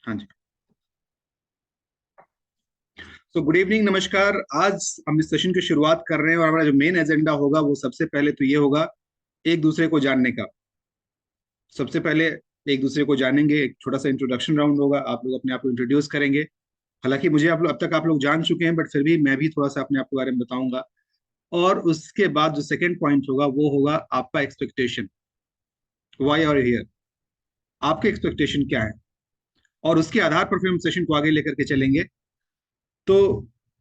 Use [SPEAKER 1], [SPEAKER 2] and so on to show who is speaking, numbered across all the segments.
[SPEAKER 1] हाँ जी। तो good evening, नमस्कार। आज हम इस सेशन की शुरुआत कर रहे हैं और हमारा जो मेन एजेंडा होगा वो सबसे पहले तो ये होगा एक दूसरे को जानने का। सबसे पहले एक दूसरे को जानेंगे, एक छोटा सा इंट्रोडक्शन राउंड होगा, आप लोग अपने आप को इंट्रोड्यूस करेंगे। हालांकि मुझे आप लोग अब तक आप लोग जान चुके हैं, बट फिर भी मैं भी थोड़ा सा अपने आप के बारे में बताऊंगा। और उसके बाद जो सेकंड पॉइंट होगा वो होगा आपका एक्सपेक्टेशन, व्हाई आर हियर, आपके एक्सपेक्टेशन क्या है। और उसके आधार पर फिर हम सेशन को आगे लेकर के चलेंगे। तो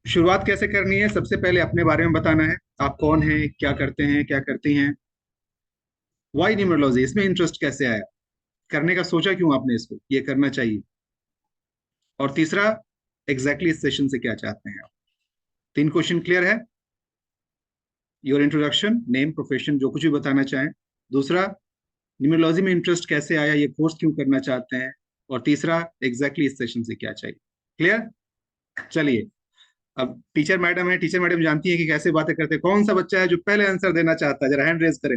[SPEAKER 1] शुरुआत कैसे करनी है? सबसे पहले अपने बारे में बताना है, आप कौन हैं, क्या करते हैं, क्या करती हैं। वाई न्यूमरोलॉजी, इसमें इंटरेस्ट कैसे आया, करने का सोचा क्यों आपने, इसको ये करना चाहिए। और तीसरा, एग्जैक्टली इस सेशन से क्या चाहते हैं आप। तीन क्वेश्चन क्लियर है? योर इंट्रोडक्शन, नेम, प्रोफेशन, जो कुछ भी बताना चाहें। दूसरा, न्यूमरोलॉजी में इंटरेस्ट कैसे आया, ये कोर्स क्यों करना चाहते हैं। और तीसरा, एग्जैक्टली इस सेशन से क्या चाहिए। क्लियर? चलिए, अब टीचर मैडम है, टीचर मैडम जानती है कि कैसे बातें करते हैं। कौन सा बच्चा है जो पहले आंसर देना चाहता है, जरा हैंड रेज करें।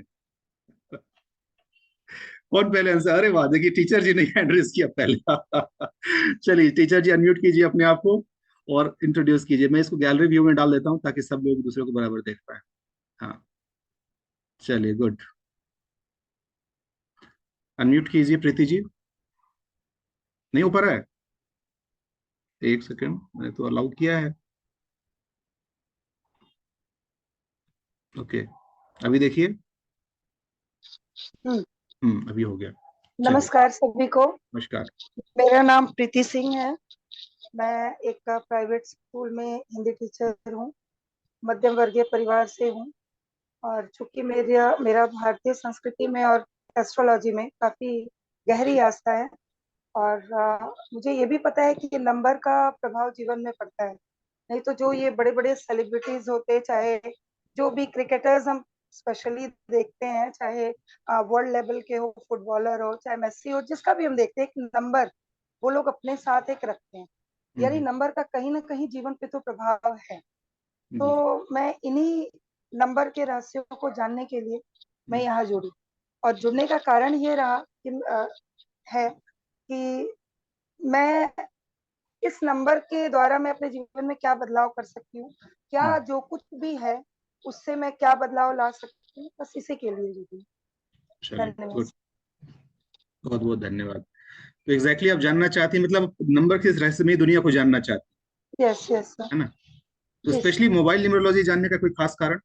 [SPEAKER 1] कौन पहले आंसर? अरे वाह, देखिए टीचर जी ने हैंड रेज किया पहले। चलिए टीचर जी, अनम्यूट कीजिए अपने आप को और इंट्रोड्यूस कीजिए। मैं इसको गैलरी व्यू में डाल देता हूँ ताकि सब लोग दूसरे को बराबर देख पाए। हाँ, चलिए गुड। अनम्यूट कीजिए प्रीति जी। नहीं हो पा रहा है? एक सेकंड, मैंने तो अलाउ किया है। ओके, अभी देखिए।
[SPEAKER 2] हम्म,
[SPEAKER 1] अभी हो गया। चलिए,
[SPEAKER 2] नमस्कार सभी को।
[SPEAKER 1] नमस्कार।
[SPEAKER 2] मेरा नाम प्रीति सिंह है। मैं एक प्राइवेट स्कूल में हिंदी टीचर हूँ। मध्यम वर्गीय परिवार से हूँ। और चूंकि मेरा मेरा भारतीय संस्कृति में और एस्ट्रोलॉजी में काफी गहरी आस्था है। और मुझे ये भी पता है कि ये नंबर का प्रभाव जीवन में पड़ता है। नहीं तो जो ये बड़े बड़े सेलिब्रिटीज होते, चाहे जो भी क्रिकेटर्स हम स्पेशली देखते हैं, चाहे वर्ल्ड लेवल के हो, फुटबॉलर हो, चाहे मेसी हो, जिसका भी हम देखते हैं, एक नंबर वो लोग अपने साथ एक रखते हैं। यानी
[SPEAKER 1] हम्म,
[SPEAKER 2] नंबर का कहीं ना कहीं जीवन पे तो प्रभाव है।
[SPEAKER 1] जी।
[SPEAKER 2] तो मैं इन्हीं नंबर के रहस्यों को जानने के लिए मैं यहाँ जुड़ी। और जुड़ने का कारण ये रहा कि है कि मैं इस नंबर के द्वारा मैं अपने जीवन में क्या बदलाव कर सकती हूँ, क्या जो कुछ भी है उससे मैं क्या बदलाव ला सकती हूँ, बस इसी के लिए जुड़ी।
[SPEAKER 1] चलिए
[SPEAKER 2] धन्यवाद।
[SPEAKER 1] गुड, बहुत बहुत धन्यवाद। तो एग्जैक्टली आप जानना चाहती हैं, मतलब नंबर के इस रहस्यमयी दुनिया को जानना चाहती
[SPEAKER 2] यस यस सर।
[SPEAKER 1] है ना? तो
[SPEAKER 2] जी सर।
[SPEAKER 1] स्पेशली मोबाइल न्यूमरोलॉजी जानने का कोई खास कारण?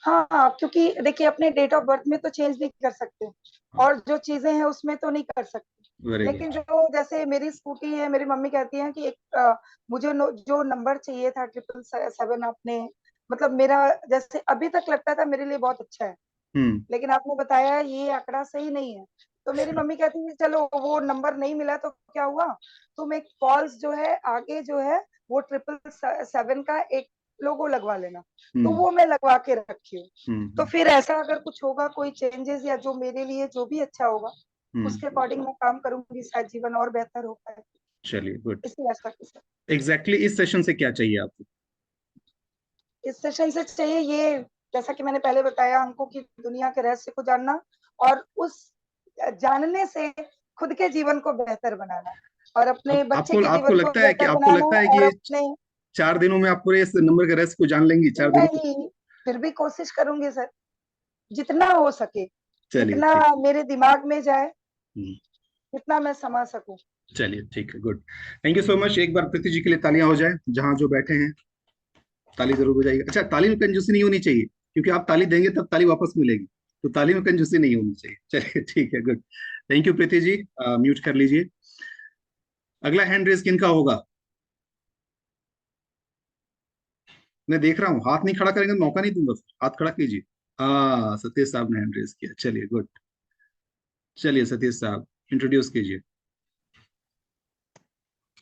[SPEAKER 2] हाँ हाँ, क्योंकि देखिए अपने डेट ऑफ बर्थ में तो चेंज नहीं कर सकते और जो चीजें हैं उसमें तो नहीं कर सकते।
[SPEAKER 1] वेरी
[SPEAKER 2] लेकिन
[SPEAKER 1] गुड।
[SPEAKER 2] जो जैसे मेरी स्कूटी है, मेरी मम्मी कहती है कि एक मुझे जो नंबर चाहिए था 777, आपने मतलब मेरा जैसे अभी तक लगता था मेरे लिए बहुत अच्छा है।
[SPEAKER 1] हम्म।
[SPEAKER 2] लेकिन आपने बताया ये आंकड़ा सही नहीं है। तो मेरी मम्मी कहती है चलो वो नंबर नहीं मिला तो क्या हुआ, तुम एक फॉल्स जो है आगे जो है वो 777 का एक लोगो लगवा लेना। तो
[SPEAKER 1] हम्म।
[SPEAKER 2] वो मैं लगवा के रखी हूँ। तो
[SPEAKER 1] हम्म।
[SPEAKER 2] फिर ऐसा अगर कुछ होगा, कोई चेंजेस या जो मेरे लिए जो भी अच्छा होगा
[SPEAKER 1] हम्म।
[SPEAKER 2] उसके अकॉर्डिंग मैं काम करूंगी, शायद जीवन और बेहतर हो पाए।
[SPEAKER 1] चलिए गुड।
[SPEAKER 2] इसी आशा के साथ
[SPEAKER 1] एग्जैक्टली इस सेशन से क्या चाहिए आपको?
[SPEAKER 2] इस सेशन से चाहिए ये, जैसा कि मैंने पहले बताया, अंकों की दुनिया के रहस्य को जानना और उस जानने से खुद के जीवन को बेहतर बनाना और अपने
[SPEAKER 1] अब
[SPEAKER 2] बच्चे
[SPEAKER 1] आपको
[SPEAKER 2] के
[SPEAKER 1] आपको
[SPEAKER 2] जीवन को
[SPEAKER 1] लगता है कि
[SPEAKER 2] बेहतर
[SPEAKER 1] आपको
[SPEAKER 2] बनाना
[SPEAKER 1] लगता है कि
[SPEAKER 2] और
[SPEAKER 1] ये
[SPEAKER 2] अपने
[SPEAKER 1] 4 दिनों में आप पूरे इस नंबर के रहस्य को जान लेंगी 4 दिनों में?
[SPEAKER 2] नहीं, फिर भी कोशिश करूंगी सर, जितना हो सके,
[SPEAKER 1] चलिए
[SPEAKER 2] जितना
[SPEAKER 1] ठीक।
[SPEAKER 2] मेरे दिमाग में जाए,
[SPEAKER 1] हम्म,
[SPEAKER 2] जितना मैं समझ सकूं।
[SPEAKER 1] चलिए ठीक है, good. Thank you so much. एक बार प्रीति जी के लिए तालियां हो जाए, जहां जो बैठे हैं। ताली जरूर हो जाएगी। अच्छा, ताली में कंजूसी नहीं होनी चाहिए, क्योंकि आप ताली देंगे तब ताली वापस मिलेगी। तो ताली में कंजूसी नहीं होनी चाहिए। चलिए ठीक है, good. Thank you Preeti ji. Mute कर लीजिए। अगला हैंड रेस किनका होगा? मैं देख रहा हूँ, हाथ नहीं खड़ा करेंगे तो मौका नहीं दूंगा फिर। हाथ खड़ा कीजिए। हाँ, सतीश साहब ने हैंड रेस किया। चलिए गुड। चलिए सतीश साहब, इंट्रोड्यूस कीजिए।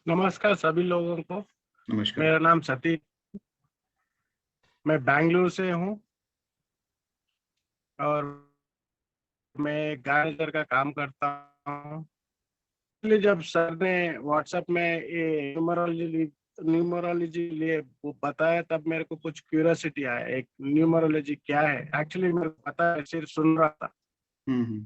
[SPEAKER 3] नमस्कार सभी लोगों को।
[SPEAKER 1] नमस्कार।
[SPEAKER 3] मेरा नाम सतीश, मैं बेंगलुरु से हूँ और मैं गार्डनर का काम करता हूँ। इसलिए जब सर ने व्हाट्सएप में ये न्यूमरोलॉजी लिए वो बताया, तब मेरे को कुछ क्यूरियोसिटी आया, एक न्यूमरोलॉजी क्या है। एक्चुअली मेरे को पता है, सिर्फ सुन रहा था।
[SPEAKER 1] हम्म।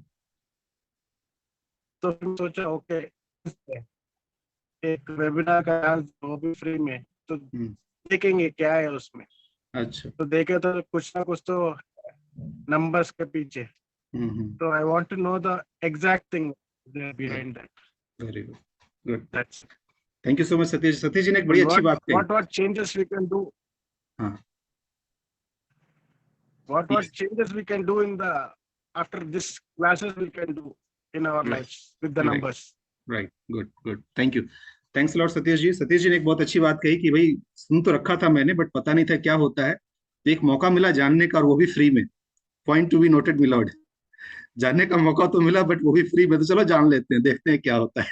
[SPEAKER 3] तो फिर सोचा ओके, एक वेबिनार का चांस, वो भी फ्री में, तो देखेंगे क्या है उसमें।
[SPEAKER 1] अच्छा।
[SPEAKER 3] तो देखे तो कुछ ना कुछ तो नंबर्स के पीछे, तो I want to know the exact thing behind that.
[SPEAKER 1] Very good, good.
[SPEAKER 3] That's
[SPEAKER 1] thank you so much Satish. Satish ji ने एक बड़ी
[SPEAKER 3] and
[SPEAKER 1] अच्छी बात कही।
[SPEAKER 3] what changes we can do,
[SPEAKER 1] हाँ,
[SPEAKER 3] what changes we can do in the after this classes we can do in our
[SPEAKER 1] right,
[SPEAKER 3] lives with the
[SPEAKER 1] right,
[SPEAKER 3] numbers.
[SPEAKER 1] Right, good, good, thank you. Thanks lot Satish ji. Satish ji ने एक बहुत अच्छी बात कही कि भाई सुन तो रखा था मैंने, बट पता नहीं था क्या होता है। तो एक मौका मिला जानने का, और वो भी फ्री में। Point to be noted milord. जानने का मौका तो मिला, बट वो भी फ्री में। तो चलो जान लेते हैं, देखते हैं क्या होता है।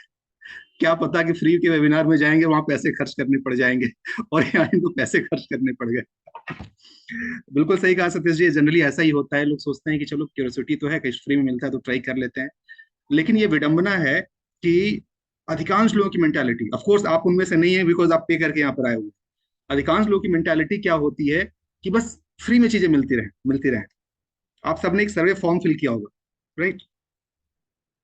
[SPEAKER 1] क्या पता कि फ्री के वेबिनार में जाएंगे, वहां पैसे खर्च करने पड़ जाएंगे, और यहाँ इनको पैसे खर्च करने पड़ गए। बिल्कुल सही कहा सतीश जी। जनरली ऐसा ही होता है, लोग सोचते हैं कि चलो क्यूरियोसिटी तो है, कहीं फ्री में मिलता है तो ट्राई कर लेते हैं। लेकिन ये विडंबना है कि अधिकांश लोगों की मेंटालिटी, ऑफ कोर्स आप उनमें से नहीं है बिकॉज आप पे करके यहाँ पर आए हुए हैं। अधिकांश लोगों की मेंटालिटी क्या होती है कि बस फ्री में चीजें मिलती रहे, मिलती रहे। आप सबने एक सर्वे फॉर्म फिल किया होगा, राइट?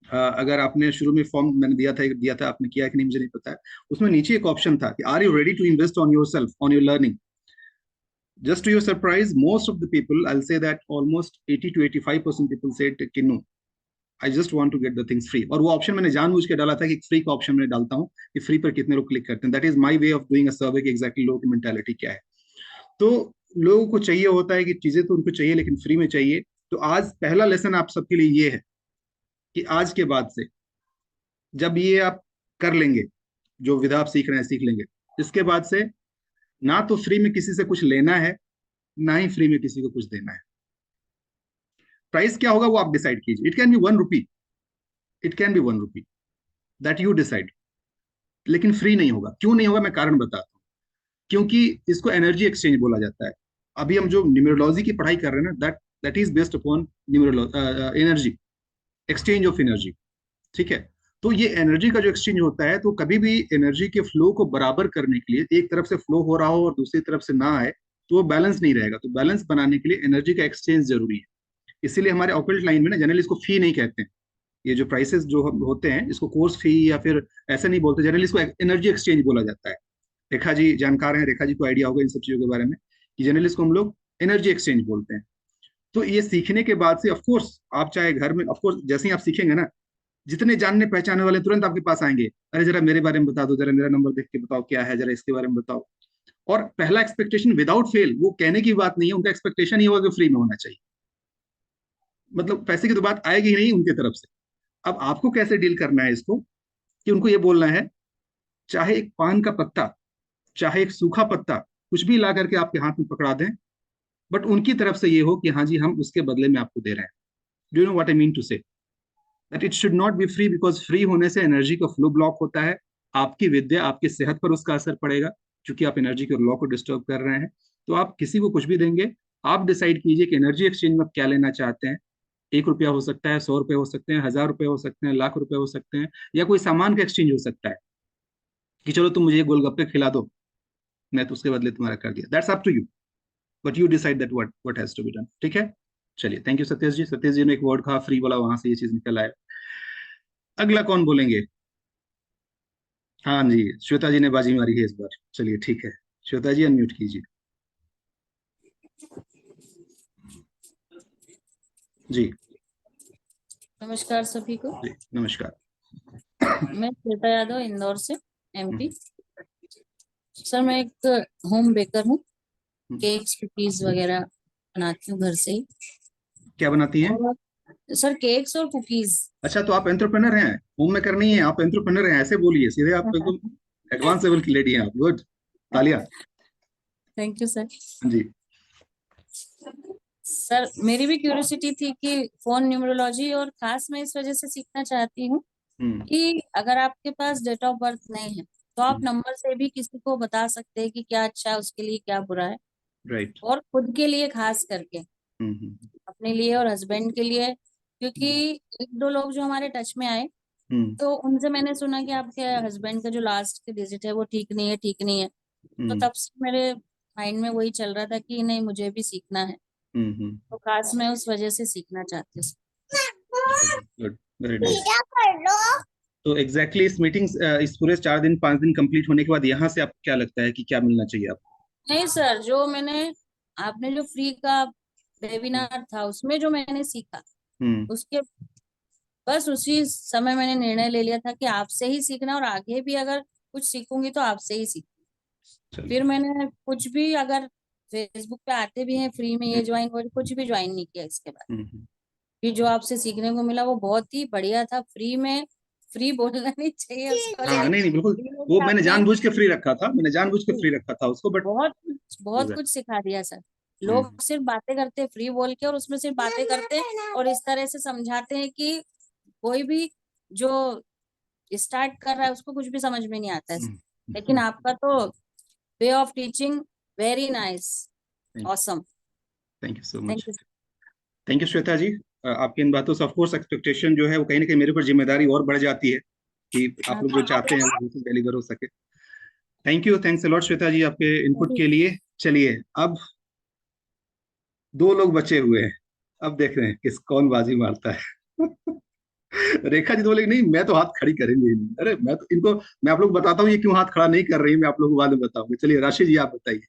[SPEAKER 1] अगर आपने शुरू में फॉर्म मैंने दिया था, आपने किया है कि नहीं मुझे नहीं पता है। उसमें नीचे एक ऑप्शन था कि are you ready to invest on your self, on your learning. Just to your surprise, most of the people, I'll say that almost 80 to 85% people said कि no, I just want to get the things free। और वो option मैंने जानबूझ के डाला था कि free का ऑप्शन मैं डालता हूँ कि फ्री पर कितने लोग क्लिक करते हैं। That is my way of doing a survey कि एग्जैक्टली लोगों की मेंटालिटी क्या है। तो लोगों को चाहिए होता है कि चीजें तो उनको चाहिए, लेकिन फ्री में चाहिए। तो आज पहला लेसन आप सबके लिए ये है कि आज के बाद से जब ये आप कर लेंगे, जो विधा आप सीख रहे हैं सीख लेंगे, इसके बाद से ना तो फ्री में किसी से कुछ लेना है, ना ही फ्री में किसी को कुछ देना है। प्राइस क्या होगा वो आप डिसाइड कीजिए। It can be 1 rupee, it can be 1 rupee, that you decide. लेकिन फ्री नहीं होगा। क्यों नहीं होगा, मैं कारण बताता हूँ। क्योंकि इसको एनर्जी एक्सचेंज बोला जाता है। अभी हम जो न्यूमरोलॉजी की पढ़ाई कर रहे हैं ना, that that is based upon energy, exchange of energy. ठीक है? तो ये एनर्जी का जो एक्सचेंज होता है, तो कभी भी एनर्जी के फ्लो को बराबर करने के लिए, एक तरफ से फ्लो हो रहा हो और दूसरी तरफ से ना आए, तो वो बैलेंस नहीं रहेगा। तो बैलेंस बनाने के लिए एनर्जी का एक्सचेंज जरूरी है। इसीलिए हमारे ऑकल्ट लाइन में ना जनरली इसको फी नहीं कहते हैं। ये जो प्राइसेस जो होते हैं, इसको कोर्स फी या फिर ऐसे नहीं बोलते। जनरली इसको एनर्जी एक्सचेंज बोला जाता है। रेखा जी जानकार हैं, रेखा जी को आइडिया होगा इन सब चीजों के बारे में, कि जनरली इसको हम लोग एनर्जी एक्सचेंज बोलते हैं। तो ये सीखने के बाद से ऑफकोर्स आप चाहे घर में, ऑफकोर्स जैसे ही आप सीखेंगे ना, जितने जानने पहचाने वाले तुरंत आपके पास आएंगे, अरे जरा मेरे बारे में बता दो, जरा मेरा नंबर देख के बताओ क्या है, जरा इसके बारे में बताओ। और पहला एक्सपेक्टेशन विदाउट फेल, वो कहने की बात नहीं है, उनका एक्सपेक्टेशन ही होगा कि फ्री में होना चाहिए। मतलब पैसे की तो बात आएगी ही नहीं उनकी तरफ से। अब आपको कैसे डील करना है इसको, कि उनको ये बोलना है, चाहे एक पान का पत्ता, चाहे एक सूखा पत्ता, कुछ भी ला करके आपके हाथ में पकड़ा दें, बट उनकी तरफ से ये हो कि हाँ जी हम उसके बदले में आपको दे रहे हैं। Do you know what I mean to say? That it should not be free, because free होने से एनर्जी का फ्लो ब्लॉक होता है। आपकी विद्या, आपकी सेहत पर उसका असर पड़ेगा, क्योंकि आप एनर्जी के लॉ को डिस्टर्ब कर रहे हैं। तो आप किसी को कुछ भी देंगे, आप डिसाइड कीजिए कि एनर्जी एक्सचेंज में आप क्या लेना चाहते हैं। 1 रुपया हो सकता है, 100 रुपये हो सकते हैं, 1000 रुपये हो सकते हैं, लाख रुपए हो सकते हैं, या कोई सामान का एक्सचेंज हो सकता है कि चलो तुम मुझे गोलगप्पे खिला दो, मैं तो उसके बदले तुम्हारा कर दिया। That's up to you, but you decide that what has to be done. ठीक है? चलिए, थैंक यू सतीश जी। सतीश जी ने एक वर्ड कहा फ्री वाला, वहां से ये चीज निकल आया। अगला कौन बोलेंगे? हाँ जी, श्वेता जी ने बाजी मारी है इस बार। चलिए ठीक है, श्वेता जी अनम्यूट कीजिए। जी,
[SPEAKER 4] नमस्कार सभी को।
[SPEAKER 1] जी नमस्कार।
[SPEAKER 4] मैं श्वेता यादव, इंदौर से, एमपी। सर मैं एक होम बेकर हूँ, केक्स कुकीज वगैरह बनाती हूँ घर से ही।
[SPEAKER 1] क्या बनाती हैं?
[SPEAKER 4] और सर केक्स और कुकीज।
[SPEAKER 1] अच्छा, तो आप एंटरप्रेनर हैं, होम मेकर नहीं है, आप एंटरप्रेनर हैं, ऐसे बोलिए सीधे। आप एकदम एडवांस लेवल की लेडी हैं आप। गुड, तालियां।
[SPEAKER 4] Thank you sir.
[SPEAKER 1] जी,
[SPEAKER 4] सर मेरी भी क्यूरियोसिटी थी कि फोन न्यूमरोलॉजी, और खास मैं इस वजह से सीखना चाहती हूँ कि अगर आपके पास डेट ऑफ बर्थ नहीं है तो आप नंबर से भी किसी को बता सकते हैं कि क्या अच्छा है उसके लिए, क्या बुरा है।
[SPEAKER 1] राइट।
[SPEAKER 4] और खुद के लिए खास करके, अपने लिए और हस्बैंड के लिए, क्योंकि एक दो लोग जो हमारे टच में आए, तो उनसे मैंने सुना कि आपके हस्बैंड का जो लास्ट के डिजिट है वो ठीक नहीं है, ठीक नहीं है। तो तब से मेरे माइंड में वही चल रहा था कि नहीं, मुझे भी सीखना है। तो खास मैं उस वजह से सीखना चाहती हूँ।
[SPEAKER 1] Good, very nice. तो एग्जैक्टली इस मीटिंग, इस पूरे 4 दिन 5 दिन कंप्लीट होने के बाद यहाँ से आपको क्या लगता है कि क्या मिलना चाहिए आपको?
[SPEAKER 4] नहीं सर, जो मैंने आपने जो फ्री का वेबिनार था उसमें जो मैंने सीखा, उसके बस उसी समय मैंने निर्णय ले लिया था कि आपसे ही सीखना, और आगे भी अगर कुछ सीखूंगी तो आपसे ही सीखूंगी। फिर मैंने कुछ भी अगर फेसबुक पे आते भी हैं फ्री में ये ज्वाइन, और कुछ भी ज्वाइन नहीं किया इसके बाद। फिर जो आपसे सीखने को मिला वो बहुत ही बढ़िया था। फ्री में फ्री बोलना नहीं चाहिए उसको,
[SPEAKER 1] हाँ, नहीं बिल्कुल, वो मैंने जानबूझ के फ्री रखा था, मैंने जानबूझ के फ्री रखा था उसको, बट
[SPEAKER 4] बहुत कुछ सिखा दिया सर। लोग सिर्फ बातें करते हैं फ्री बोल के, और उसमें सिर्फ बातें करते हैं और इस तरह से समझाते हैं कि कोई भी जो स्टार्ट कर रहा है उसको कुछ भी समझ में नहीं आता है। लेकिन आपका तो way of teaching very nice, awesome.
[SPEAKER 1] Thank you so much. Thank you Shweta ji. आपकी इन बातों से ऑफ कोर्स एक्सपेक्टेशन जो है वो कहीं ना कहीं मेरे ऊपर जिम्मेदारी और बढ़ जाती है कि आप लोग जो चाहते हैं वो डिलीवर हो सके। Thank you, thanks a lot Shweta ji आपके इनपुट के लिए। चलिए अब 2 लोग बचे हुए हैं, अब देख रहे हैं किस कौन बाजी मारता है। रेखा जी तो बोले नहीं मैं तो हाथ खड़ी करेंगे ही नहीं। अरे मैं तो इनको, मैं आप लोग बताता हूँ ये क्यों हाथ खड़ा नहीं कर रही है, मैं आप लोगों को बाद में बताऊंगा। चलिए राशि जी आप बताइए,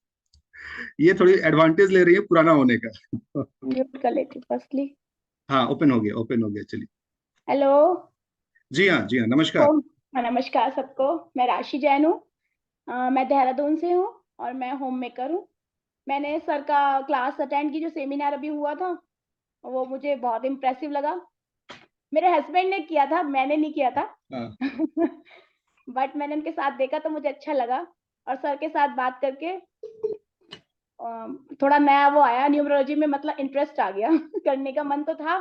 [SPEAKER 1] ये थोड़ी एडवांटेज ले रही है पुराना होने का।
[SPEAKER 5] म्यूट कर लेती फर्स्टली।
[SPEAKER 1] हाँ ओपन हो गया, ओपन हो गया। चलिए
[SPEAKER 5] हेलो।
[SPEAKER 1] जी हाँ, जी हाँ, नमस्कार।
[SPEAKER 5] नमस्कार सबको, मैं राशि जैन हूँ। मैं देहरादून से हूँ और मैं होम मेकर हूँ। मैंने सर का क्लास अटेंड की, जो सेमिनार अभी हुआ था वो मुझे बहुत इम्प्रेसिव लगा। मेरे हस्बैंड ने किया था, मैंने नहीं किया था। बट मैंने उनके साथ देखा तो मुझे अच्छा लगा, और सर के साथ बात करके थोड़ा नया वो आया न्यूमरोलॉजी में, मतलब इंटरेस्ट आ गया। करने का मन तो था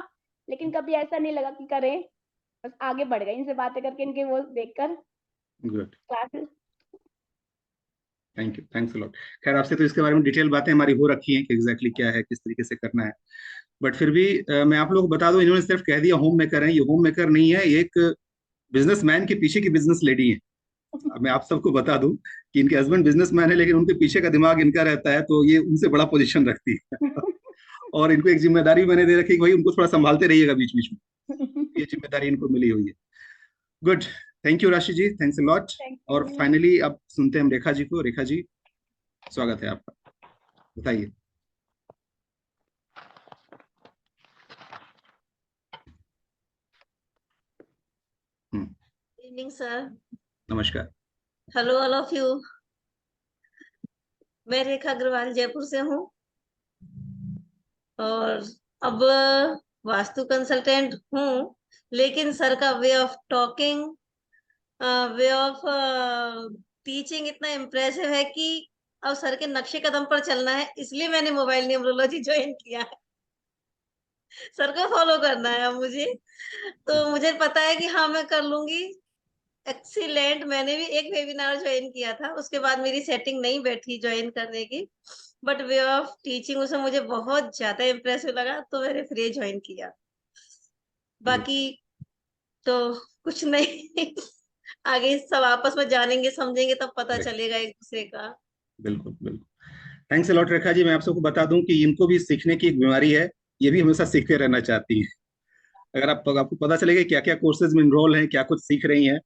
[SPEAKER 5] लेकिन कभी ऐसा नहीं लगा कि करें, बस आगे बढ़ गए इनसे बातें करके, इनके वो देखकर।
[SPEAKER 1] Good,
[SPEAKER 5] classes.
[SPEAKER 1] Thank you, thanks a lot. खैर आपसे तो इसके बारे में डिटेल बातें हमारी हो रखी हैं कि एग्जैक्टली क्या है, किस तरीके से करना है, बट फिर भी मैं आप लोगों को बता दूं, इन्होंने सिर्फ कह दिया होम मेकर है, ये होम मेकर नहीं है, ये एक बिजनेसमैन के पीछे की बिजनेस लेडी है। अब मैं आप सबको बता दूं कि इनके हस्बैंड बिजनेसमैन है, लेकिन उनके पीछे का दिमाग इनका रहता है, तो ये उनसे बड़ा पोजीशन रखती है। और इनको एक जिम्मेदारी मैंने दे रखी है कि भाई उनको थोड़ा संभालते रहिएगा बीच बीच में, ये जिम्मेदारी इनको मिली हुई है। गुड, थैंक यू राशि जी, थैंक्स अ लॉट। और फाइनली अब सुनते हैं हम रेखा जी को। रेखा जी स्वागत है आपका, बताइए।
[SPEAKER 6] Evening sir.
[SPEAKER 1] नमस्कार।
[SPEAKER 6] Hello all of you. मैं रेखा अग्रवाल जयपुर से हूँ, और अब वास्तु कंसल्टेंट हूँ, लेकिन सर का way of talking, way of teaching इतना इम्प्रेसिव है कि अब सर के नक्शे कदम पर चलना है, इसलिए मैंने मोबाइल न्यूमरोलॉजी ज्वाइन किया है। सर को फॉलो करना है अब मुझे, तो मुझे पता है कि हाँ मैं कर लूंगी। एक्सीलेंट। मैंने भी एक वेबिनार ज्वाइन किया था, उसके बाद मेरी सेटिंग नहीं बैठी ज्वाइन करने की, बट वे ऑफ टीचिंग उसमें मुझे बहुत ज्यादा इम्प्रेसिव लगा, तो मैंने फिर ज्वाइन किया। बाकी तो कुछ नहीं। आगे सब आपस में जानेंगे समझेंगे तब पता चलेगा एक दूसरे का।
[SPEAKER 1] बिल्कुल बिल्कुल, thanks a lot Rekha ji. मैं आप सबको बता दूं कि इनको भी सीखने की एक बीमारी है, ये भी हमेशा सीखते रहना चाहती हैं। अगर आपको पता चलेगा क्या क्या कोर्सेज में इनरोल हैं, क्या कुछ सीख रही हैं,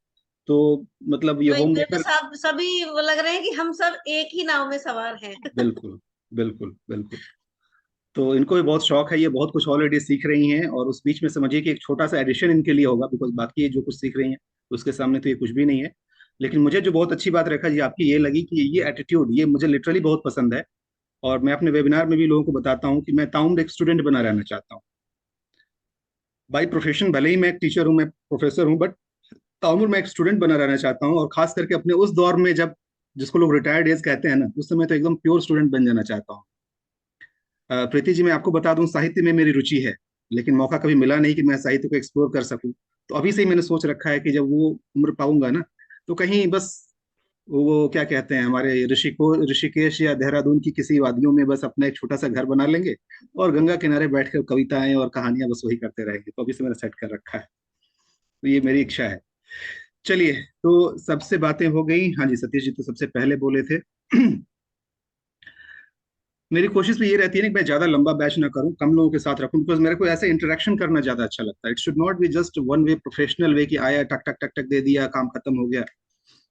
[SPEAKER 1] तो मतलब ये
[SPEAKER 6] तो
[SPEAKER 1] होम
[SPEAKER 6] इनमें तो
[SPEAKER 1] मेकर।
[SPEAKER 6] सब सभी वो लग रहे हैं कि हम सब एक ही नाव में सवार हैं।
[SPEAKER 1] बिल्कुल बिल्कुल बिल्कुल। तो इनको भी बहुत शौक है, ये बहुत कुछ ऑलरेडी सीख रही हैं, और उस बीच में समझिए कि एक छोटा सा एडिशन इनके लिए होगा, बिकॉज बाकी जो कुछ सीख रही हैं उसके सामने तो ये कुछ भी नहीं है। लेकिन मुझे जो बहुत अच्छी बात रेखा जी आपकी ये लगी कि ये एटीट्यूड, ये मुझे लिटरली बहुत पसंद है। और मैं अपने वेबिनार में भी लोगों को बताता हूँ कि मैं ताउम्र एक स्टूडेंट बना रहना चाहता हूँ। बाई प्रोफेशन भले ही मैं एक टीचर हूँ, मैं प्रोफेसर हूँ, बट ताउम्र मैं एक स्टूडेंट बना रहना चाहता हूँ, और खास करके अपने उस दौर में जब, जिसको लोग रिटायर्ड एज कहते हैं ना, उस समय तो एकदम प्योर स्टूडेंट बन जाना चाहता हूँ। प्रीति जी मैं आपको बता दूं, साहित्य में मेरी रुचि है, लेकिन मौका कभी मिला नहीं कि मैं साहित्य को एक्सप्लोर कर सकूं। तो अभी से ही मैंने सोच रखा है कि जब वो उम्र पाऊंगा ना, तो कहीं बस वो क्या कहते हैं, हमारे ऋषिकेश या देहरादून की किसी वादियों में बस अपना एक छोटा सा घर बना लेंगे, और गंगा किनारे बैठकर कविताएं और कहानियां बस वही करते रहेंगे। तो अभी से मैंने सेट कर रखा है, तो ये मेरी इच्छा है। चलिए, तो सबसे बातें हो गई। हाँ जी, सतीश जी तो सबसे पहले बोले थे। मेरी कोशिश भी ये रहती है ना कि मैं ज्यादा लंबा बैच ना करूं, कम लोगों के साथ रखूं, बिकॉज मेरे को ऐसे इंटरेक्शन करना ज्यादा अच्छा लगता है। It should not be just one way professional way कि आया टक टक टक टक दे दिया, काम खत्म हो गया।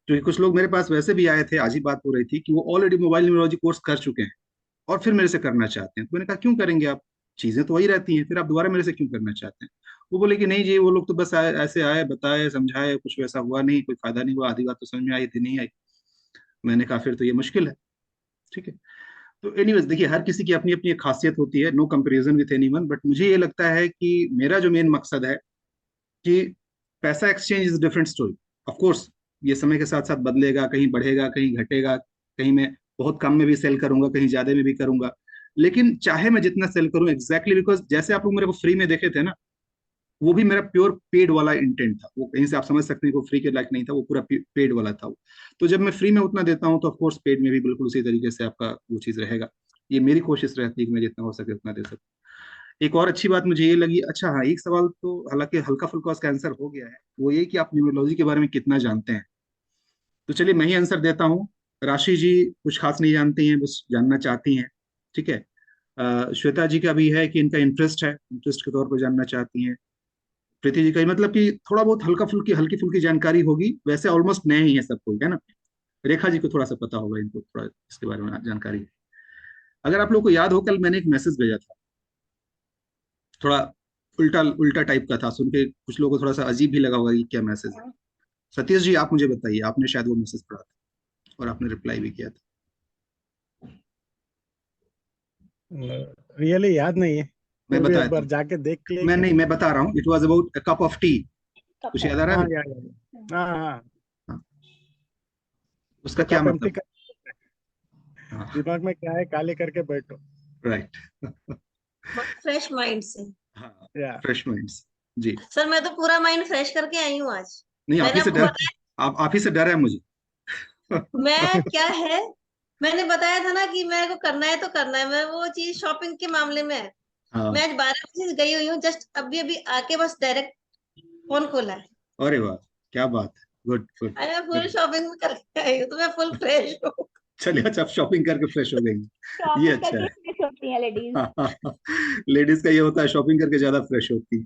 [SPEAKER 1] क्योंकि कुछ लोग मेरे पास वैसे भी आए थे, आज ही बात हो रही थी कि वो ऑलरेडी मोबाइल न्यूरोलॉजी कोर्स कर चुके हैं और फिर मेरे से करना चाहते हैं। तो मैंने कहा क्यों करेंगे आप, चीजें तो वही रहती हैं, फिर आप दोबारा मेरे से क्यों करना चाहते हैं। वो बोले कि नहीं जी, वो लोग तो बस ऐसे आए, बताए, समझाए, कुछ वैसा हुआ नहीं, कोई फायदा नहीं हुआ, आधी बात तो समझ में आई थी, नहीं आई। मैंने कहा फिर तो ये मुश्किल है। ठीक है। तो एनीवेज देखिए, हर किसी की अपनी अपनी एक खासियत होती है, no comparison with anyone, but मुझे ये लगता है कि मेरा जो मेन मकसद है कि पैसा exchange is different story. Of course ये समय के साथ साथ बदलेगा, कहीं बढ़ेगा, कहीं घटेगा, कहीं मैं बहुत कम में भी सेल करूंगा, कहीं ज्यादा में भी करूंगा। लेकिन चाहे मैं जितना सेल करूं, एग्जैक्टली बिकॉज जैसे आप लोग मेरे को फ्री में देखे थे ना, वो भी मेरा प्योर पेड वाला इंटेंट था। वो कहीं से आप समझ सकते हैं कि वो फ्री के लायक नहीं था, वो पूरा पेड वाला था वो। तो जब मैं फ्री में उतना देता हूँ तो ऑफकोर्स पेड में भी बिल्कुल उसी तरीके से आपका वो चीज रहेगा। ये मेरी कोशिश रहती है कि मैं जितना हो सके उतना दे सकूं। एक और अच्छी बात मुझे ये लगी, अच्छा हाँ, एक सवाल तो हालांकि हल्का फुल्का उसका आंसर हो गया है, वो ये कि आप न्यूमरोलॉजी के बारे में कितना जानते हैं। तो चलिए मैं ही आंसर देता हूँ। राशि जी कुछ खास नहीं जानती हैं, बस जानना चाहती हैं। ठीक है। श्वेता जी का भी है कि इनका इंटरेस्ट है, इंटरेस्ट के तौर पर जानना चाहती हैं। प्रीति जी का मतलब कि थोड़ा बहुत हल्की फुल्की जानकारी होगी, वैसे ऑलमोस्ट नए ही है सब कोई, है ना। रेखा जी को थोड़ा सा पता होगा, इनको थोड़ा इसके बारे में जानकारी है। अगर आप लोग को याद हो, कल मैंने एक मैसेज भेजा था, थोड़ा उल्टा उल्टा टाइप का था, सुन के कुछ लोगों को थोड़ा सा अजीब भी लगा होगा कि क्या मैसेज है। सतीश जी आप मुझे बताइए, आपने शायद वो मैसेज पढ़ा था और आपने रिप्लाई भी किया था।
[SPEAKER 3] रियली याद नहीं है,
[SPEAKER 1] मैं
[SPEAKER 3] फिर भी
[SPEAKER 1] बता
[SPEAKER 3] एक
[SPEAKER 1] देता
[SPEAKER 3] बार
[SPEAKER 1] हूँ,
[SPEAKER 3] जाके देख ले
[SPEAKER 1] मैं
[SPEAKER 3] क्या।
[SPEAKER 1] नहीं, मैं बता रहा हूँ, it was about a cup of T. कुछ याद आ रहा है
[SPEAKER 3] हाँ
[SPEAKER 1] अभी?
[SPEAKER 3] हाँ हाँ।
[SPEAKER 1] हाँ, उसका
[SPEAKER 3] तो
[SPEAKER 1] क्या
[SPEAKER 3] कप एम्प्टी
[SPEAKER 1] मतलब।
[SPEAKER 3] कर,
[SPEAKER 1] हाँ,
[SPEAKER 3] दिमाग में क्या है काले करके बैठो।
[SPEAKER 1] राइट।
[SPEAKER 6] फ्रेश माइंड से।
[SPEAKER 1] हाँ,
[SPEAKER 3] या
[SPEAKER 1] फ्रेश माइंड्स। जी।
[SPEAKER 6] सर मैं तो पूरा माइंड फ्रेश करके आई हूँ आज।
[SPEAKER 1] नहीं, आप
[SPEAKER 6] मैंने
[SPEAKER 1] ही से
[SPEAKER 6] आपको
[SPEAKER 1] डर,
[SPEAKER 6] बताया,
[SPEAKER 1] आप ही से डर है मुझे।
[SPEAKER 6] मैं क्या है, मैंने बताया था ना कि मेरे को करना है तो करना है। मैं वो चीज शॉपिंग के मामले में है।
[SPEAKER 1] हाँ।
[SPEAKER 6] मैं आज 12 बजे गई हुई हूँ, जस्ट अभी अभी आके बस डायरेक्ट फोन खोला है।
[SPEAKER 1] अरे वाह, क्या बात है, गुड गुड
[SPEAKER 6] अरे मैं फुल
[SPEAKER 1] गुड।
[SPEAKER 6] शॉपिंग में करके आई हूँ तो मैं फुल फ्रेश हूँ।
[SPEAKER 1] चलिए, अच्छा आप शॉपिंग करके फ्रेश हो गई, ये
[SPEAKER 5] शॉपिंग
[SPEAKER 1] अच्छा
[SPEAKER 5] करके
[SPEAKER 1] है।
[SPEAKER 5] फ्रेश होती हैं लेडीज।
[SPEAKER 1] लेडीज का ये होता है, शॉपिंग करके ज्यादा फ्रेश होती है।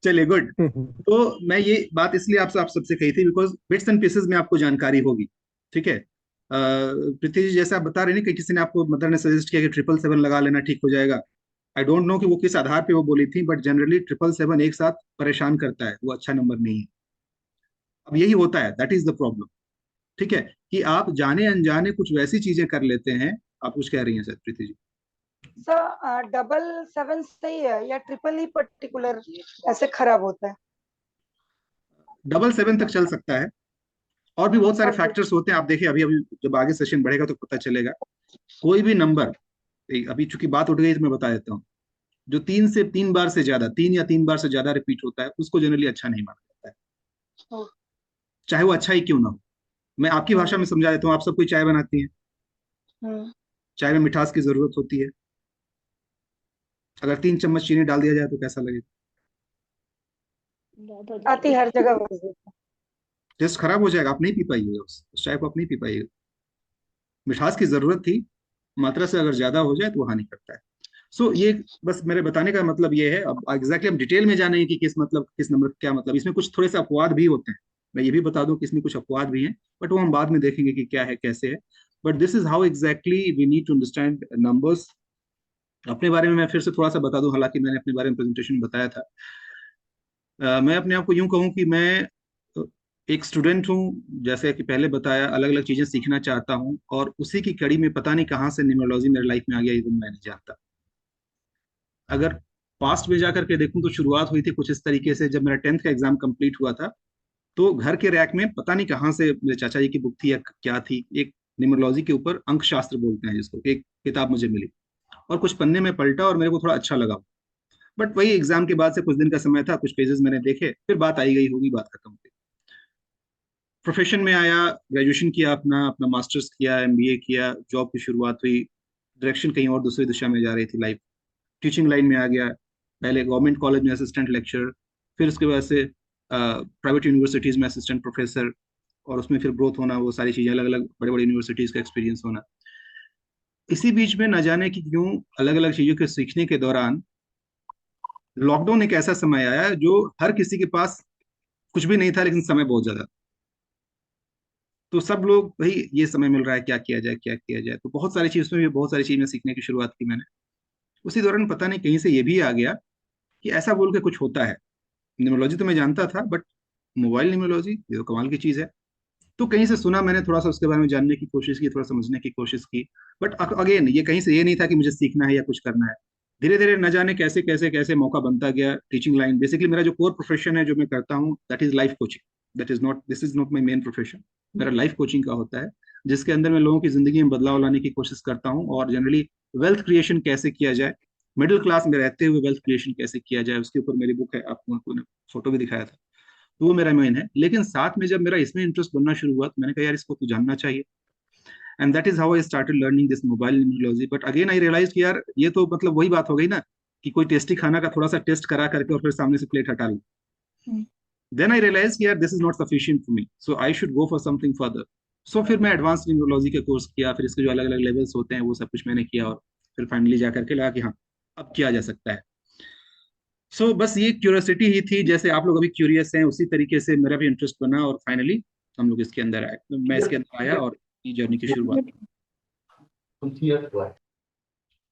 [SPEAKER 1] चलिए गुड। तो मैं ये बात इसलिए आप सबसे कही थी बिकॉज बिट्स एंड पीसेस में आपको जानकारी होगी। ठीक है। प्रीति जी जैसे आप बता रहे हैं कि किसी ने आपको, मदर ने सजेस्ट किया कि 777 लगा लेना, ठीक हो जाएगा। आई डोंट नो कि वो किस आधार पे वो बोली थी, बट जनरली 777 एक साथ परेशान करता है, वो अच्छा नंबर नहीं है। अब यही होता है, दैट इज द प्रॉब्लम। ठीक है, कि आप जाने अनजाने कुछ वैसी चीजें कर लेते हैं। आप कुछ कह रही हैं सर, प्रीति जी।
[SPEAKER 2] सर 777 सही है या ट्रिपल ही पर्टिकुलर ऐसे खराब होता है?
[SPEAKER 1] 777 तक चल सकता है, और भी बहुत सारे
[SPEAKER 2] ओके।
[SPEAKER 1] फैक्टर्स होते हैं। आप देखिए, अभी अभी जब आगे सेशन बढ़ेगा तो पता चलेगा। कोई भी नंबर, अभी चूंकि बात उठ गई तो मैं बता देता हूँ, जो 3 से ज्यादा, 3 या 3 बार से ज्यादा रिपीट होता है, उसको जनरली अच्छा नहीं माना जाता है, चाहे वो अच्छा ही क्यों ना हो। मैं आपकी भाषा में समझा देता हूँ। आप सब कोई चाय बनाती हैं,
[SPEAKER 2] हम्म।
[SPEAKER 1] चाय में मिठास की जरूरत होती है। अगर 3 चम्मच चीनी डाल दिया जाए तो कैसा लगेगा?
[SPEAKER 2] आती हर जगह वजह।
[SPEAKER 1] टेस्ट खराब हो जाएगा, आप नहीं पी पाइएगा, उस चाय को आप नहीं पी पाइएगा। मिठास की जरूरत थी, मात्रा से अगर ज्यादा हो जाए तो वो हानि करता है। सो ये बस मेरे बताने का मतलब ये है। अब एग्जैक्टली हम डिटेल में जाने कि किस मतलब किस नंबर क्या मतलब, इसमें कुछ थोड़े से अपवाद भी होते हैं। मैं ये भी बता दूं कि इसमें कुछ अपवाद भी हैं, बट वो हम बाद में देखेंगे कि क्या है कैसे है। But this is how exactly we need to understand numbers. अपने बारे में मैं फिर से थोड़ा सा बता दूं, हालांकि मैंने अपने बारे में प्रेजेंटेशन में बताया था। मैं अपने आप को यूं कहूं कि मैं एक स्टूडेंट हूं, जैसे कि पहले बताया, अलग अलग चीजें सीखना चाहता हूं, और उसी की कड़ी में पता नहीं कहाँ से न्यूमरोलॉजी मेरे लाइफ में आ गया, ये तो मैं नहीं जानता। अगर पास्ट में जाकर के देखूं तो शुरुआत हुई थी कुछ इस तरीके से, जब मेरा 10th का एग्जाम कंप्लीट हुआ था, तो घर के रैक में पता नहीं कहाँ से मेरे चाचा जी की बुक थी या क्या थी, एक न्यूमरोलॉजी के ऊपर, अंक शास्त्र बोलते हैं जिसको, एक किताब मुझे मिली, और कुछ पन्ने में पलटा और मेरे को थोड़ा अच्छा लगा। बट वही एग्जाम के बाद से कुछ दिन का समय था, कुछ पेजेस मैंने देखे, फिर बात आई गई होगी, बात खत्म हो गई। प्रोफेशन में आया, ग्रेजुएशन किया, अपना अपना मास्टर्स किया, एमबीए किया, जॉब की शुरुआत हुई, डायरेक्शन कहीं और दूसरी दिशा में जा रही थी लाइफ। टीचिंग लाइन में आ गया, पहले गवर्नमेंट कॉलेज में असिस्टेंट लेक्चरर, फिर उसके बाद से प्राइवेट यूनिवर्सिटीज में असिस्टेंट प्रोफेसर, और उसमें फिर ग्रोथ होना, वो सारी चीज़ें, अलग अलग बड़े बड़े यूनिवर्सिटीज का एक्सपीरियंस होना। इसी बीच में न जाने कि क्यों अलग अलग चीजों के सीखने के दौरान लॉकडाउन एक ऐसा समय आया जो हर किसी के पास कुछ भी नहीं था, लेकिन समय बहुत ज्यादा। तो सब लोग भाई ये समय मिल रहा है, क्या किया जाए क्या किया जाए, तो बहुत सारी चीज में बहुत सारी चीजें सीखने की शुरुआत की मैंने। उसी दौरान पता नहीं कहीं से ये भी आ गया कि ऐसा बोल के कुछ होता है। न्यूमरोलॉजी तो मैं जानता था, बट मोबाइल न्यूमरोलॉजी ये तो कमाल की चीज है। तो कहीं से सुना मैंने, थोड़ा सा उसके बारे में जानने की कोशिश की, थोड़ा समझने की कोशिश की। बट अगेन ये कहीं से ये नहीं था कि मुझे सीखना है या कुछ करना है। धीरे धीरे न जाने कैसे कैसे कैसे मौका बनता गया। टीचिंग लाइन बेसिकली मेरा जो कोर प्रोफेशन है, जो मैं करता हूँ, that is life coaching. This is not my main profession. मेरा लाइफ कोचिंग का होता है, जिसके अंदर मैं लोगों की जिंदगी में बदलाव लाने की कोशिश करता हूँ, और जनरली वेल्थ क्रिएशन कैसे किया जाए, मिडिल क्लास में रहते हुए वेल्थ क्रिएशन कैसे किया जाए, उसके ऊपर मेरी बुक है, आपको फोटो भी दिखाया था। तो वो मेरा मेन है। लेकिन साथ में जब मेरा इसमें इंटरेस्ट बनना शुरू हुआ, तो मैंने कहा यार इसको तो जानना चाहिए। And that is how I started learning this mobile numerology. But again I realise कि यार ये तो मतलब वही बात हो गई ना, कि कोई टेस्टी खाना का थोड़ा सा टेस्ट करा करके और फिर सामने से प्लेट हटा लो। देन आई रियलाइज कि यार this is not sufficient for me, so I should go for something further. So फिर मैं एडवांस न्यूमरोलॉजी का कोर्स किया, फिर इसके जो अलग अलग लेवल्स होते हैं वो सब कुछ मैंने किया, और फिर फाइनली जा करके लगा कि हाँ अब किया जा सकता है। सो बस ये क्यूरियोसिटी ही थी, जैसे आप लोग अभी क्यूरियस हैं उसी तरीके से मेरा भी इंटरेस्ट बना, और फाइनली हम लोग इसके अंदर आए, मैं इसके अंदर आया और ये जर्नी की शुरुआत।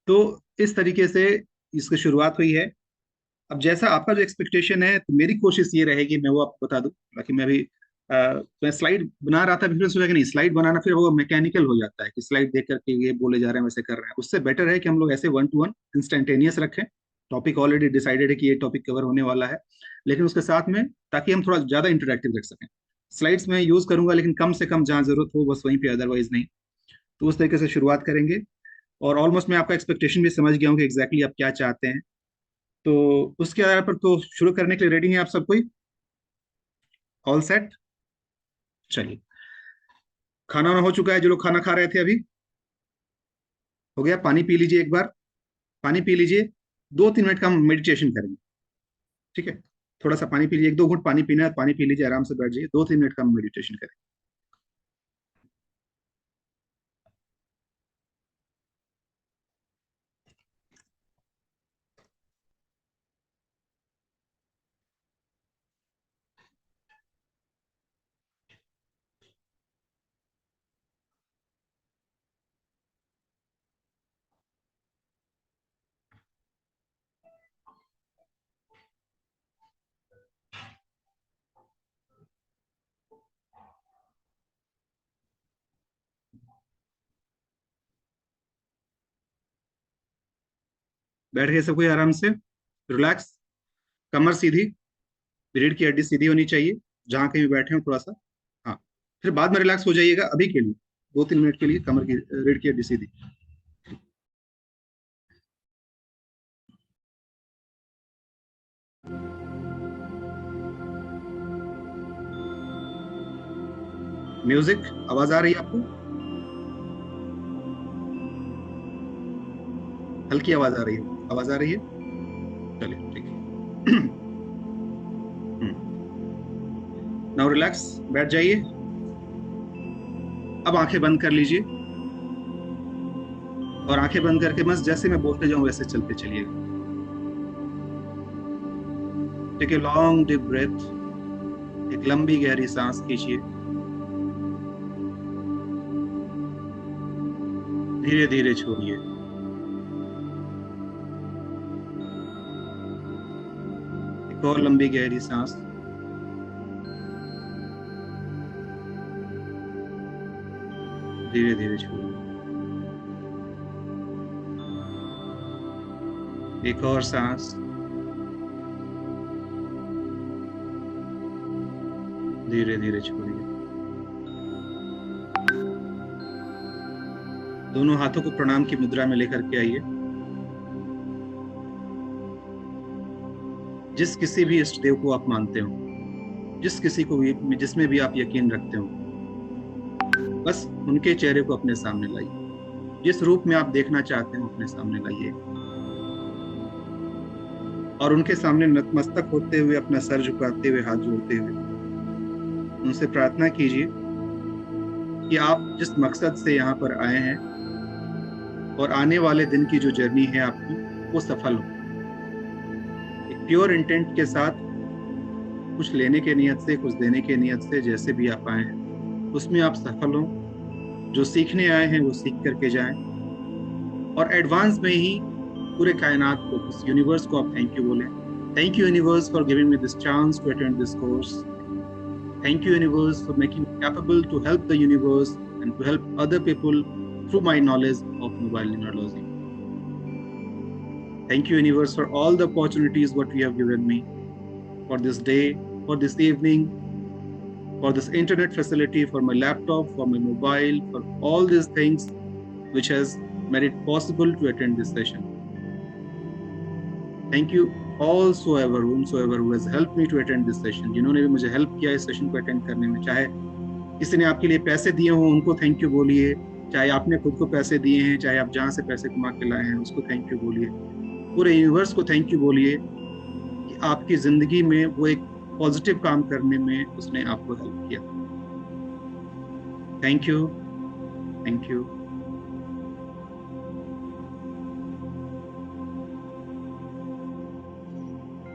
[SPEAKER 1] तो इस तरीके से इसकी शुरुआत हुई है। अब जैसा आपका जो एक्सपेक्टेशन है, तो मेरी कोशिश ये रहेगी, मैं वो आपको बता दूं। बाकी मैं अभी मैं स्लाइड बना रहा था, फिर सोचा कि नहीं, स्लाइड बनाना फिर वो मैकेनिकल हो जाता है कि स्लाइड देख करके ये बोले जा रहे हैं वैसे कर रहे हैं। उससे बेटर है कि हम लोग ऐसे 1 to 1 इंस्टेंटेनियस रखें। टॉपिक ऑलरेडी डिसाइडेड है कि ये टॉपिक कवर होने वाला है, लेकिन उसके साथ में ताकि हम थोड़ा ज्यादा इंटरेक्टिव रख सकें। स्लाइड्स में यूज करूंगा, लेकिन कम से कम जहां जरूरत हो बस वहीं पे, अदरवाइज नहीं। तो उस तरीके से शुरुआत करेंगे। और ऑलमोस्ट मैं आपका एक्सपेक्टेशन भी समझ गया हूँ कि एग्जैक्टली आप क्या चाहते हैं। तो उसके आधार पर तो शुरू करने के लिए रेडी हैं आप सब कोई? All set? चलिए, खाना वाना हो चुका है? जो लोग खाना खा रहे थे अभी, हो गया? पानी पी लीजिए, एक बार पानी पी लीजिए। 2-3 मिनट का हम मेडिटेशन करेंगे, ठीक है? थोड़ा सा पानी पी लीजिए, 1-2 घूंट पानी पीना है, पानी पी लीजिए, आराम से बैठ जाइए, 2-3 मिनट का हम मेडिटेशन करेंगे। बैठ गए सब कोई आराम से, रिलैक्स, कमर सीधी, रीढ़ की हड्डी सीधी होनी चाहिए जहां कहीं भी बैठे हो, थोड़ा सा। हाँ, फिर बाद में रिलैक्स हो जाइएगा। अभी के लिए 2-3 मिनट के लिए कमर की, रीढ़ की हड्डी सीधी। म्यूजिक, आवाज आ रही है आपको? हल्की आवाज आ रही है? आवाज आ रही है? चलिए ठीक है। नाउ रिलैक्स, बैठ जाइए। अब आंखें बंद कर लीजिए, और आंखें बंद करके बस जैसे मैं बोलते जाऊं वैसे चलते चलिएगा। Take a long deep breath, एक लंबी गहरी सांस कीजिए। धीरे धीरे छोड़िए। एक और लंबी गहरी सांस। धीरे धीरे छोड़िए। एक और सांस। धीरे धीरे छोड़िए। दोनों हाथों को प्रणाम की मुद्रा में लेकर के आइए। जिस किसी भी इष्ट देव को आप मानते हो, जिस किसी को भी, जिसमें भी आप यकीन रखते हो, बस उनके चेहरे को अपने सामने लाइए। जिस रूप में आप देखना चाहते हो अपने सामने लाइए, और उनके सामने नतमस्तक होते हुए, अपना सर झुकाते हुए, हाथ जोड़ते हुए उनसे प्रार्थना कीजिए कि आप जिस मकसद से यहाँ पर आए हैं और आने वाले दिन की जो जर्नी है आपकी वो सफल हो। एक प्योर इंटेंट के साथ, कुछ लेने के नियत से, कुछ देने के नियत से, जैसे भी आप आए हैं उसमें आप सफल हो। जो सीखने आए हैं वो सीख करके जाएं, और एडवांस में ही पूरे कायनात को, इस यूनिवर्स को आप थैंक यू बोलें। Thank you universe for giving me this chance to attend this course. Thank you universe for making me capable to help the universe and to help other people through my knowledge of mobile neurology. Thank you universe for all the opportunities what you have given me, for this day, for this evening, for this internet facility, for my laptop, for my mobile, for all these things which has made it possible to attend this session. Thank you whomsoever who has helped me to attend this session. जिन्होंने भी मुझे help किया इस session को attend करने में, चाहे किसी ने आपके लिए पैसे दिए हों उनको थैंक यू बोलिए, चाहे आपने खुद को पैसे दिए हैं, चाहे आप जहाँ से पैसे कमा के लाए हैं उसको थैंक यू बोलिए। पूरे यूनिवर्स को थैंक यू बोलिए कि आपकी जिंदगी में वो एक पॉजिटिव काम करने में उसने आपको हेल्प किया। Thank you, thank you.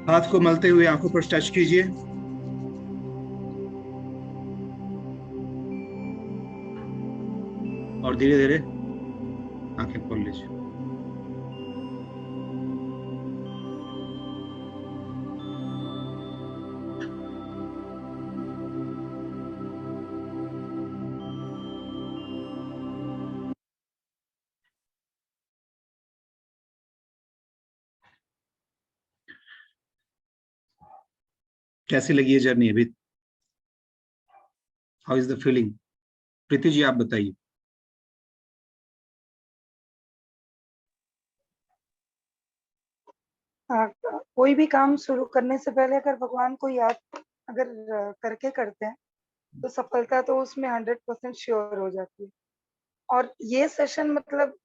[SPEAKER 1] हाथ को मलते हुए आंखों पर टच कीजिए और धीरे धीरे आंखें खोल लीजिए। कैसी लगी ये जर्नी अभी? How is the feeling? Preeti ji आप बताइए।
[SPEAKER 2] कोई भी काम शुरू करने से पहले अगर भगवान को याद अगर करके करते हैं तो सफलता तो उसमें 100% श्योर हो जाती है। और ये सेशन मतलब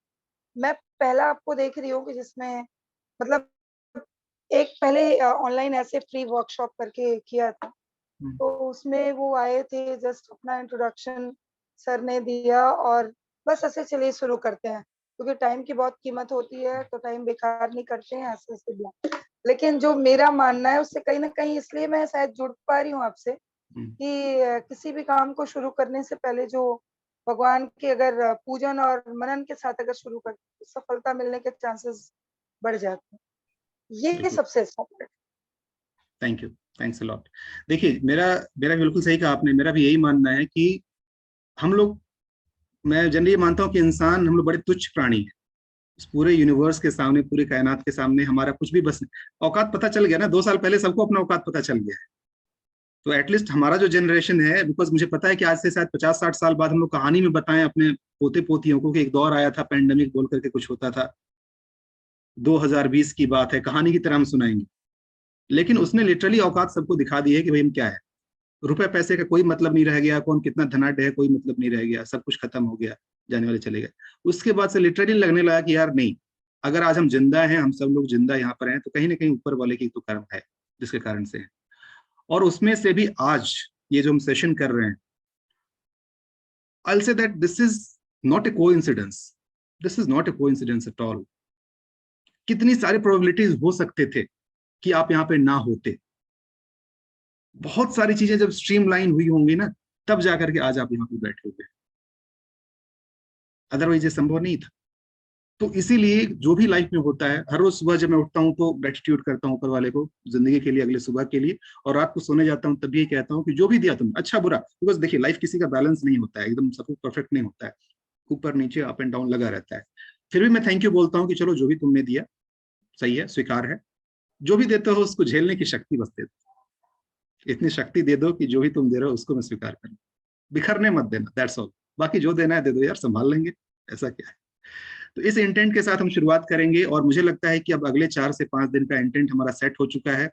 [SPEAKER 2] मैं पहला आपको देख रही हूँ कि जिसमें मतलब एक पहले ऑनलाइन ऐसे फ्री वर्कशॉप करके किया था, तो उसमें वो आए थे, जस्ट अपना इंट्रोडक्शन सर ने दिया और बस ऐसे चलिए शुरू करते हैं, क्योंकि टाइम की बहुत कीमत होती है तो टाइम बेकार नहीं करते हैं ऐसे ऐसे दिया। लेकिन जो मेरा मानना है उससे कहीं ना कहीं इसलिए मैं शायद जुड़ पा रही हूँ आपसे कि किसी भी काम को शुरू करने से पहले जो भगवान के अगर पूजन और मनन के साथ अगर शुरू कर तो सफलता मिलने के चांसेस बढ़ जाते हैं। ये सबसे अच्छा है।
[SPEAKER 1] Thank you, thanks a lot. देखिए मेरा बिल्कुल सही कहा आपने। मेरा भी यही मानना है कि हम लोग, मैं जनरली मानता हूँ कि इंसान, हम लोग बड़े तुच्छ प्राणी हैं इस पूरे यूनिवर्स के सामने, पूरे कायनात के सामने। हमारा कुछ भी बस औकात पता चल गया ना, 2 साल पहले सबको अपना औकात पता चल गया है। तो एटलीस्ट हमारा जो जनरेशन है, बिकॉज मुझे पता है कि आज से शायद 50-60 साल बाद हम लोग कहानी में बताएं अपने पोते पोतियों को कि एक दौर आया था, पैंडेमिक बोल करके कुछ होता था, 2020 की बात है, कहानी की तरह हम सुनाएंगे। लेकिन उसने लिटरली औकात सबको दिखा दी है कि भाई हम क्या है। रुपए पैसे का कोई मतलब नहीं रह गया, कौन कितना धनाढ्य है कोई मतलब नहीं रह गया, सब कुछ खत्म हो गया, जाने वाले चले गए। उसके बाद से लिटरली लगने लगा कि यार नहीं, अगर आज हम जिंदा हैं, हम सब लोग जिंदा यहाँ पर हैं, तो कहीं ना कहीं ऊपर वाले की तो कर्म है जिसके कारण से है। और उसमें से भी आज ये जो हम सेशन कर रहे हैं, I'll say that this is not a coincidence. This is not a coincidence at all. कितनी सारी प्रोबेबिलिटीज हो सकते थे कि आप यहाँ पे ना होते। बहुत सारी चीजें जब स्ट्रीमलाइन हुई होंगी ना, तब जाकर के आज आप यहाँ पे बैठे हुए। अदरवाइज ये संभव नहीं था। तो इसीलिए जो भी लाइफ में होता है, हर रोज सुबह जब मैं उठता हूँ तो ग्रेटिट्यूड करता हूँ ऊपर वाले को जिंदगी के लिए, अगले सुबह के लिए, और रात को सोने जाता हूँ तब भी कहता हूँ कि जो भी दिया तुम, अच्छा बुरा, बिकॉज देखिए लाइफ किसी का बैलेंस नहीं होता है, एकदम सब कुछ परफेक्ट नहीं होता है, ऊपर नीचे अप एंड डाउन लगा रहता है। फिर भी मैं थैंक यू बोलता हूँ कि चलो जो भी तुमने दिया सही है, स्वीकार है। जो भी देते हो उसको झेलने की शक्ति बस दे दो, इतनी शक्ति दे दो कि जो भी तुम दे रहे हो उसको मैं स्वीकार करूँ, बिखरने मत देना, दैट्स ऑल। बाकी जो देना है दे दो यार, संभाल लेंगे, ऐसा क्या है। तो इस इंटेंट के साथ हम शुरुआत करेंगे, और मुझे लगता है कि अब अगले 4 से 5 दिन का इंटेंट हमारा सेट हो चुका है।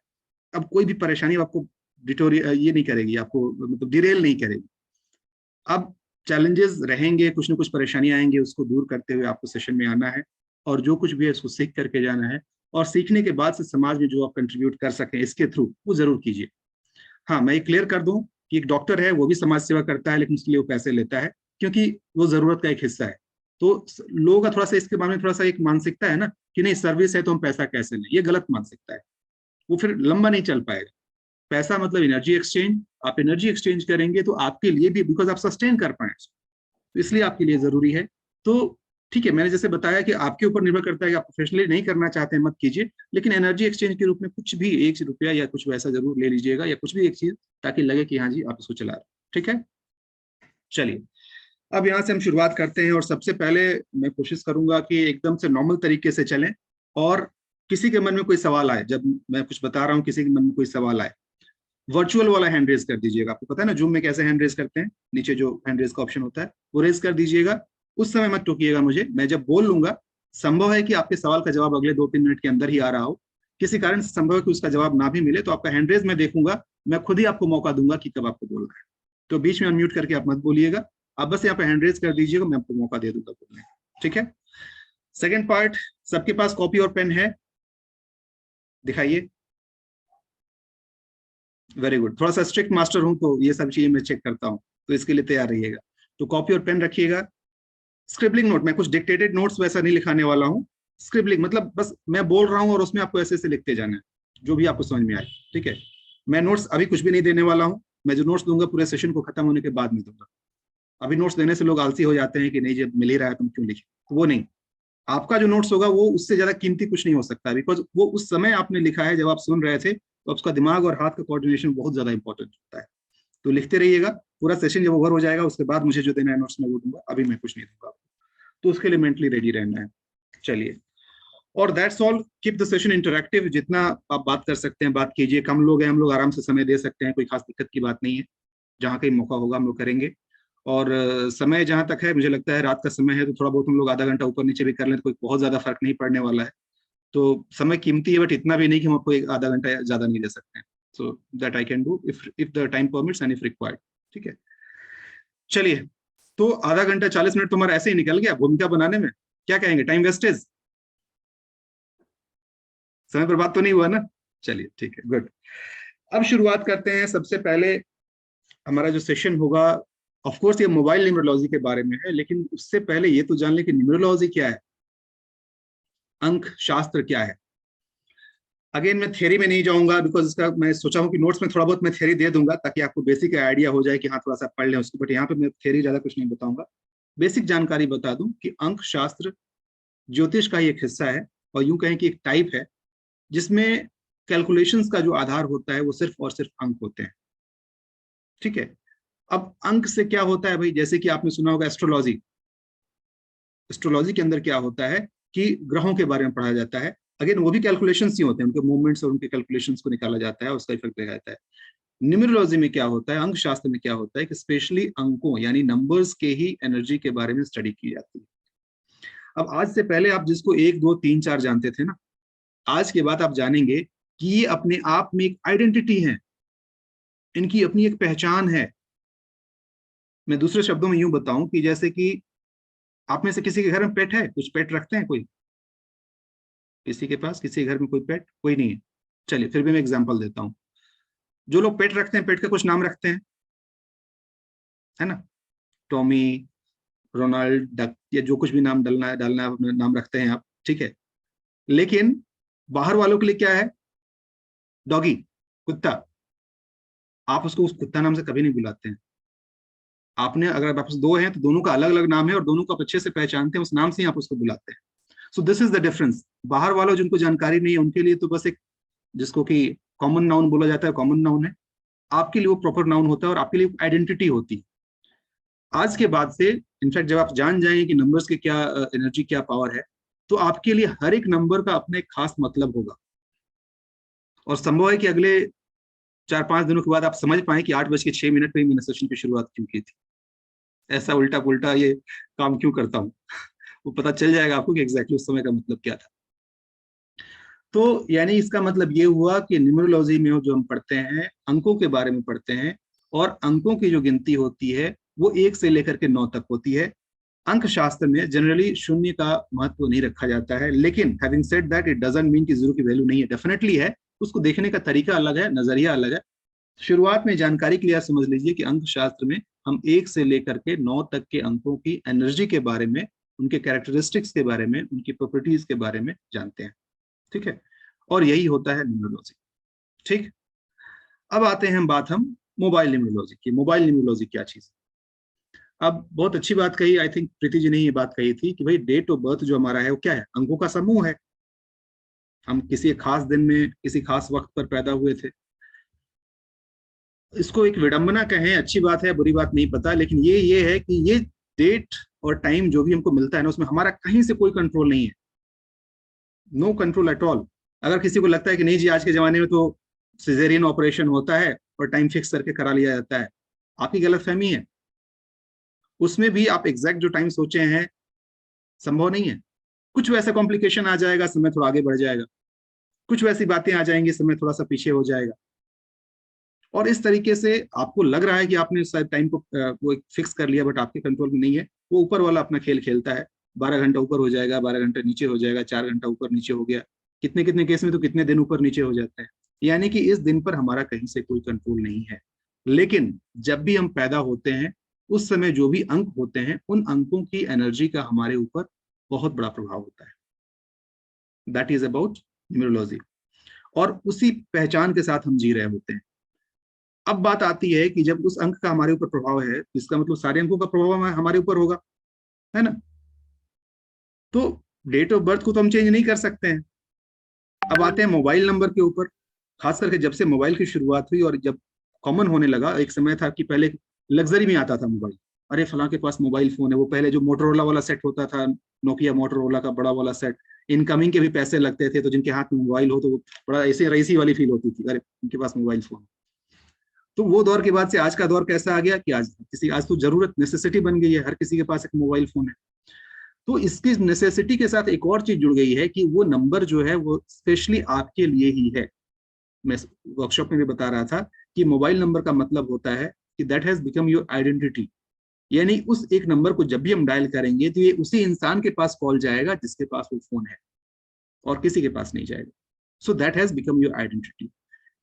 [SPEAKER 1] अब कोई भी परेशानी आपको ये नहीं करेगी, आपको मतलब डिरेल नहीं करेगी। अब चैलेंजेस रहेंगे, कुछ ना कुछ परेशानी आएंगे, उसको दूर करते हुए आपको सेशन में आना है, और जो कुछ भी है उसको सीख करके जाना है, और सीखने के बाद से समाज में जो आप कंट्रीब्यूट कर सकें इसके थ्रू, वो जरूर कीजिए। हाँ, मैं ये क्लियर कर दूं कि एक डॉक्टर है, वो भी समाज सेवा करता है, लेकिन उसके लिए वो पैसे लेता है, क्योंकि वो जरूरत का एक हिस्सा है। तो लोगों का थोड़ा सा इसके बारे में थोड़ा सा एक मानसिकता है ना कि नहीं सर्विस है तो हम पैसा कैसे लें, ये गलत मानसिकता है, वो फिर लंबा नहीं चल पाएगा। पैसा मतलब एनर्जी एक्सचेंज, आप एनर्जी एक्सचेंज करेंगे तो आपके लिए भी, बिकॉज आप सस्टेन कर पाए, तो इसलिए आपके लिए जरूरी है। तो ठीक है, मैंने जैसे बताया कि आपके ऊपर निर्भर करता है कि आप प्रोफेशनली नहीं करना चाहते हैं मत कीजिए, लेकिन एनर्जी एक्सचेंज के रूप में कुछ भी 1 रुपया या कुछ वैसा जरूर ले लीजिएगा, या कुछ भी एक चीज, ताकि लगे कि हाँ जी आप इसको चला रहे हैं। ठीक है, चलिए अब यहाँ से हम शुरुआत करते हैं। और सबसे पहले मैं कोशिश करूंगा कि एकदम से नॉर्मल तरीके से चलें, और किसी के मन में कोई सवाल आए, जब मैं कुछ बता रहा हूँ किसी के मन में कोई सवाल आए, वर्चुअल वाला हैंड रेज कर दीजिएगा। आपको पता है ना जूम में कैसे हैंड रेज करते हैं, नीचे जो हैंड रेज का ऑप्शन होता है वो रेज कर दीजिएगा। उस समय मत टोकिएगा मुझे, मैं जब बोल लूंगा, संभव है कि आपके सवाल का जवाब अगले 2-3 मिनट के अंदर ही आ रहा हो, किसी कारण से संभव है कि उसका जवाब ना भी मिले, तो आपका हैंड रेज मैं देखूंगा, मैं खुद ही आपको मौका दूंगा कि कब आपको बोलना है। तो बीच में अनम्यूट करके आप मत बोलिएगा, आप बस यहाँ पे हैंड रेज कर दीजिएगा, मैं आपको मौका दे दूंगा बोलने। ठीक है, सेकेंड पार्ट, सबके पास कॉपी और पेन है? दिखाइए। वेरी गुड, थोड़ा सा स्ट्रिक्ट मास्टर हूं तो ये सब चीजें मैं चेक करता हूं, तो इसके लिए तैयार रहिएगा। तो कॉपी और पेन रखिएगा। स्क्रिबलिंग नोट, मैं कुछ डिक्टेटेड नोट्स वैसा नहीं लिखाने वाला हूँ। स्क्रिबलिंग मतलब बस मैं बोल रहा हूँ और उसमें आपको ऐसे ऐसे लिखते जाना है, जो भी आपको समझ में आए। ठीक है, मैं नोट्स अभी कुछ भी नहीं देने वाला हूँ, मैं जो नोट्स दूंगा पूरे सेशन को खत्म होने के बाद में दूंगा। अभी नोट्स देने से लोग आलसी हो जाते हैं कि नहीं जब मिल ही रहा है तुम क्यों लिखे, तो वो नहीं। आपका जो नोट्स होगा वो उससे ज्यादा कीमती कुछ नहीं हो सकता, बिकॉज वो उस समय आपने लिखा है जब आप सुन रहे थे, तो उसका दिमाग और हाथ का कोऑर्डिनेशन बहुत ज्यादा इंपॉर्टेंट होता है। तो लिखते रहिएगा, पूरा सेशन जब ओवर हो जाएगा उसके बाद मुझे जो देना है नोट्स में वो दूंगा, अभी मैं कुछ नहीं दूंगा, तो उसके लिए मेंटली रेडी रहना है। चलिए, और that's all, keep the session interactive, जितना आप बात कर सकते हैं बात कीजिए। कम लोग हैं, हम लोग आराम से समय दे सकते हैं, कोई खास दिक्कत की बात नहीं है, जहाँ कहीं मौका होगा हम लोग करेंगे। और समय जहां तक है, मुझे लगता है रात का समय है तो थोड़ा बहुत हम लोग आधा घंटा ऊपर नीचे भी कर लें तो कोई बहुत ज्यादा फर्क नहीं पड़ने वाला है। तो समय कीमती है, बट इतना भी नहीं कि हम आपको एक आधा घंटा ज्यादा नहीं दे सकते हैं। So that I can do if the time permits and if required. ठीक है, चलिए, तो आधा घंटा 40 मिनट तो हमारा ऐसे ही निकल गया भूमिका बनाने में। क्या कहेंगे, टाइम वेस्टेज, समय बर्बाद तो नहीं हुआ ना? चलिए ठीक है, गुड। अब शुरुआत करते हैं। सबसे पहले हमारा जो सेशन होगा, ऑफ कोर्स ये मोबाइल न्यूमरोलॉजी के बारे में है, लेकिन उससे पहले ये तो जान लें कि न्यूमरोलॉजी क्या है, अंक शास्त्र क्या है। अगेन मैं थ्योरी में नहीं जाऊंगा, बिकॉज इसका मैं सोचा हूं कि नोट्स में थोड़ा बहुत मैं थ्योरी दे दूंगा ताकि आपको बेसिक आइडिया हो जाए कि हाँ थोड़ा सा पढ़ लें उसको, बट यहाँ पे मैं थ्योरी ज्यादा कुछ नहीं बताऊंगा, बेसिक जानकारी बता दूं कि अंक शास्त्र ज्योतिष का ही एक हिस्सा है, और यूं कहें कि एक टाइप है जिसमें कैलकुलेशंस का जो आधार होता है वो सिर्फ और सिर्फ अंक होते हैं। ठीक है, अब अंक से क्या होता है भाई, जैसे कि आपने सुना होगा एस्ट्रोलॉजी, एस्ट्रोलॉजी के अंदर क्या होता है कि ग्रहों के बारे में पढ़ा जाता है। अगेन वो भी कैलकुलेशंस ही होते हैं, उनके मूवमेंट्स और उनके कैलकुलेशंस को निकाला जाता है, उसका इफेक्ट देखा जाता है। न्यूमरोलॉजी में क्या होता है, अंक शास्त्र में क्या होता है कि स्पेशली अंकों यानी नंबर्स के ही एनर्जी के बारे में स्टडी की जाती है। अब आज से पहले आप जिसको 1, 2, 3, 4 जानते थे ना, आज के बाद आप जानेंगे कि ये अपने आप में एक आइडेंटिटी है, इनकी अपनी एक पहचान है। मैं दूसरे शब्दों में यूं बताऊं कि जैसे कि आप में से किसी के घर में पेट है, कुछ पेट रखते हैं कोई, किसी के पास, किसी के घर में कोई पेट, कोई नहीं है? चलिए फिर भी मैं एग्जांपल देता हूं। जो लोग पेट रखते हैं, पेट का कुछ नाम रखते हैं, है ना, टॉमी, रोनाल्ड डक, या जो कुछ भी नाम डालना है नाम रखते हैं आप। ठीक है, लेकिन बाहर वालों के लिए क्या है, डॉगी, कुत्ता, आप उसको उस कुत्ता नाम से कभी नहीं बुलाते हैं। आपने अगर आपके पास 2 हैं तो दोनों का अलग अलग नाम है और दोनों को आप अच्छे से पहचानते हैं, उस नाम से ही आप उसको बुलाते हैं। So this is the difference. बाहर वालों जिनको जानकारी नहीं है उनके लिए तो बस एक, जिसको कि कॉमन नाउन बोला जाता है, कॉमन नाउन है। आपके लिए वो प्रॉपर नाउन होता है और आपके लिए आइडेंटिटी होती है। आज के बाद से इनफैक्ट जब आप जान जाएंगे कि नंबर्स के क्या एनर्जी, क्या पावर है, तो आपके लिए हर एक नंबर का अपना एक खास मतलब होगा। और संभव है कि अगले 4-5 दिनों के बाद आप समझ पाए कि 8:06 पे मैंने सेशन की शुरुआत क्यों की थी, ऐसा उल्टा पुल्टा ये काम क्यों करता हूँ वो पता चल जाएगा आपको कि एग्जैक्टली उस समय का मतलब क्या था। तो यानी इसका मतलब ये हुआ कि न्यूमरोलॉजी में जो हम पढ़ते हैं, अंकों के बारे में पढ़ते हैं, और अंकों की जो गिनती होती है वो 1 से लेकर के 9 तक होती है। अंक शास्त्र में जनरली 0 का महत्व नहीं रखा जाता है, लेकिन having said that it doesn't mean कि 0 की वैल्यू नहीं है, डेफिनेटली है। उसको देखने का तरीका अलग है, नजरिया अलग है। शुरुआत में जानकारी के लिए समझ लीजिए कि अंक शास्त्र में हम 1 से लेकर के 9 तक के अंकों की एनर्जी के बारे में उनके कैरेक्टरिस्टिक्स के बारे में, उनकी प्रॉपर्टीज के बारे में जानते हैं। ठीक है, और यही होता है न्यूमरोलॉजी। ठीक, अब आते हैं हम मोबाइल न्यूमरोलॉजी की। मोबाइल न्यूमरोलॉजी क्या चीज? अब बहुत अच्छी बात कही, आई थिंक प्रीति जी ने ये बात कही थी कि भाई डेट ऑफ बर्थ जो हमारा है वो क्या है? अंकों का समूह है। हम किसी खास दिन में किसी खास वक्त पर पैदा हुए थे। इसको एक विडंबना कहें, अच्छी बात है बुरी बात नहीं पता, लेकिन ये है कि ये डेट और टाइम जो भी हमको मिलता है ना, उसमें हमारा कहीं से कोई कंट्रोल नहीं है। No control at all. अगर किसी को लगता है कि नहीं जी आज के जमाने में तो सिजेरियन ऑपरेशन होता है और टाइम फिक्स करके करा लिया जाता है, आपकी गलतफहमी है। उसमें भी आप एग्जैक्ट जो टाइम सोचे हैं संभव नहीं है। कुछ वैसा कॉम्प्लिकेशन आ जाएगा, समय थोड़ा आगे बढ़ जाएगा, कुछ वैसी बातें आ जाएंगी, समय थोड़ा सा पीछे हो जाएगा। और इस तरीके से आपको लग रहा है कि आपने शायद टाइम को वो फिक्स कर लिया, बट आपके कंट्रोल में नहीं है। वो ऊपर वाला अपना खेल खेलता है। 12 घंटा ऊपर हो जाएगा, 12 घंटा नीचे हो जाएगा, 4 घंटा ऊपर नीचे हो गया, कितने कितने केस में तो कितने दिन ऊपर नीचे हो जाता है। यानी कि इस दिन पर हमारा कहीं से कोई कंट्रोल नहीं है। लेकिन जब भी हम पैदा होते हैं उस समय जो भी अंक होते हैं, उन अंकों की एनर्जी का हमारे ऊपर बहुत बड़ा प्रभाव होता है। That is about numerology. और उसी पहचान के साथ हम जी रहे होते हैं। अब बात आती है कि जब उस अंक का हमारे ऊपर प्रभाव है, इसका मतलब सारे अंकों का प्रभाव हमारे ऊपर होगा, है ना? तो डेट ऑफ बर्थ को तो हम चेंज नहीं कर सकते हैं। अब आते हैं मोबाइल नंबर के ऊपर। खास करके जब से मोबाइल की शुरुआत हुई और जब कॉमन होने लगा, एक समय था कि पहले लग्जरी में आता था मोबाइल, अरे फलां के पास मोबाइल फोन है। वो पहले जो मोटरोला वाला सेट होता था, नोकिया मोटरोला का बड़ा वाला सेट, इनकमिंग के भी पैसे लगते थे, तो जिनके हाथ में मोबाइल हो तो वो बड़ा ऐसे रईसी वाली फील होती थी, अरे उनके पास मोबाइल फोन। तो वो दौर के बाद से आज का दौर कैसा आ गया कि आज तो जरूरत, नेसेसिटी बन गई है, हर किसी के पास एक मोबाइल फोन है। तो इसकी नेसेसिटी के साथ एक और चीज जुड़ गई है कि वो नंबर जो है वो स्पेशली आपके लिए ही है। मैं वर्कशॉप में भी बता रहा था कि मोबाइल नंबर का मतलब होता है कि that has become your identity. यानी उस एक नंबर को जब भी हम डायल करेंगे तो ये उसी इंसान के पास कॉल जाएगा जिसके पास वो फोन है, और किसी के पास नहीं जाएगा। So that has become your identity.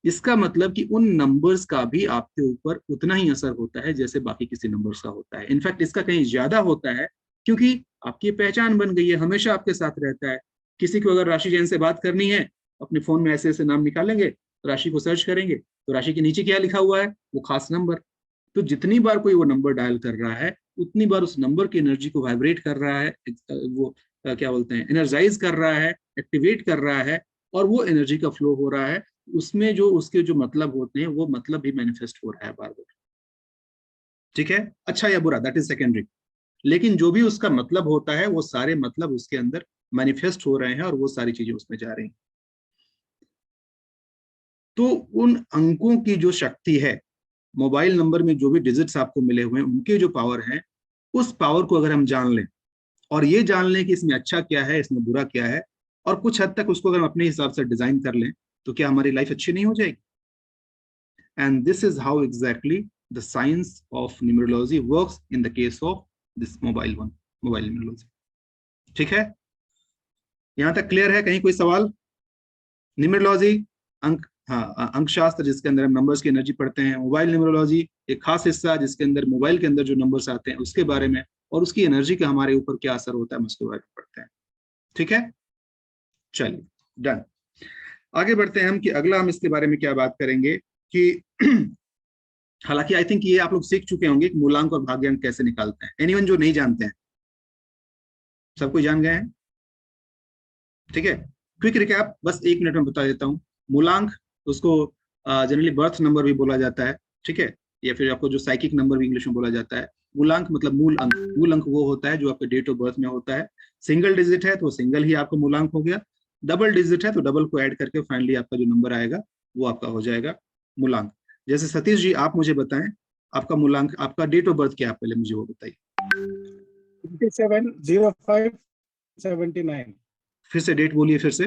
[SPEAKER 1] इसका मतलब कि उन नंबर्स का भी आपके ऊपर उतना ही असर होता है जैसे बाकी किसी नंबर्स का होता है। इनफैक्ट इसका कहीं ज्यादा होता है, क्योंकि आपकी पहचान बन गई है, हमेशा आपके साथ रहता है। किसी को अगर राशि जैन से बात करनी है, अपने फोन में ऐसे ऐसे नाम निकालेंगे, राशि को सर्च करेंगे तो राशि के नीचे क्या लिखा हुआ है? वो खास नंबर। तो जितनी बार कोई वो नंबर डायल कर रहा है, उतनी बार उस नंबर की एनर्जी को वाइब्रेट कर रहा है, वो क्या बोलते हैं, एनर्जाइज कर रहा है, एक्टिवेट कर रहा है, और वो एनर्जी का फ्लो हो रहा है। उसमें जो उसके जो मतलब होते हैं वो मतलब भी मैनिफेस्ट हो रहा है बार बार। ठीक है, अच्छा या बुरा दैट इज सेकेंडरी, लेकिन जो भी उसका मतलब होता है वो सारे मतलब उसके अंदर मैनिफेस्ट हो रहे हैं और वो सारी चीजें उसमें जा रही हैं। तो उन अंकों की जो शक्ति है, मोबाइल नंबर में जो भी डिजिट्स आपको मिले हुए हैं उनके जो पावर हैं, उस पावर को अगर हम जान लें और ये जान लें कि इसमें अच्छा क्या है, इसमें बुरा क्या है, और कुछ हद तक उसको अगर हम अपने हिसाब से डिजाइन कर लें, तो क्या हमारी लाइफ अच्छी नहीं हो जाएगी? And this is how exactly the science of numerology works in the case of this mobile numerology. ठीक है, यहां तक क्लियर है? कहीं कोई सवाल? न्यूमरोलॉजी अंक, हाँ, अंक शास्त्र जिसके अंदर हम नंबर्स की एनर्जी पढ़ते हैं। मोबाइल न्यूमरोलॉजी एक खास हिस्सा जिसके अंदर मोबाइल के अंदर जो नंबर्स आते हैं उसके बारे में, और उसकी एनर्जी का हमारे ऊपर क्या असर होता है हम उसके बारे में पढ़ते हैं। ठीक है, चलिए डन। आगे बढ़ते हैं हम कि अगला हम इसके बारे में क्या बात करेंगे कि हालांकि आई थिंक ये आप लोग सीख चुके होंगे कि मूलांक और भाग्यांक कैसे निकालते हैं। एनीवन जो नहीं जानते हैं? सब कोई जान गए हैं? ठीक है, क्विक रिकैप बस 1 मिनट में बता देता हूँ। मूलांक, उसको जनरली बर्थ नंबर भी बोला जाता है, ठीक है, या फिर आपको जो साइकिक नंबर भी इंग्लिश में बोला जाता है। मूलांक मतलब मूल अंक। मूल अंक वो होता है जो आपके डेट ऑफ बर्थ में होता है। सिंगल डिजिट है तो सिंगल ही आपका मूलांक हो गया, डबल डिजिट है तो डबल को ऐड करके फाइनली आपका जो नंबर आएगा वो आपका हो जाएगा मूलांक। जैसे सतीश जी आप मुझे बताएं आपका मूलांक, आपका डेट ऑफ बर्थ क्या है, पहले मुझे वो बताइए।
[SPEAKER 3] 27/05/79।
[SPEAKER 1] फिर से डेट बोलिए फिर से।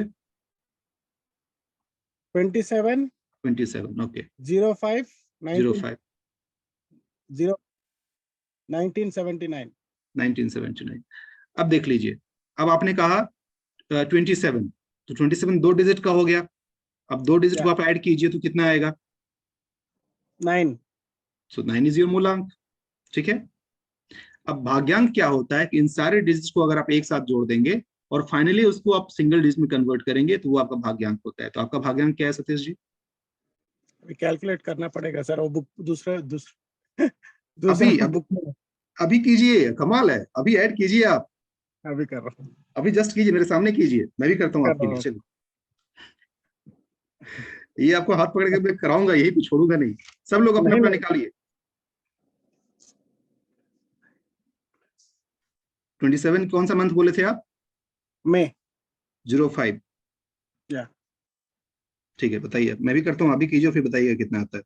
[SPEAKER 3] 27
[SPEAKER 1] 27 ओके
[SPEAKER 3] 05
[SPEAKER 1] 05
[SPEAKER 3] 1979।
[SPEAKER 1] अब देख लीजिए, अब आपने कहा 27, तो 27 2 डिजिट का हो गया। अब 2 डिजिट को आप ऐड कीजिए तो कितना आएगा?
[SPEAKER 3] 9।
[SPEAKER 1] सो 9 इज योर मूलांक। ठीक है, अब भाग्यांक क्या होता है कि इन सारे डिजिट्स को अगर आप एक साथ जोड़ देंगे और फाइनली उसको आप सिंगल डिजिट में कन्वर्ट करेंगे तो वो आपका भाग्यांक होता है। तो आपका भाग्यांक क्या है सतीश जी?
[SPEAKER 3] कैलकुलेट करना पड़ेगा सर, वो बुक दूसरा
[SPEAKER 1] अभी
[SPEAKER 3] दूसरा बुक में
[SPEAKER 1] अभी कीजिए, कमाल है, अभी ऐड कीजिए आप,
[SPEAKER 3] अभी कर रहा हूँ,
[SPEAKER 1] अभी जस्ट कीजिए, मेरे सामने कीजिए, मैं भी करता हूँ
[SPEAKER 3] कर
[SPEAKER 1] आपके
[SPEAKER 3] रहा
[SPEAKER 1] लिए।
[SPEAKER 3] हूँ।
[SPEAKER 1] चलिए, ये आपको हाथ पकड़ के मैं कराऊंगा, यही कुछ छोड़ूंगा नहीं। सब लोग अपना
[SPEAKER 3] नहीं
[SPEAKER 1] अपना
[SPEAKER 3] नहीं,
[SPEAKER 1] निकालिए। 27 कौन सा मंथ बोले थे आप?
[SPEAKER 3] मैं
[SPEAKER 1] 05।
[SPEAKER 3] या
[SPEAKER 1] ठीक है, बताइए, मैं भी करता हूँ, अभी कीजिए फिर बताइए कितना आता है।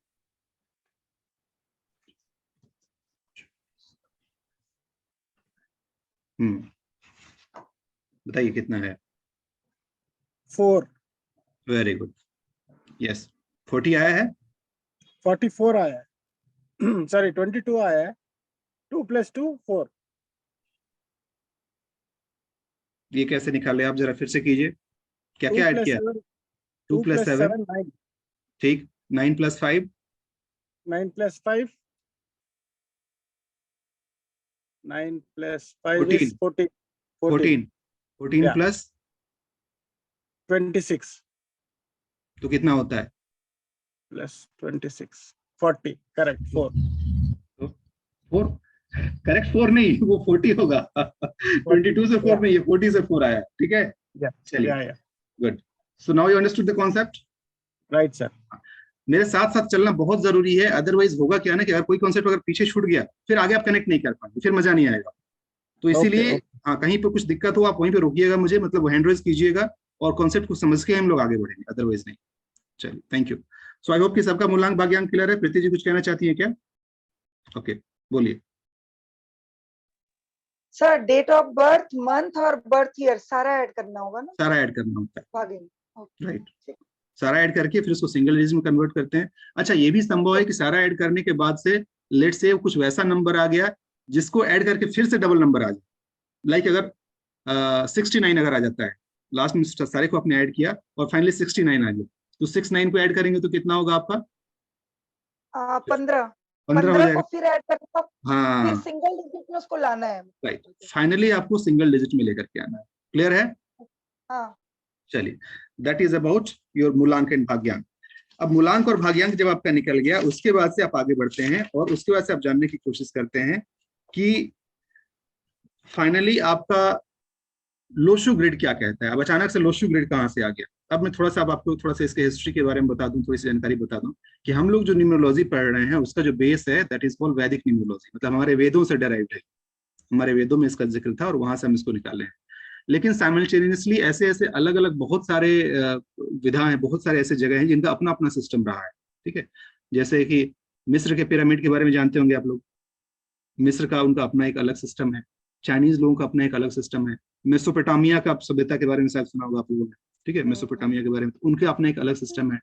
[SPEAKER 1] बताइए कितना है।
[SPEAKER 3] 4
[SPEAKER 1] वेरी गुड, यस। 40 आया है।
[SPEAKER 3] 44 आया है सॉरी 22 आया है, 2 + 2 4।
[SPEAKER 1] ये कैसे निकाले आप, जरा फिर से कीजिए, क्या
[SPEAKER 3] 2
[SPEAKER 1] क्या ऐड
[SPEAKER 3] +
[SPEAKER 1] किया?
[SPEAKER 3] 7
[SPEAKER 1] 2
[SPEAKER 3] 2
[SPEAKER 1] +
[SPEAKER 3] +
[SPEAKER 1] 7,
[SPEAKER 3] 7 9,
[SPEAKER 1] ठीक। 9 + 5,
[SPEAKER 3] 9 + 5 9 + 5 is
[SPEAKER 1] 14,
[SPEAKER 3] 14
[SPEAKER 1] 14
[SPEAKER 3] या
[SPEAKER 1] प्लस
[SPEAKER 3] 26
[SPEAKER 1] तो कितना होता है?
[SPEAKER 3] + 26 40, करेक्ट 4
[SPEAKER 1] तो 4, करेक्ट 4 नहीं, वो 40 होगा।
[SPEAKER 3] 40
[SPEAKER 1] 22 से 4
[SPEAKER 3] या
[SPEAKER 1] नहीं, ये 40 से 4 आया, ठीक है।
[SPEAKER 3] या
[SPEAKER 1] चलिए,
[SPEAKER 3] या
[SPEAKER 1] good. So now you understood the concept.
[SPEAKER 3] Right sir.
[SPEAKER 1] मेरे साथ साथ चलना बहुत जरूरी है, अदरवाइज होगा क्या ना कि अगर कोई कॉन्सेप्ट अगर पीछे छूट गया फिर आगे आप कनेक्ट नहीं कर पाएंगे, फिर मजा नहीं आएगा। तो
[SPEAKER 3] ओके
[SPEAKER 1] इसीलिए
[SPEAKER 3] ओके
[SPEAKER 1] हाँ, कहीं पर कुछ दिक्कत हो आप वहीं पे रोकिएगा मुझे, मतलब हैंड रेज कीजिएगा और कॉन्सेप्ट को समझ के हम लोग आगे बढ़ेंगे, अदरवाइज नहीं। चलिए, thank you. So I hope कि सबका मूलांक भाग्यांक क्लियर है। प्रीति जी कुछ कहना चाहती है क्या? ओके, बोलिए।
[SPEAKER 2] Sir date of birth, month और बर्थ ईयर सारा ऐड करना होगा ना
[SPEAKER 1] सारा ऐड करना होता है,
[SPEAKER 2] भागे में? Okay,
[SPEAKER 1] right.
[SPEAKER 2] ठीक।
[SPEAKER 1] सारा ऐड करके फिर उसको सिंगल डिजिट में कन्वर्ट करते हैं। अच्छा, ये भी संभव है कि सारा ऐड करने के बाद से लेट से कुछ वैसा नंबर आ गया जिसको ऐड करके फिर से डबल नंबर आ जाए। लाइक अगर 69 अगर आ जाता है, लास्ट में सारे को आपने ऐड किया और फाइनली 69 आ गया, तो 69 को ऐड करेंगे तो कितना होगा आपका?
[SPEAKER 2] 15
[SPEAKER 1] 15 हो
[SPEAKER 2] 15
[SPEAKER 1] जाएगा।
[SPEAKER 2] को फिर ऐड करना, फिर
[SPEAKER 1] हाँ,
[SPEAKER 2] सिंगल डिजिट में उसको लाना है।
[SPEAKER 1] राइट, फाइनली आपको सिंगल डिजिट में लेकर के आना है। क्लियर है?
[SPEAKER 2] हाँ
[SPEAKER 1] चलिए, दैट इज अबाउट योर मूलांक एंड भाग्यांक। अब मूलांक और भाग्यांक जब आपका निकल गया, उसके बाद से आप आगे बढ़ते हैं और उसके बाद से आप जानने की कोशिश करते हैं कि फाइनली आपका लोशु ग्रिड क्या कहता है। अब अचानक से लोशु ग्रिड कहाँ से आ गया? अब मैं थोड़ा सा अब आपको थोड़ा सा इसके हिस्ट्री के बारे में बता दूं, थोड़ी सी जानकारी बता दूं कि हम लोग जो न्यूमरोलॉजी पढ़ रहे हैं उसका जो बेस है दैट इज कॉल्ड वैदिक न्यूमरोलॉजी, मतलब हमारे वेदों से डेराइव्ड है। हमारे वेदों में इसका जिक्र था और वहां से हम इसको निकाले हैं। लेकिन साइमल्टेनियसली ऐसे ऐसे अलग अलग बहुत सारे विधा हैं, बहुत सारे ऐसे जगह हैं जिनका अपना अपना सिस्टम रहा है, ठीक है। जैसे कि मिस्र के पिरामिड के बारे में जानते होंगे आप लोग। मिस्र का उनका अपना एक अलग सिस्टम है। चाइनीज लोगों का अपना एक अलग सिस्टम है। मेसोपोटामिया का सभ्यता के बारे में शायद सुना होगा आप लोगों ने, ठीक है। मेसोपोटामिया के बारे में उनके अपना एक अलग सिस्टम है।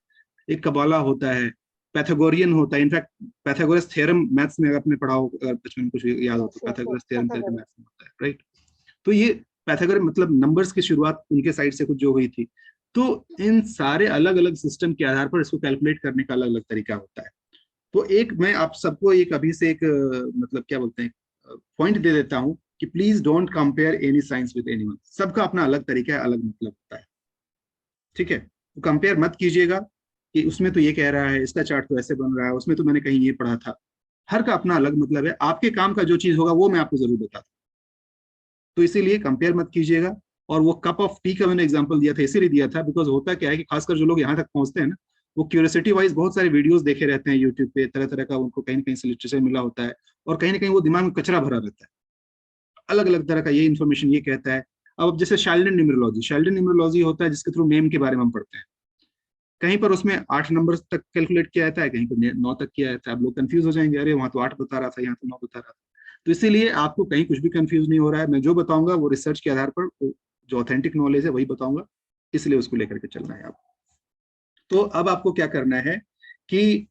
[SPEAKER 1] एक कबाला होता है, पैथागोरियन होता है। इनफैक्ट पैथागोरस थ्योरम मैथ्स में आपने पढ़ा हो, अगर बचपन में कुछ याद हो तो, पैथागोरस थ्योरम करके मैथ्स में होता है, राइट। तो ये पैथागोरस मतलब नंबर्स की शुरुआत उनके साइड से कुछ जो हुई थी। तो इन सारे अलग अलग सिस्टम के आधार पर इसको कैलकुलेट करने का अलग अलग तरीका होता है। तो एक मैं आप सबको एक अभी से एक मतलब क्या बोलते हैं पॉइंट दे देता हूं कि please don't compare any science with anyone. सबका अपना अलग तरीका है, अलग मतलब होता है, ठीक है। तो कंपेयर मत कीजिएगा कि उसमें तो ये कह रहा है, इसका चार्ट तो ऐसे बन रहा है, उसमें तो मैंने कहीं ये पढ़ा था। हर का अपना अलग मतलब है। आपके काम का जो चीज होगा वो मैं आपको जरूर बताता हूँ, तो इसीलिए कंपेयर मत कीजिएगा। और वो कप ऑफ टी का मैंने एग्जांपल दिया था, इसीलिए दिया था बिकॉज होता क्या है कि खासकर जो लोग यहाँ तक पहुंचते हैं ना, वो क्यूरियोसिटी वाइज बहुत सारे वीडियोस देखे रहते हैं यूट्यूब पे, तरह तरह का उनको कहीं ना कहीं से लिटरेचर मिला होता है और कहीं ना कहीं वो दिमाग में कचरा भरा रहता है, अलग अलग तरह का ये इन्फॉर्मेशन ये कहता है। अब जैसे शेल्डन न्यूमरोलॉजी होता है जिसके थ्रू नेम के बारे में हम पढ़ते हैं। कहीं पर उसमें 8 नंबर तक कैलकुलेट किया जाता है, कहीं पर 9 तक किया जाता है। अब लोग कंफ्यूज हो जाएंगे, अरे वहां तो 8 बता रहा था, यहाँ तो 9 बता रहा था। तो इसीलिए आपको कहीं कुछ भी कंफ्यूज नहीं हो रहा है। मैं जो बताऊंगा वो रिसर्च के आधार पर, जो ऑथेंटिक नॉलेज है वही बताऊंगा, इसलिए उसको लेकर के चलना है आपको। तो अब आपको क्या करना है कि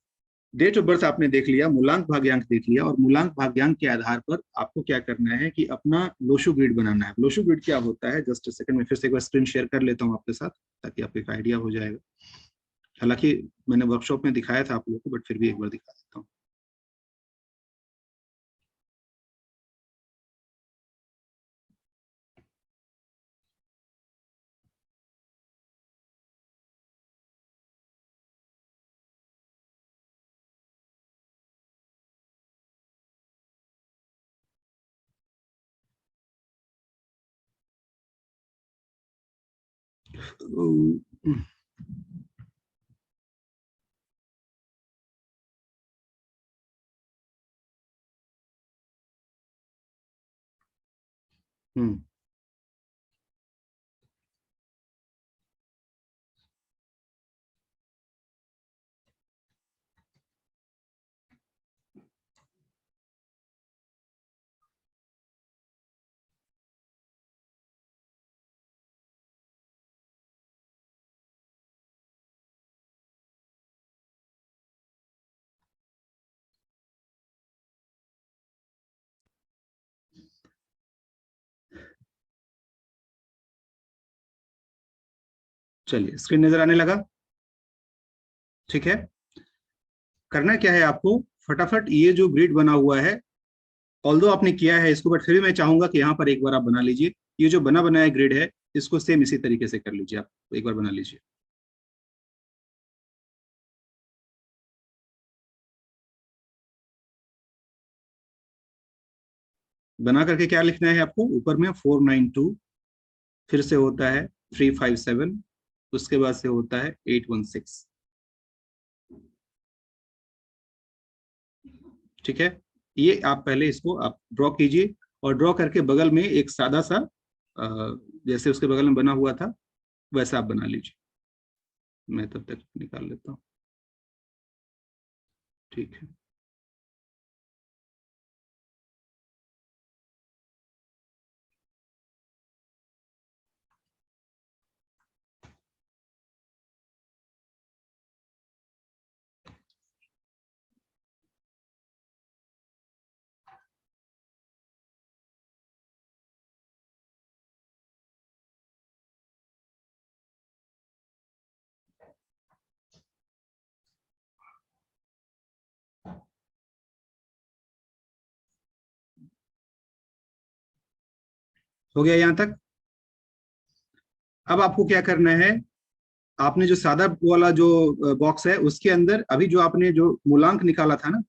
[SPEAKER 1] डेट ऑफ बर्थ आपने देख लिया, मूलांक भाग्यांक देख लिया, और मूलांक भाग्यांक के आधार पर आपको क्या करना है कि अपना लोशु ग्रिड बनाना है। लोशु ग्रिड क्या होता है, जस्ट सेकंड में फिर से एक बार स्क्रीन शेयर कर लेता हूँ आपके साथ ताकि आपको एक आइडिया हो जाएगा। हालांकि मैंने वर्कशॉप में दिखाया था आप लोगों को, बट फिर भी एक बार दिखा देता हूँ। चलिए, स्क्रीन नजर आने लगा? ठीक है। करना क्या है आपको, फटाफट ये जो ग्रिड बना हुआ है, ऑल्दो आपने किया है इसको, बट फिर भी मैं चाहूंगा कि यहाँ पर एक बार आप बना लीजिए। ये जो बना बनाया ग्रिड है, इसको सेम इसी तरीके से कर लीजिए, आप एक बार बना लीजिए। बना करके क्या लिखना है आपको, ऊपर में 492, फिर से होता है 357, उसके बाद से होता है 816। ठीक है, ये आप पहले इसको आप ड्रॉ कीजिए, और ड्रॉ करके बगल में एक सादा सा जैसे उसके बगल में बना हुआ था वैसा आप बना लीजिए। मैं तब तक निकाल लेता हूँ। ठीक है, हो गया यहाँ तक। अब आपको क्या करना है, आपने जो सादा वाला जो बॉक्स है उसके अंदर अभी जो आपने जो मूलांक निकाला था ना,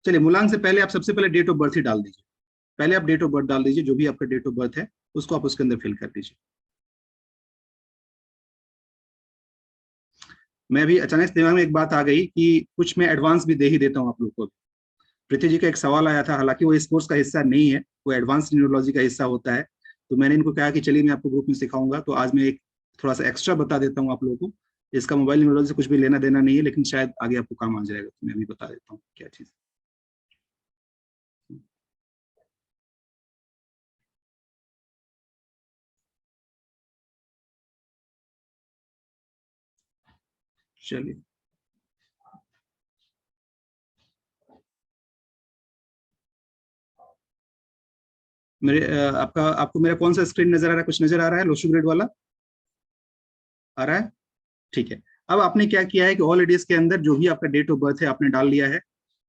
[SPEAKER 1] चलिए मूलांक से पहले आप सबसे पहले डेट ऑफ बर्थ ही डाल दीजिए। पहले आप डेट ऑफ बर्थ डाल दीजिए, जो भी आपका डेट ऑफ बर्थ है उसको आप उसके अंदर फिल कर दीजिए। मैं अभी अचानक दिमाग में एक बात आ गई कि कुछ मैं एडवांस भी दे ही देता हूँ आप लोग को। प्रीति जी का एक सवाल आया था, हालांकि वो इस कोर्स का हिस्सा नहीं है, वो एडवांस न्यूरोलॉजी का हिस्सा होता है, तो मैंने इनको कहा कि चलिए मैं आपको ग्रुप में सिखाऊंगा, तो आज मैं एक थोड़ा सा एक्स्ट्रा बता देता हूँ आप लोगों को। इसका मोबाइल न्यूरोलॉजी से कुछ भी लेना देना नहीं है, लेकिन शायद आगे आपको काम आ जाएगा, तो मैं अभी बता देता हूँ क्या चीज। चलिए, मेरे आपको मेरा कौन सा स्क्रीन नजर आ रहा है, कुछ नजर आ रहा है लोशो ग्रिड वाला आ रहा है? ठीक है। अब आपने क्या किया है कि ऑल एडिस के अंदर जो भी आपका डेट ऑफ बर्थ है आपने डाल लिया है।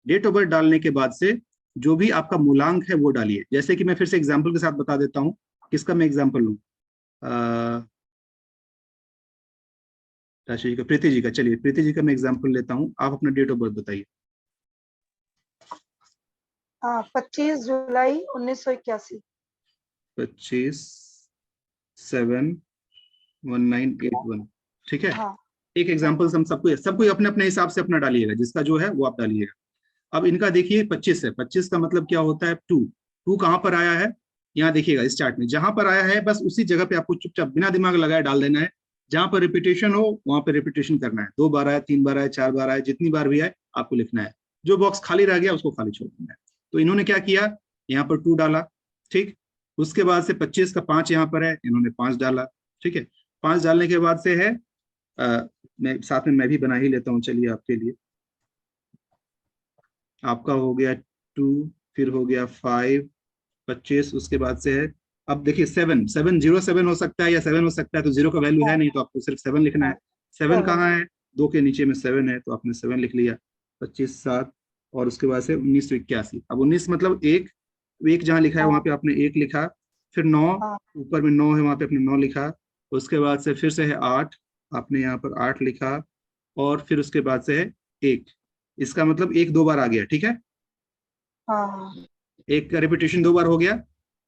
[SPEAKER 1] डेट ऑफ बर्थ डालने के बाद से जो भी आपका मूलांक है वो डालिए। जैसे कि मैं फिर से एग्जांपल के साथ बता देता हूँ, किसका मैं एग्जांपल लूँ, राशि जी का, प्रीति जी का। चलिए प्रीति जी का मैं एग्जांपल लेता हूँ, आप अपना डेट ऑफ बर्थ बताइए।
[SPEAKER 2] 25 जुलाई 1981।
[SPEAKER 1] 25/7/1981। ठीक है।
[SPEAKER 2] हाँ।
[SPEAKER 1] एक एग्जांपल हम सबको अपने अपने हिसाब से अपना डालिएगा, जिसका जो है वो आप डालिएगा। अब इनका देखिए 25 है, 25 का मतलब क्या होता है, 2 कहाँ पर आया है, यहाँ देखिएगा इस चार्ट में, जहां पर आया है बस उसी जगह पे आपको चुपचाप बिना दिमाग लगाए डाल देना है। जहां पर रिपीटेशन हो वहां पर रिपीटेशन करना है, 2 बार आए, 3 बार आए, 4 बार आए, जितनी बार भी आए आपको लिखना है। जो बॉक्स खाली रह गया उसको खाली छोड़ देना है। तो इन्होंने क्या किया, यहाँ पर 2 डाला। ठीक, उसके बाद से 25 का 5 यहाँ पर है, इन्होंने 5 डाला। ठीक है, 5 डालने के बाद से है मैं साथ में मैं भी बना ही लेता हूँ, चलिए आपके लिए। आपका हो गया 2, फिर हो गया 5, 25, उसके बाद से है, अब देखिए 7 हो सकता है या 7 हो सकता है, तो 0 का वैल्यू है नहीं, तो आपको सिर्फ 7 लिखना है। 7 कहाँ है, 2 के नीचे में 7 है, तो आपने 7 लिख लिया। 25 7 और उसके बाद से 1981। अब 19 मतलब एक जहाँ लिखा है वहां पे आपने 1 लिखा, फिर 9, ऊपर में 9 है वहां पे आपने 9 लिखा। उसके बाद से फिर से है 8, आपने यहाँ पर 8 लिखा, और फिर उसके बाद से है 1। इसका मतलब 1 2 बार आ गया। ठीक है, एक रिपीटेशन 2 बार हो गया।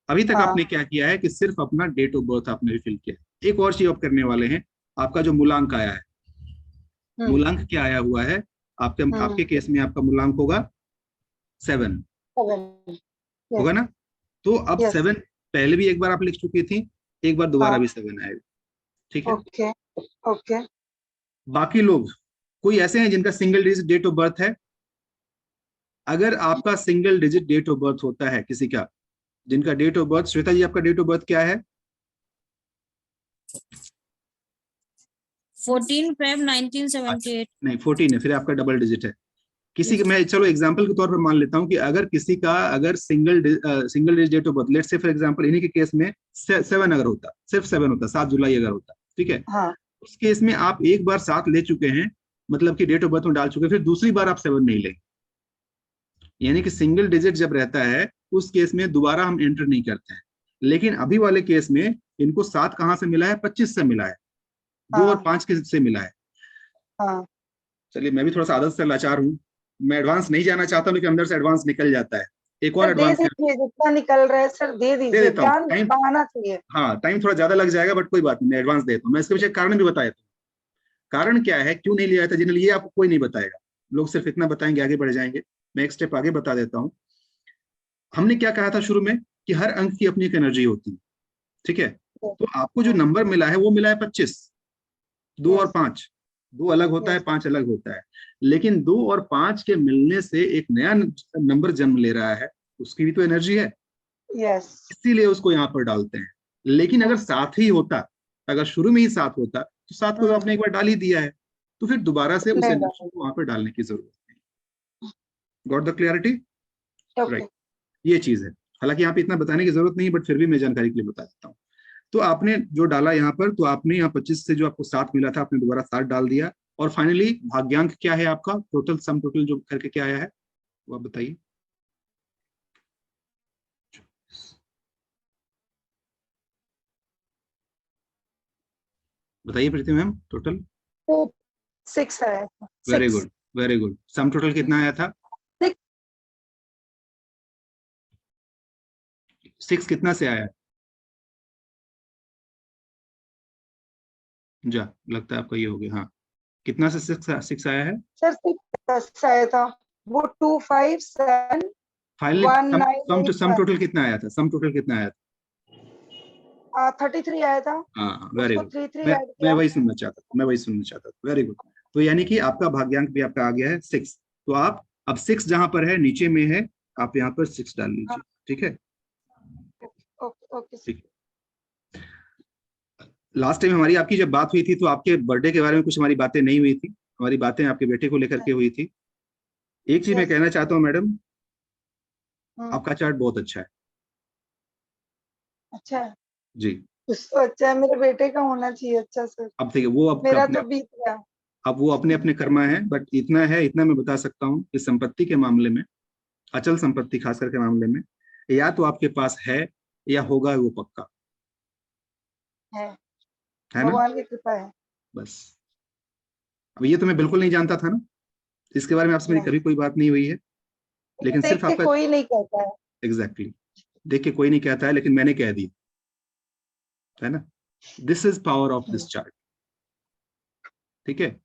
[SPEAKER 1] अभी तक आपने क्या किया है कि सिर्फ अपना डेट ऑफ बर्थ आपने फिल किया। एक और चीज आप करने वाले हैं, आपका जो मूलांक आया है, मूलांक क्या आया हुआ है आपके केस में, आपका मूलांक होगा 7 होगा ना। तो अब 7 पहले भी एक बार आप लिख चुकी थी, एक बार दोबारा भी 7 आएगा, ठीक है।
[SPEAKER 2] Okay okay.
[SPEAKER 1] बाकी लोग कोई ऐसे हैं जिनका single digit date of birth है? अगर आपका single digit date of birth होता है किसी का, जिनका date of birth, Shweta ji आपका डेट ऑफ बर्थ क्या है?
[SPEAKER 4] 14 Feb 1978।
[SPEAKER 1] नहीं 14 है, फिर आपका डबल डिजिट है। किसी के, मैं चलो एग्जांपल के तौर पर मान लेता हूं कि अगर किसी का अगर single digit date of birth, let's say for example इन्हीं के केस में 7 अगर होता, सिर्फ 7 होता, 7 जुलाई अगर होता, ठीक है।
[SPEAKER 2] हाँ।
[SPEAKER 1] उस केस में आप एक बार 7 ले चुके हैं, मतलब कि डेट ऑफ बर्थ में डाल चुके हैं, फिर दूसरी बार आप 7 नहीं लेंगे। यानी कि सिंगल डिजिट जब रहता है उस केस में दोबारा हम एंटर नहीं करते हैं। लेकिन अभी वाले केस में इनको 7 कहां से मिला है? 25 से मिला है, 2 और 5 के से मिला है।
[SPEAKER 2] हाँ।
[SPEAKER 1] चलिए, मैं भी थोड़ा सा आदत से लाचार हूँ, मैं एडवांस नहीं जाना चाहता हूँ, लेकिन अंदर से एडवांस निकल जाता है। एक और एडवांस
[SPEAKER 2] जितना निकल रहा है सर दे दीजिए,
[SPEAKER 1] दे देता हूँ,
[SPEAKER 2] ज्ञान बढ़ाना चाहिए।
[SPEAKER 1] हाँ, टाइम थोड़ा ज्यादा लग जाएगा, बट कोई बात नहीं, मैं एडवांस देता हूँ। मैं इसके पीछे कारण भी बता देता हूँ। कारण क्या है, क्यों नहीं लिया था जिन्हें लिए, आपको कोई नहीं बताएगा, लोग सिर्फ इतना बताएंगे, आगे बढ़ जाएंगे। मैं एक स्टेप आगे बता देता हूँ। हमने क्या कहा था शुरू में कि हर अंक की अपनी एक एनर्जी होती है, ठीक है। तो आपको जो नंबर मिला है वो मिला है 25। 2 और 5, 2 अलग होता है, 5 अलग होता है, लेकिन 2 और 5 के मिलने से एक नया नंबर जन्म ले रहा है, उसकी भी तो एनर्जी है, इसीलिए उसको यहाँ पर डालते हैं। लेकिन अगर 7 ही होता, अगर शुरू में ही 7 होता, तो 7 को तो आपने एक बार डाल ही दिया है, तो फिर दोबारा से उस एनर्जी को वहां पर डालने की जरूरत नहीं। Got the clarity? राइट, ये चीज है। हालांकि यहाँ पे इतना बताने की जरूरत नहीं, बट फिर भी मैं जानकारी के लिए बता देता हूँ। तो आपने जो डाला यहाँ पर, तो आपने यहाँ 25 से जो आपको 7 मिला था, आपने दोबारा 7 डाल दिया, और फाइनली भाग्यांक क्या है आपका, टोटल सम टोटल जो करके क्या आया है वो आप बताइए। बताइए प्रीति मैम, टोटल
[SPEAKER 2] 6 आया।
[SPEAKER 1] Very good, very good. Sum total कितना आया था? 6 कितना से आया? जा, लगता है आपका ये हो गया। हाँ, कितना से 6 आया है
[SPEAKER 2] सर? 6 आया था वो, 257
[SPEAKER 1] फाइनली सम टोटल कितना आया था? सम टोटल कितना आया था?
[SPEAKER 2] 33 आया था।
[SPEAKER 1] हाँ, वेरी गुड।
[SPEAKER 2] 33
[SPEAKER 1] मैं वही सुनना चाहता था, वेरी गुड। तो यानी कि आपका भाग्यांक भी आपका आ गया है 6। तो आप अब 6 जहां पर है, नीचे में है, आप यहाँ पर 6 डाल लीजिए, ठीक है।
[SPEAKER 2] ओके।
[SPEAKER 1] लास्ट टाइम हमारी आपकी जब बात हुई थी, तो आपके बर्थडे के बारे में कुछ हमारी बातें नहीं हुई थी, हमारी बातें आपके बेटे को लेकर के हुई थी। एक चीज मैं कहना चाहता हूँ मैडम, आपका चार्ट बहुत अच्छा है।
[SPEAKER 2] अच्छा
[SPEAKER 1] जी,
[SPEAKER 2] उसको अच्छा है, मेरे बेटे का होना चाहिए अच्छा सर।
[SPEAKER 1] अब देखिए वो अब
[SPEAKER 2] मेरा तो बीत गया।
[SPEAKER 1] अब वो अपने अपने कर्मा है, बट इतना है, इतना मैं बता सकता हूँ कि संपत्ति के मामले में, अचल संपत्ति खास करके मामले में, या तो आपके पास है या होगा, वो पक्का
[SPEAKER 2] है
[SPEAKER 1] ना?
[SPEAKER 2] भगवान की कृपा है
[SPEAKER 1] बस। अब ये तो मैं बिल्कुल नहीं जानता था ना, इसके बारे में आपसे मेरी कभी कोई बात नहीं हुई है, लेकिन सिर्फ आपका
[SPEAKER 2] कोई नहीं कहता है।
[SPEAKER 1] एग्जैक्टली, देख के कोई नहीं कहता है, लेकिन मैंने कह दिया है ना। This is power of this chart, ठीक है।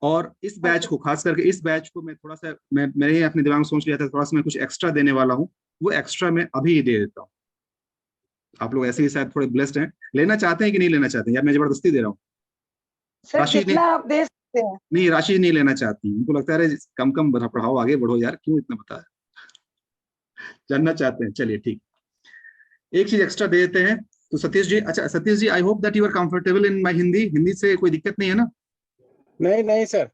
[SPEAKER 1] और इस बैच को, खास करके इस बैच को, मैं थोड़ा सा, मैंने अपने दिमाग में सोच लिया था, थोड़ा सा मैं कुछ एक्स्ट्रा देने वाला हूँ, वो एक्स्ट्रा मैं अभी ही दे देता हूँ। आप लोग ऐसे ही शायद थोड़े ब्लेस्ड हैं, लेना चाहते हैं कि नहीं लेना चाहते हैं? यार मैं जबरदस्ती दे रहा हूँ। राशि
[SPEAKER 2] जितना आप दे सकते हैं।
[SPEAKER 1] नहीं, राशि नहीं लेना चाहती, उनको लगता है अरे कम कम पढ़ाओ, आगे बढ़ो यार, क्यों इतना बताया, जानना चाहते हैं। चलिए ठीक, एक चीज एक्स्ट्रा दे देते हैं। तो सतीश जी, अच्छा Satish ji, I hope that you are comfortable in my Hindi. Hindi से कोई दिक्कत नहीं है ना?
[SPEAKER 3] नहीं सर,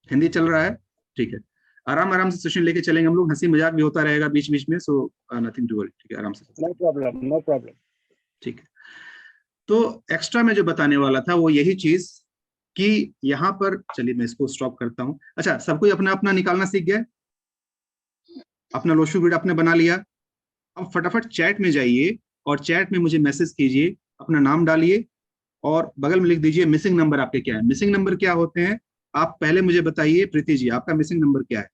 [SPEAKER 1] हिंदी चल रहा है, ठीक है। आराम आराम से सेशन लेके चलेंगे हम लोग, हंसी मजाक भी होता रहेगा बीच बीच में, सो नथिंग टू वरी, ठीक है, आराम से।
[SPEAKER 3] No problem.
[SPEAKER 1] ठीक है। तो एक्स्ट्रा में जो बताने वाला था वो यही चीज कि यहाँ पर, चलिए मैं इसको स्टॉप करता हूँ। अच्छा, सब कोई अपना अपना निकालना सीख गया, अपना लोशु ग्रिड आपने बना लिया। अब फटाफट चैट में जाइए और चैट में मुझे मैसेज कीजिए, अपना नाम डालिए और बगल में लिख दीजिए मिसिंग नंबर आपके क्या है। मिसिंग नंबर क्या होते हैं, आप पहले मुझे बताइए प्रीति जी, आपका मिसिंग नंबर क्या है?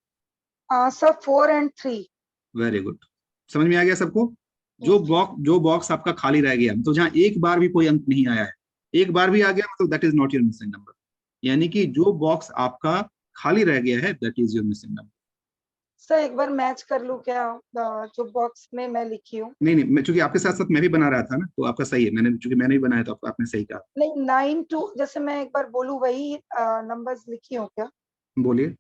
[SPEAKER 2] सर 4 और 3।
[SPEAKER 1] वेरी गुड, समझ में आ गया सबको? जो बॉक्स आपका खाली रह गया, तो जहां एक बार भी कोई अंक नहीं आया है, एक बार भी आ गया मतलब that is not your missing number. यानी कि जो बॉक्स आपका खाली रह गया है that is your missing number.
[SPEAKER 2] Sir एक बार मैच कर लूं क्या जो बॉक्स में मैं लिखी हूँ?
[SPEAKER 1] नहीं, मैं चूंकि आपके साथ साथ मैं भी बना रहा था ना, तो आपका सही है, चूंकि मैंने भी बनाया तो आपने सही कहा।
[SPEAKER 2] नहीं 9 2, जैसे मैं एक बार बोलूं वही नंबर्स लिखी हूँ क्या?
[SPEAKER 1] बोलिए।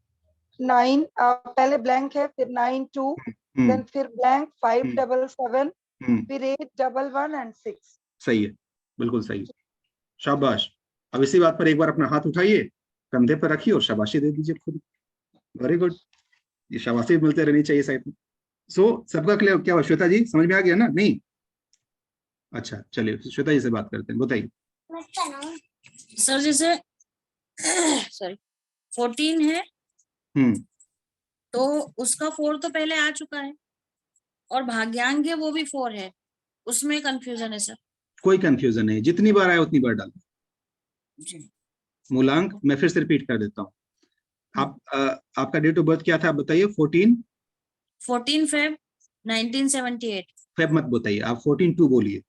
[SPEAKER 2] 9 पहले ब्लैंक है, फिर 9 2, देन फिर ब्लैंक 5 7 7, फिर 8 1 1 एंड 6।
[SPEAKER 1] सही है, बिल्कुल सही है, शाबाश। अब इसी बात पर एक बार अपना हाथ उठाइए, कंधे पर रखिए और शाबाशी दे दीजिए खुद। वेरी गुड, ये शाबाशी मिलते रहनी चाहिए साइड में। सो सबका क्लियर क्या हुआ? श्वेता जी समझ में आ गया ना? नहीं? अच्छा चलिए श्वेता जी से बात करते हैं, बताइए।
[SPEAKER 4] सर जैसे सॉरी 14 है, तो उसका 4 तो पहले आ चुका है, और भाग्यांक है वो भी 4 है, उसमें कंफ्यूजन है सर।
[SPEAKER 1] कोई कंफ्यूजन नहीं, जितनी बार आए उतनी बार डालो। मूलांक मैं फिर से रिपीट कर देता हूँ। आपका डेट ऑफ बर्थ क्या था, आप बताइए।
[SPEAKER 4] 14 फेब 1978।
[SPEAKER 1] फेब मत बताइए, आप 14/2 बोलिए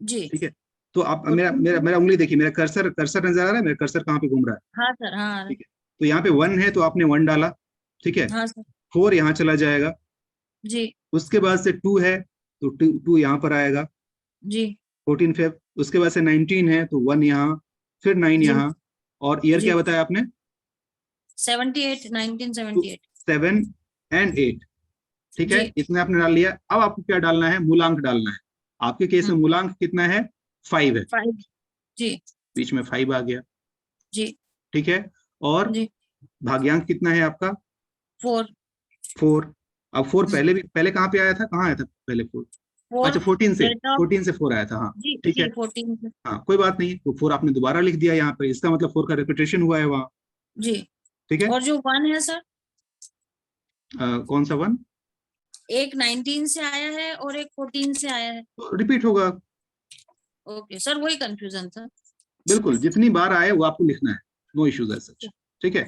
[SPEAKER 4] जी
[SPEAKER 1] ठीक है। तो आप मेरा उंगली देखिए, मेरा कर्सर नजर आ रहा है, मेरा कर्सर कहाँ पे घूम रहा है?
[SPEAKER 4] हाँ सर, हाँ
[SPEAKER 1] ठीक है, तो यहाँ पे 1 है तो आपने 1 डाला, ठीक है।
[SPEAKER 4] हाँ सर
[SPEAKER 1] 4 यहाँ चला जाएगा,
[SPEAKER 4] जी
[SPEAKER 1] उसके बाद से 2 है तो 2 यहाँ पर आएगा
[SPEAKER 4] जी
[SPEAKER 1] 14 फेब। उसके बाद से 19 है तो 1 यहाँ, फिर 9
[SPEAKER 4] जी
[SPEAKER 1] यहाँ, और ईयर
[SPEAKER 4] जी
[SPEAKER 1] क्या बताया आपने?
[SPEAKER 4] 1978।
[SPEAKER 1] 7 and 8, ठीक है,
[SPEAKER 4] जी
[SPEAKER 1] इतना आपने डाल लिया। अब आपको क्या डालना है? मूलांक डालना है। आपके केस में मूलांक कितना है? 5 है,
[SPEAKER 4] 5 जी
[SPEAKER 1] बीच में 5 आ गया,
[SPEAKER 4] जी
[SPEAKER 1] ठीक है। और
[SPEAKER 4] जी
[SPEAKER 1] भाग्यांक कितना है आपका?
[SPEAKER 4] 4
[SPEAKER 1] 4। अब 4 पहले कहाँ पे आया था, कहाँ आया था पहले 4?
[SPEAKER 4] 4
[SPEAKER 1] अच्छा 14 से,
[SPEAKER 4] डेट ऑफ
[SPEAKER 1] 14 से 4 आया था, हाँ
[SPEAKER 4] जी
[SPEAKER 1] ठीक है।
[SPEAKER 4] जी 14
[SPEAKER 1] हाँ कोई बात नहीं, तो 4 आपने दोबारा लिख दिया यहाँ पे, इसका मतलब 4 का रिपीटेशन हुआ है वहाँ,
[SPEAKER 4] जी।
[SPEAKER 1] ठीक है।
[SPEAKER 4] और जो 1 है सर,
[SPEAKER 1] कौन सा 1?
[SPEAKER 4] एक 19 से आया है और एक 14 से आया है।
[SPEAKER 1] रिपीट होगा।
[SPEAKER 4] ओके सर, वही कंफ्यूजन था।
[SPEAKER 1] बिल्कुल, जितनी बार आए वो आपको लिखना है, नो इश्यूज एज सच, ठीक है।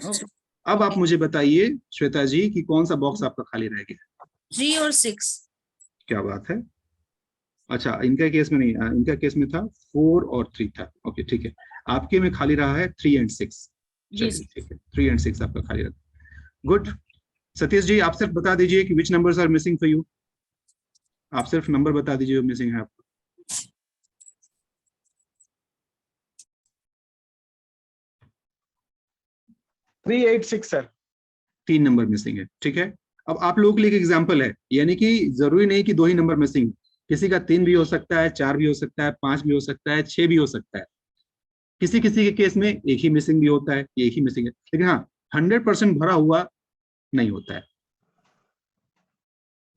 [SPEAKER 1] अब आप मुझे बताइए श्वेता जी कि कौन सा बॉक्स आपका खाली रह गया?
[SPEAKER 4] 3 और 6।
[SPEAKER 1] क्या बात है, अच्छा इनका केस में नहीं, इनका केस में था 4 और 3 था, ओके ठीक है। आपके में खाली रहा है 3 and 6, चलिए ठीक है, 3 and 6 आपका खाली रहा। गुड। सतीश जी आप सिर्फ बता दीजिए कि which numbers are missing for you, आप सिर्फ नंबर बता दीजिए जो मिसिंग है आपको।
[SPEAKER 3] 386 सर।
[SPEAKER 1] 3 नंबर मिसिंग है, ठीक है। अब आप लोगों के लिए एक एग्जांपल है, यानी कि जरूरी नहीं कि 2 ही नंबर मिसिंग, किसी का 3 भी हो सकता है, 4 भी हो सकता है, 5 भी हो सकता है, 6 भी हो सकता है। किसी किसी के केस में एक ही मिसिंग भी होता है, एक ही मिसिंग है, लेकिन हाँ 100% भरा हुआ नहीं होता है,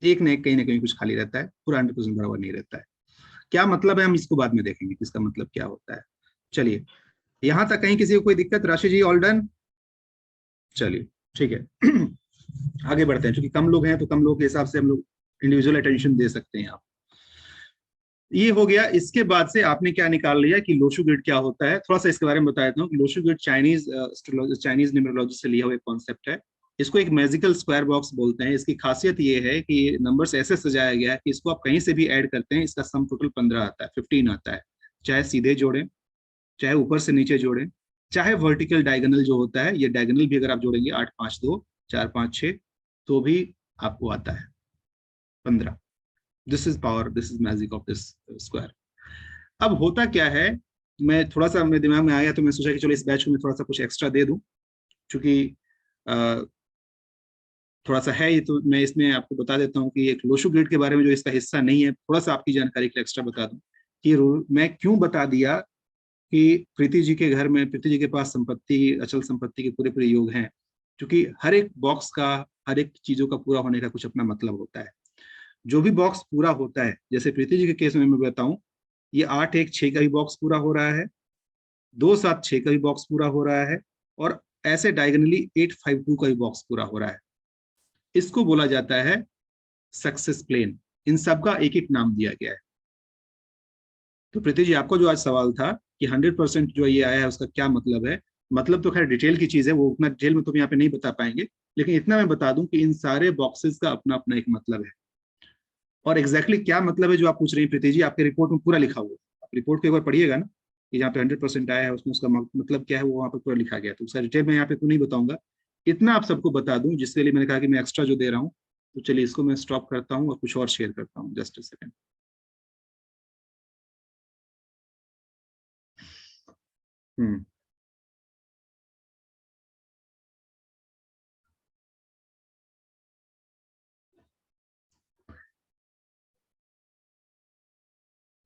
[SPEAKER 1] एक न कहीं ना कहीं कुछ खाली रहता है, पूरा 100% भरा हुआ नहीं रहता है। क्या मतलब है हम इसको बाद में देखेंगे इसका मतलब क्या होता है। चलिए यहां तक कहीं किसी को कोई दिक्कत? राशि जी ऑल डन? चलिए ठीक है आगे बढ़ते हैं, क्योंकि कम लोग हैं तो कम लोग के हिसाब से हम लोग इंडिविजुअल अटेंशन दे सकते हैं। आप ये हो गया, इसके बाद से आपने क्या निकाल लिया कि लोशु ग्रिड क्या होता है। थोड़ा सा इसके बारे में बता देता हूँ कि लोशु ग्रिड चाइनीज न्यूमरोलॉजी से लिया हुआ एक कॉन्सेप्ट है। इसको एक मैजिकल स्क्वायर बॉक्स बोलते हैं। इसकी खासियत ये है कि नंबर्स ऐसे सजाया गया है कि इसको आप कहीं से भी ऐड करते हैं, इसका सम टोटल 15 आता है, 15 आता है। चाहे सीधे जोड़ें, चाहे ऊपर से नीचे जोड़ें, चाहे वर्टिकल डायगोनल जो होता है, ये डायगोनल भी अगर आप जोड़ेंगे 8 5 2 4 5 6 तो भी आपको आता है 15। This is power, this is magic of this square. अब होता क्या है, मैं थोड़ा सा मेरे दिमाग में आया तो मैं सोचा कि चलो इस बैच को मैं थोड़ा सा कुछ एक्स्ट्रा दे दूं, क्योंकि थोड़ा सा है ये, तो मैं इसमें आपको बता देता हूँ कि एक लोशु ग्रिड के बारे में जो इसका हिस्सा नहीं है, थोड़ा सा आपकी जानकारी के लिए एक्स्ट्रा बता दूं कि मैं क्यों बता दिया कि प्रीति जी के घर में, प्रीति जी के पास संपत्ति, अचल संपत्ति के पूरे पूरे योग हैं, क्योंकि हर एक बॉक्स का, हर एक चीजों का पूरा होने का कुछ अपना मतलब होता है। जो भी बॉक्स पूरा होता है, जैसे प्रीति जी के केस में मैं बताऊं, ये 8 1 6 का भी बॉक्स पूरा हो रहा है, 2 7 6 का भी बॉक्स पूरा हो रहा है, और ऐसे डायगोनली 8 5 2 का भी बॉक्स पूरा हो रहा है। इसको बोला जाता है सक्सेस प्लेन। इन सबका एक एक नाम दिया गया है। तो प्रीति जी आपको जो आज सवाल था कि 100% जो ये आया है उसका क्या मतलब है, मतलब तो खैर डिटेल की चीज है, वो उतना डिटेल में तो हम यहाँ पे नहीं बता पाएंगे, लेकिन इतना मैं बता दूं कि इन सारे बॉक्सेस का अपना अपना एक मतलब है। और एग्जैक्टली क्या मतलब है जो आप पूछ रही हैं प्रीति जी, आपके रिपोर्ट में पूरा लिखा हुआ है। आप रिपोर्ट को एक बार पढ़िएगा ना, कि जहाँ पे 100% आया है उसमें उसका मतलब क्या है वो वहाँ पे पूरा लिखा गया है। तो सर डिटेल में यहाँ पे तो नहीं बताऊंगा, इतना आप सबको बता दूं जिसके लिए मैंने कहा कि मैं एक्स्ट्रा जो दे रहा हूँ। तो चलिए इसको मैं स्टॉप करता हूँ और कुछ और शेयर करता हूँ, जस्ट अ सेकंड।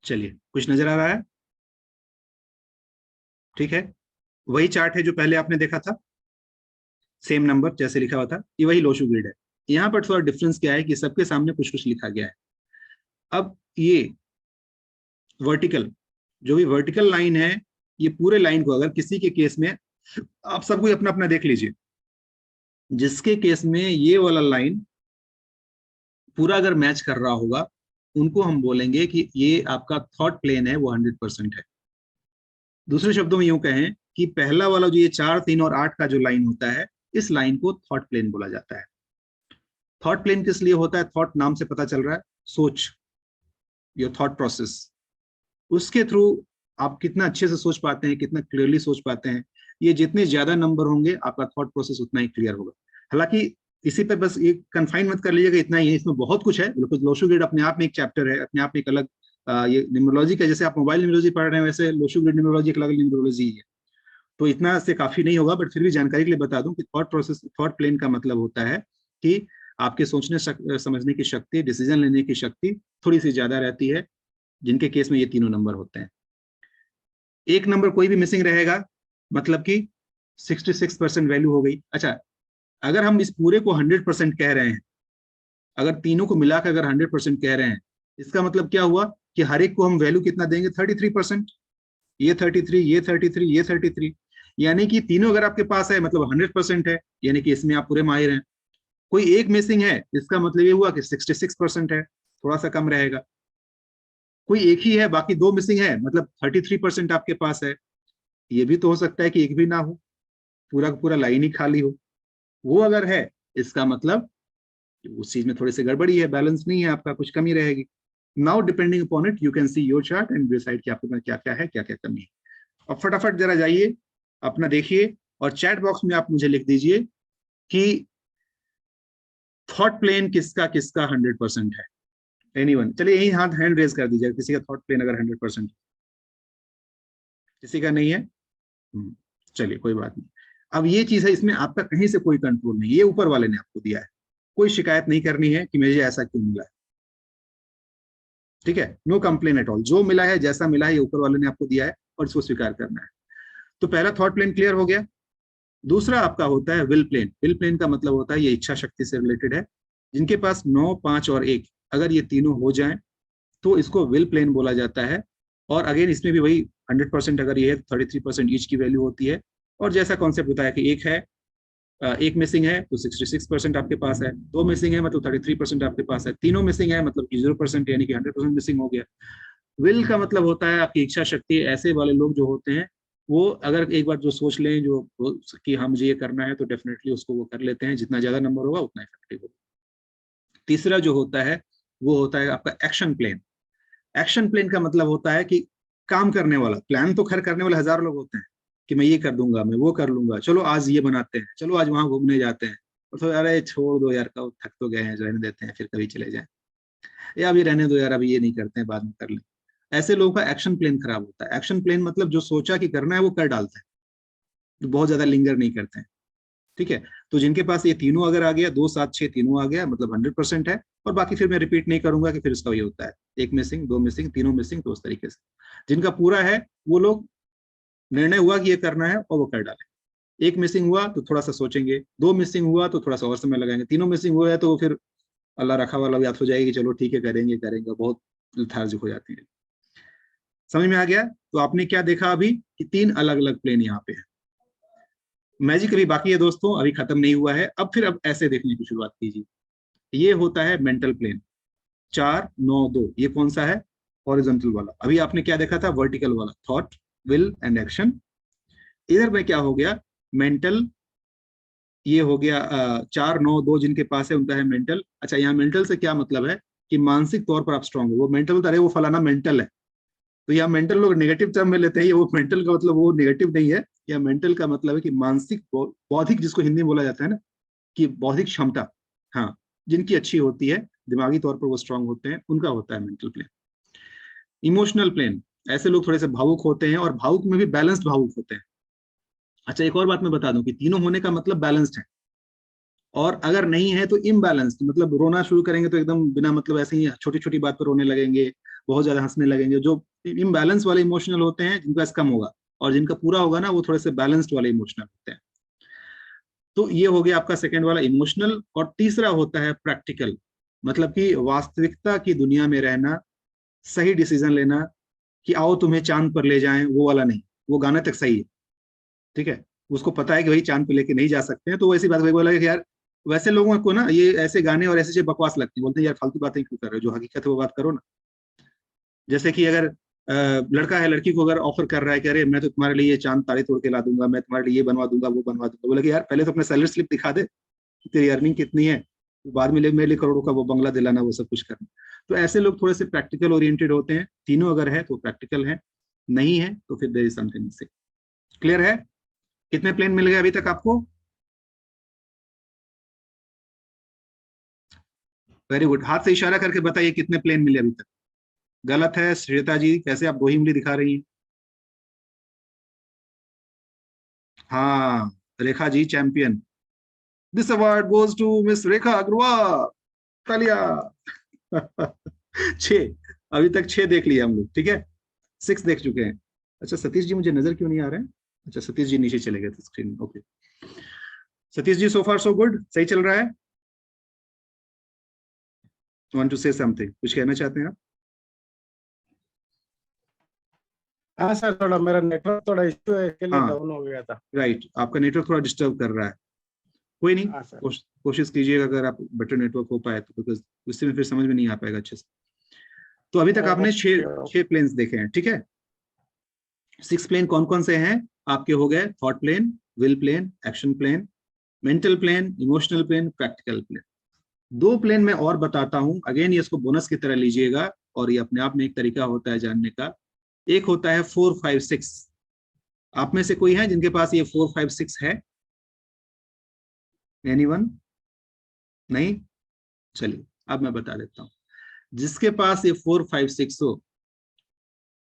[SPEAKER 1] चलिए कुछ नजर आ रहा है? ठीक है, वही चार्ट है जो पहले आपने देखा था, सेम नंबर जैसे लिखा हुआ था, ये वही लोशू ग्रिड है। यहाँ पर थोड़ा डिफरेंस क्या है कि सबके सामने कुछ कुछ लिखा गया है। अब ये वर्टिकल, जो भी वर्टिकल लाइन है, ये पूरे लाइन को अगर किसी के केस में, आप सबको अपना अपना देख लीजिए, जिसके केस में ये वाला लाइन पूरा अगर मैच कर रहा होगा, उनको हम बोलेंगे कि ये आपका थॉट प्लेन है, वो 100% है। दूसरे शब्दों में यूं कहें कि पहला वाला जो ये 4, 3 और 8 का जो लाइन होता है, इस लाइन को थॉट प्लेन बोला जाता है। थॉट प्लेन किस लिए होता है? थॉट नाम से पता चल रहा है, सोच, योर थॉट प्रोसेस, उसके थ्रू आप कितना अच्छे से सोच पाते हैं, कितना क्लियरली सोच पाते हैं। ये जितने ज्यादा नंबर होंगे आपका थॉट प्रोसेस उतना ही क्लियर होगा। हालांकि इसी पर बस एक कन्फाइन मत कर लीजिएगा, इतना ही है, इसमें बहुत कुछ है। बिल्कुल लोशू ग्रिड अपने आप में एक चैप्टर है, अपने आप में एक अलग ये न्यूमरोलॉजी का, जैसे आप मोबाइल न्यूमरोलॉजी पढ़ रहे हैं वैसे लोशू ग्रिड न्यूमरोलॉजी एक अलग न्यूमरोलॉजी है। तो इतना से काफी नहीं होगा, बट फिर भी जानकारी के लिए बता दूं कि थॉट प्रोसेस, थॉट प्लेन का मतलब होता है कि आपके सोचने समझने की शक्ति, डिसीजन लेने की शक्ति थोड़ी सी ज्यादा रहती है, जिनके केस में ये तीनों नंबर होते हैं। एक नंबर कोई भी मिसिंग रहेगा, मतलब कि 66% वैल्यू हो गई। अच्छा, अगर हम इस पूरे को 100% कह रहे हैं, अगर तीनों को मिलाकर अगर 100% कह रहे हैं, इसका मतलब क्या हुआ कि हर एक को हम वैल्यू कितना देंगे? 33%। ये 33, ये 33, ये 33, यानी कि तीनों अगर आपके पास है मतलब 100% है, यानी कि इसमें आप पूरे माहिर हैं। कोई एक मिसिंग है, इसका मतलब ये हुआ कि 66% है, थोड़ा सा कम रहेगा। कोई एक ही है, बाकी दो मिसिंग है, मतलब 33% आपके पास है। ये भी तो हो सकता है कि एक भी ना हो, पूरा का पूरा लाइन ही खाली हो। वो अगर है, इसका मतलब उस चीज में थोड़ी सी गड़बड़ी है, बैलेंस नहीं है आपका, कुछ कमी रहेगी। Now depending upon it you can see your chart and decide कि आपके पास क्या क्या है, क्या क्या कमी है। अब फटाफट जरा जाइए अपना देखिए, और चैट बॉक्स में आप मुझे लिख दीजिए कि थॉट प्लेन किसका किसका 100% है। एनीवन, चलिए यही हाथ हैंड रेज कर दीजिए किसी का थॉट प्लेन अगर 100%, किसी का नहीं है। चलिए कोई बात नहीं। अब ये चीज है, इसमें आपका कहीं से कोई कंट्रोल नहीं, ये ऊपर वाले ने आपको दिया है, कोई शिकायत नहीं करनी है कि मुझे ऐसा क्यों मिला है। ठीक है, नो कंप्लेन एट ऑल, जो मिला है जैसा मिला है ये ऊपर वाले ने आपको दिया है और इसको स्वीकार करना है। तो पहला थॉट प्लेन क्लियर हो गया। दूसरा आपका होता है विल प्लेन। विल प्लेन का मतलब होता है ये इच्छा शक्ति से रिलेटेड है। जिनके पास 9, 5 और 1, अगर ये तीनों हो जाएं तो इसको विल प्लेन बोला जाता है। और अगेन इसमें भी वही 100% अगर ये है 33% ईच की वैल्यू होती है। और जैसा कॉन्सेप्ट बताया कि एक है, एक मिसिंग है तो 66% आपके पास है, दो मिसिंग है मतलब 33% आपके पास है, तीनों मिसिंग है मतलब 0% यानी कि 100% मिसिंग हो गया। विल का मतलब होता है आपकी इच्छा शक्ति। ऐसे वाले लोग जो होते हैं वो अगर एक बार जो सोच लें जो कि हाँ मुझे ये करना है, तो डेफिनेटली उसको वो कर लेते हैं, जितना ज्यादा नंबर होगा उतना इफेक्टिव होगा। तीसरा जो होता है वो होता है आपका एक्शन प्लेन। एक्शन प्लेन का मतलब होता है कि काम करने वाला, प्लान तो खैर करने वाले हजारों लोग होते हैं कि मैं ये कर दूंगा, मैं वो कर लूंगा, चलो आज ये बनाते हैं, चलो आज वहां घूमने जाते हैं, और तो अरे छोड़ दो यार, कब थक तो गए हैं, रहने देते हैं, फिर कभी चले जाए, या अभी रहने दो यार, अभी ये नहीं करते हैं, बाद में कर लें। ऐसे लोगों का एक्शन प्लेन खराब होता है। एक्शन प्लेन मतलब जो सोचा कि करना है वो कर डालते हैं, जो बहुत ज्यादा लिंगर नहीं करते हैं। ठीक है, तो जिनके पास ये तीनों अगर आ गया, 2, 7, 6 तीनों आ गया, मतलब 100% है। और बाकी फिर मैं रिपीट नहीं करूंगा कि फिर इसका ये होता है एक मिसिंग, दो मिसिंग, तीनों मिसिंग, तो उस तरीके से जिनका पूरा है वो लोग निर्णय हुआ कि ये करना है और वो कर डालें। एक मिसिंग हुआ तो थोड़ा सा सोचेंगे, दो मिसिंग हुआ तो थोड़ा सा और समय लगाएंगे, तीनों मिसिंग हुआ है तो फिर अल्लाह रखा वाला याद हो जाएगी कि चलो ठीक है करेंगे करेंगे, बहुत लेथार्जिक हो जाती है। समझ में आ गया? तो आपने क्या देखा अभी कि 3 अलग अलग प्लेन यहाँ पे है। मैजिक अभी बाकी है दोस्तों, अभी खत्म नहीं हुआ है। अब ऐसे देखने की शुरुआत कीजिए। ये होता है मेंटल प्लेन, 4, 9, 2, ये कौन सा है? हॉरिजॉन्टल वाला। अभी आपने क्या देखा था? वर्टिकल वाला, थॉट, विल एंड एक्शन। इधर में क्या हो गया? मेंटल, ये हो गया 4, 9, 2 जिनके पास है उनका है मेंटल। अच्छा, यहाँ मेंटल से क्या मतलब है कि मानसिक तौर पर आप स्ट्रांग हो। वो मेंटल, अरे वो फलाना मेंटल है, तो यहाँ मेंटल लोग नेगेटिव टर्म में लेते हैं, वो मेंटल का मतलब वो नेगेटिव नहीं है। या मेंटल का मतलब है कि मानसिक, बौद्धिक, जिसको हिंदी में बोला जाता है ना कि बौद्धिक क्षमता, हाँ, जिनकी अच्छी होती है, दिमागी तौर पर वो स्ट्रांग होते हैं, उनका होता है मेंटल प्लेन। इमोशनल प्लेन, ऐसे लोग थोड़े से भावुक होते हैं, और भावुक में भी बैलेंस्ड भावुक होते हैं। अच्छा, एक और बात मैं बता दूं कि तीनों होने का मतलब बैलेंस्ड है, और अगर नहीं है तो इम्बैलेंस्ड, मतलब रोना शुरू करेंगे तो एकदम बिना मतलब ऐसे ही छोटी छोटी बात पर रोने लगेंगे, बहुत ज्यादा हंसने लगेंगे। जो इम्बैलेंस वाले इमोशनल होते हैं, जिनका कम होगा, और जिनका पूरा होगा ना, वो थोड़े से बैलेंस्ड वाले इमोशनल होते हैं। तो ये हो गया आपका सेकंड वाला इमोशनल। और तीसरा होता है प्रैक्टिकल, मतलब कि वास्तविकता की दुनिया में रहना, सही डिसीजन लेना, कि आओ तुम्हें चांद पर ले जाएं, वो वाला नहीं। वो गाने तक सही है, ठीक है, उसको पता है कि भाई चांद पे लेके नहीं जा सकते हैं, तो वैसी बात, वही बोला कि यार वैसे लोगों को ना ये ऐसे गाने और ऐसी चीजें बकवास लगती है, बोलते हैं यार फालतू बातें क्यों कर रहे हो, जो हकीकत है वो बात करो ना। जैसे कि अगर लड़का है, लड़की को अगर ऑफर कर रहा है कि अरे मैं तो तुम्हारे लिए ये चांद तारे तोड़ के ला दूंगा, मैं तुम्हारे लिए ये बनवा दूंगा, वो बनवा दूंगा, बोले कि यार पहले तो अपना सैलरी स्लिप दिखा दे कि तेरी अर्निंग कितनी है, बाद में मेरे लिए करोड़ों का वो बंगला दिलाना, वो सब कुछ करना। तो ऐसे लोग थोड़े से प्रैक्टिकल ओरिएंटेड होते हैं। तीनों अगर है तो प्रैक्टिकल है, नहीं है तो फिर there is something missing. Clear है? कितने प्लेन मिल गए अभी तक आपको? वेरी गुड, हाथ से इशारा करके बताइए कितने प्लेन मिले अभी तक। गलत है श्वेता जी, कैसे आप 2 ही उंगली दिखा रही हैं? हाँ, Rekha ji champion. This award goes to miss Rekha Agrawal. तालिया। 6, अभी तक 6 देख लिया हम लोग, ठीक है, 6 देख चुके हैं। अच्छा, सतीश जी मुझे नजर क्यों नहीं आ रहे हैं? अच्छा, सतीश जी नीचे चले गए थे स्क्रीन में, ओके। सतीश जी, सो फार सो गुड, सही चल रहा है? वांट टू से समथिंग, कुछ कहना चाहते हैं आप?
[SPEAKER 3] हाँ सर, थोड़ा मेरा नेटवर्क थोड़ा इश्यू है, इसके लिए
[SPEAKER 1] हाँ,
[SPEAKER 3] डाउन हो गया था।
[SPEAKER 1] राइट, आपका नेटवर्क थोड़ा डिस्टर्ब कर रहा है। कोई नहीं,
[SPEAKER 3] हाँ सर।
[SPEAKER 1] कोशिश कीजिएगा अगर आप बेटर नेटवर्क हो पाए तो, बिकॉज उससे में फिर समझ में नहीं आ पाएगा अच्छे से। तो अभी तक आपने
[SPEAKER 3] ओके।
[SPEAKER 1] 6 प्लेन्स देखे हैं, ठीक है। 6 प्लेन कौन कौन से हैं आपके? हो गए thought plane, will plane, action plane, mental plane, emotional plane, practical plane. 2 plane मैं और बताता हूं, अगेन ये इसको बोनस की तरह लीजिएगा, और ये अपने आप में एक तरीका होता है जानने का। एक होता है 4, 5, 6। आप में से कोई है जिनके पास ये 4, 5, 6 है? एनीवन? नहीं? चलिए अब मैं बता देता हूं। जिसके पास ये 4, 5, 6 हो,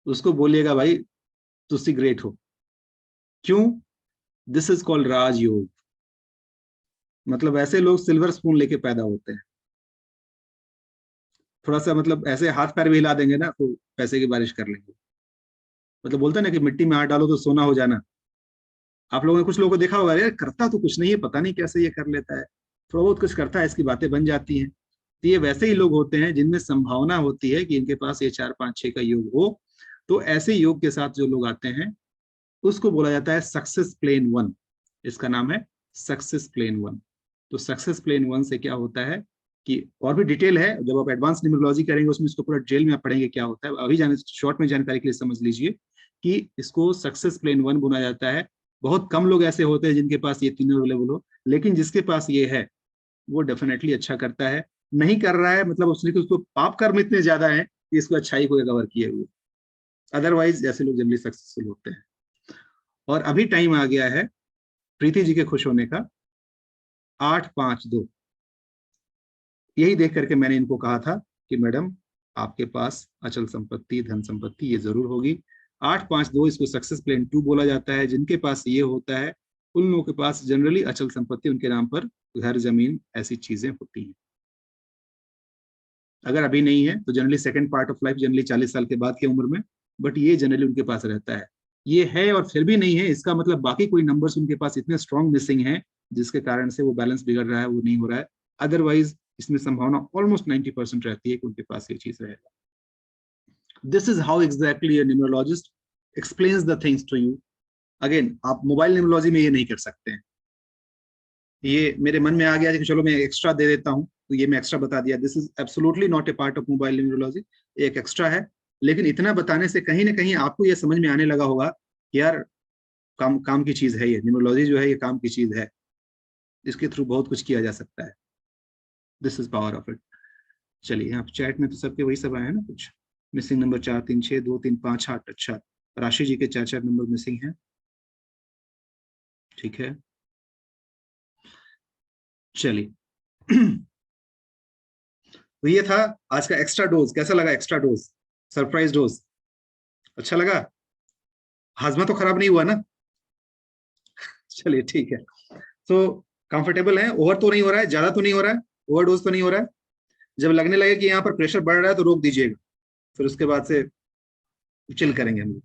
[SPEAKER 1] उसको बोलिएगा भाई तुसी ग्रेट हो। क्यों? दिस इज कॉल्ड राजयोग। मतलब ऐसे लोग सिल्वर स्पून लेके पैदा होते हैं। थोड़ा सा मतलब ऐसे हाथ पैर भी हिला देंगे ना तो पैसे की बारिश कर लेंगे। मतलब बोलते हैं ना कि मिट्टी में हाथ डालो तो सोना हो जाना। आप लोगों ने कुछ लोगों को देखा होगा, यार करता तो कुछ नहीं है, पता नहीं कैसे ये कर लेता है, थोड़ा बहुत कुछ करता है, इसकी बातें बन जाती हैं। तो ये वैसे ही लोग होते हैं जिनमें संभावना होती है कि इनके पास ये 4, 5, 6 का योग हो। तो ऐसे योग के साथ जो लोग आते हैं उसको बोला जाता है सक्सेस प्लेन 1। इसका नाम है सक्सेस प्लेन 1। तो सक्सेस प्लेन 1 से क्या होता है कि, और भी डिटेल है, जब आप एडवांस न्यूमरोलॉजी करेंगे उसमें इसको पूरा डिटेल में आप पढ़ेंगे क्या होता है। अभी जाने शॉर्ट में जानकारी के लिए समझ लीजिए कि इसको सक्सेस प्लेन 1 बोला जाता है। बहुत कम लोग ऐसे होते हैं जिनके पास ये तीनों अवेलेबल हो, लेकिन जिसके पास ये है वो डेफिनेटली अच्छा करता है। नहीं कर रहा है मतलब उसको पाप कर्म इतने ज्यादा है कि इसको अच्छाई को कवर किए हुए। अदरवाइज ऐसे लोग जनरली सक्सेसफुल होते हैं। और अभी टाइम आ गया है प्रीति जी के खुश होने का। 8, 5, 2, यही देख करके मैंने इनको कहा था कि मैडम आपके पास अचल संपत्ति, धन संपत्ति ये जरूर होगी। 8, 5, 2 इसको सक्सेस प्लेन 2 बोला जाता है। जिनके पास ये होता है उन लोगों के पास जनरली अचल संपत्ति, उनके नाम पर घर, जमीन, ऐसी चीजें होती हैं। अगर अभी नहीं है तो generally second part of life, generally 40 साल के बाद की उम्र में, बट ये जनरली उनके पास रहता है। ये है और फिर भी नहीं है, इसका मतलब बाकी कोई नंबर्स उनके पास इतने स्ट्रॉन्ग मिसिंग हैं जिसके कारण से वो बैलेंस बिगड़ रहा है, वो नहीं हो रहा है। अदरवाइज इसमें संभावना ऑलमोस्ट 90% रहती है कि उनके पास ये चीज रहेगा। This is how exactly numerologist explains the things to you. Again आप मोबाइल न्यूमरोलॉजी में ये नहीं कर सकते हैं। ये मेरे मन में आ गया कि चलो मैं एक्स्ट्रा दे देता हूं, तो ये मैं एक्स्ट्रा बता दिया। This is absolutely not a part of mobile numerology, एक एक्स्ट्रा है। लेकिन इतना बताने से कहीं ना कहीं आपको ये समझ में आने लगा होगा कि यार काम काम की चीज है, ये न्यूमरोलॉजी जो है ये काम की चीज है, इसके थ्रू बहुत कुछ किया जा सकता है। This is power of it. चलिए, आप चैट में तो सबके वही सब आए हैं ना कुछ। Missing number 4 3 6 2 3 5 8। अच्छा, राशि जी के 4 नंबर मिसिंग हैं। ठीक है, चलिए। तो ये था आज का एक्स्ट्रा डोज। कैसा लगा एक्स्ट्रा डोज, सरप्राइज डोज? अच्छा लगा? हाजमा तो खराब नहीं हुआ ना? चलिए ठीक है। तो कंफर्टेबल है, ओवर तो नहीं हो रहा है, ज्यादा तो नहीं हो रहा है, ओवरडोज तो नहीं हो रहा है। जब लगने लगे कि यहाँ पर प्रेशर बढ़ रहा है तो रोक दीजिएगा, फिर उसके बाद से चिल करेंगे हम लोग।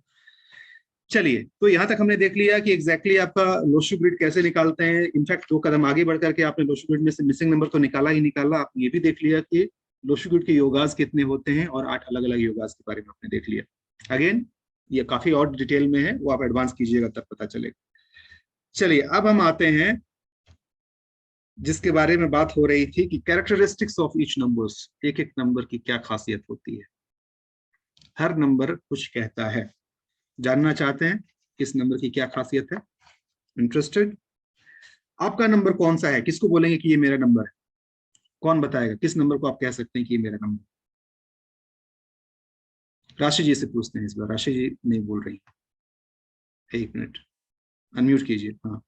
[SPEAKER 1] चलिए, तो यहाँ तक हमने देख लिया कि एग्जैक्टली आपका लोशू ग्रिड कैसे निकालते हैं। इनफैक्ट 2 कदम आगे बढ़ करके आपने लोशू ग्रिड में से मिसिंग नंबर तो निकाला ही निकाला, आप ये भी देख लिया कि लोशू ग्रिड के योगास कितने होते हैं, और 8 अलग अलग योगास के बारे में आपने देख लिया। अगेन ये काफी और डिटेल में है, वो आप एडवांस कीजिएगा तब पता चलेगा। चलिए, अब हम आते हैं जिसके बारे में बात हो रही थी कि कैरेक्टरिस्टिक्स ऑफ ईच नंबर्स, एक एक नंबर की क्या खासियत होती है। हर नंबर कुछ कहता है। जानना चाहते हैं किस नंबर की क्या खासियत है? इंटरेस्टेड? आपका नंबर कौन सा है? किसको बोलेंगे कि ये मेरा नंबर है? कौन बताएगा किस नंबर को आप कह सकते हैं कि ये मेरा नंबर? राशि जी से पूछते हैं इस बार। राशि जी नहीं बोल रही, एक मिनट, अनम्यूट कीजिए। हाँ,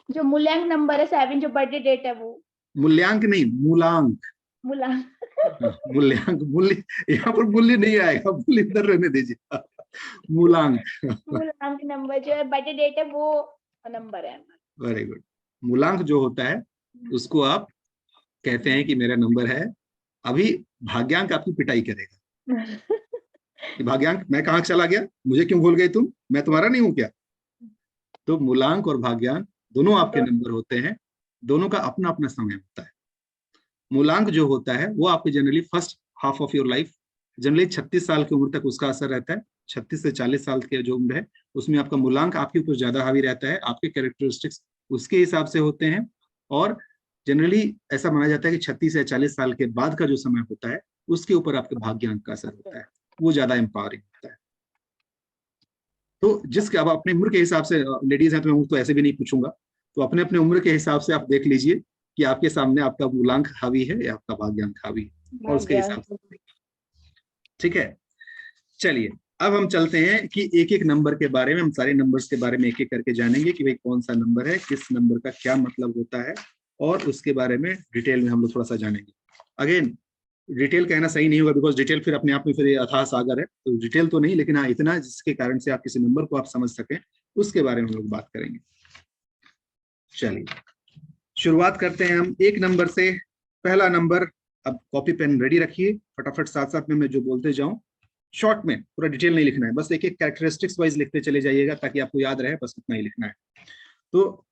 [SPEAKER 5] जो मूल्यांक नंबर है 7, जो बर्थडे डेट है वो।
[SPEAKER 1] मूल्यांक नहीं, मूलांक।
[SPEAKER 5] मूल्यांक।
[SPEAKER 1] मूल्यांक, मूल्य यहाँ पर मूल्य नहीं आएगा, मूल्य इधर रहने दीजिए। मूलांक।
[SPEAKER 5] मूल्यांक नंबर जो है बर्थडे डेट है वो नंबर है।
[SPEAKER 1] Very good. मूलांक जो होता है उसको आप कहते हैं कि मेरा नंबर है। अभी भाग्यांक आपकी पिटाई करेगा कि भाग्यांक मैं कहाँ चला गया, मुझे क्यों भूल गए तुम, मैं तुम्हारा नहीं हूं क्या? तो मूलांक और भाग्यांक दोनों आपके नंबर होते हैं, दोनों का अपना अपना समय होता है। मूलांक जो होता है वो आपके generally first half of your life, generally 36 साल की उम्र तक उसका असर रहता है। 36 से 40 साल की जो उम्र है उसमें आपका मूलांक आपके ऊपर ज्यादा हावी रहता है, आपके कैरेक्टरिस्टिक्स उसके हिसाब से होते हैं। और जनरली ऐसा माना जाता है कि 36 या 40 साल के बाद का जो समय होता है उसके ऊपर आपके भाग्यांक का असर होता है, वो ज्यादा एम्पावरिंग होता है। तो जिसके अब अपने उम्र के हिसाब से, लेडीज हैं तो मैं तो ऐसे भी नहीं पूछूंगा, तो अपने अपने उम्र के हिसाब से आप देख लीजिए कि आपके सामने आपका मूलांक हावी है या आपका भाग्यांक हावी है, और उसके हिसाब से। ठीक है, चलिए अब हम चलते हैं कि एक एक नंबर के बारे में, हम सारे नंबर्स के बारे में एक एक करके जानेंगे कि भाई कौन सा नंबर है, किस नंबर का क्या मतलब होता है, और उसके बारे में डिटेल में हम लोग थोड़ा सा जानेंगे। अगेन डिटेल कहना सही नहीं होगा, बिकॉज डिटेल फिर अपने आप में फिर अथाह सागर है, तो डिटेल तो नहीं, लेकिन हाँ इतना जिसके कारण से आप किसी नंबर को आप समझ सकें उसके बारे में हम लोग बात करेंगे। चलिए शुरुआत करते हैं हम एक नंबर से। पहला नंबर, अब कॉपी पेन रेडी रखिए, फटाफट साथ साथ में मैं जो बोलते जाऊं, शॉर्ट में, पूरा डिटेल नहीं लिखना है, बस एक एक कैरेक्टरिस्टिक्स वाइज लिखते चले जाइएगा ताकि आपको याद रहे, बस उतना ही लिखना है। तो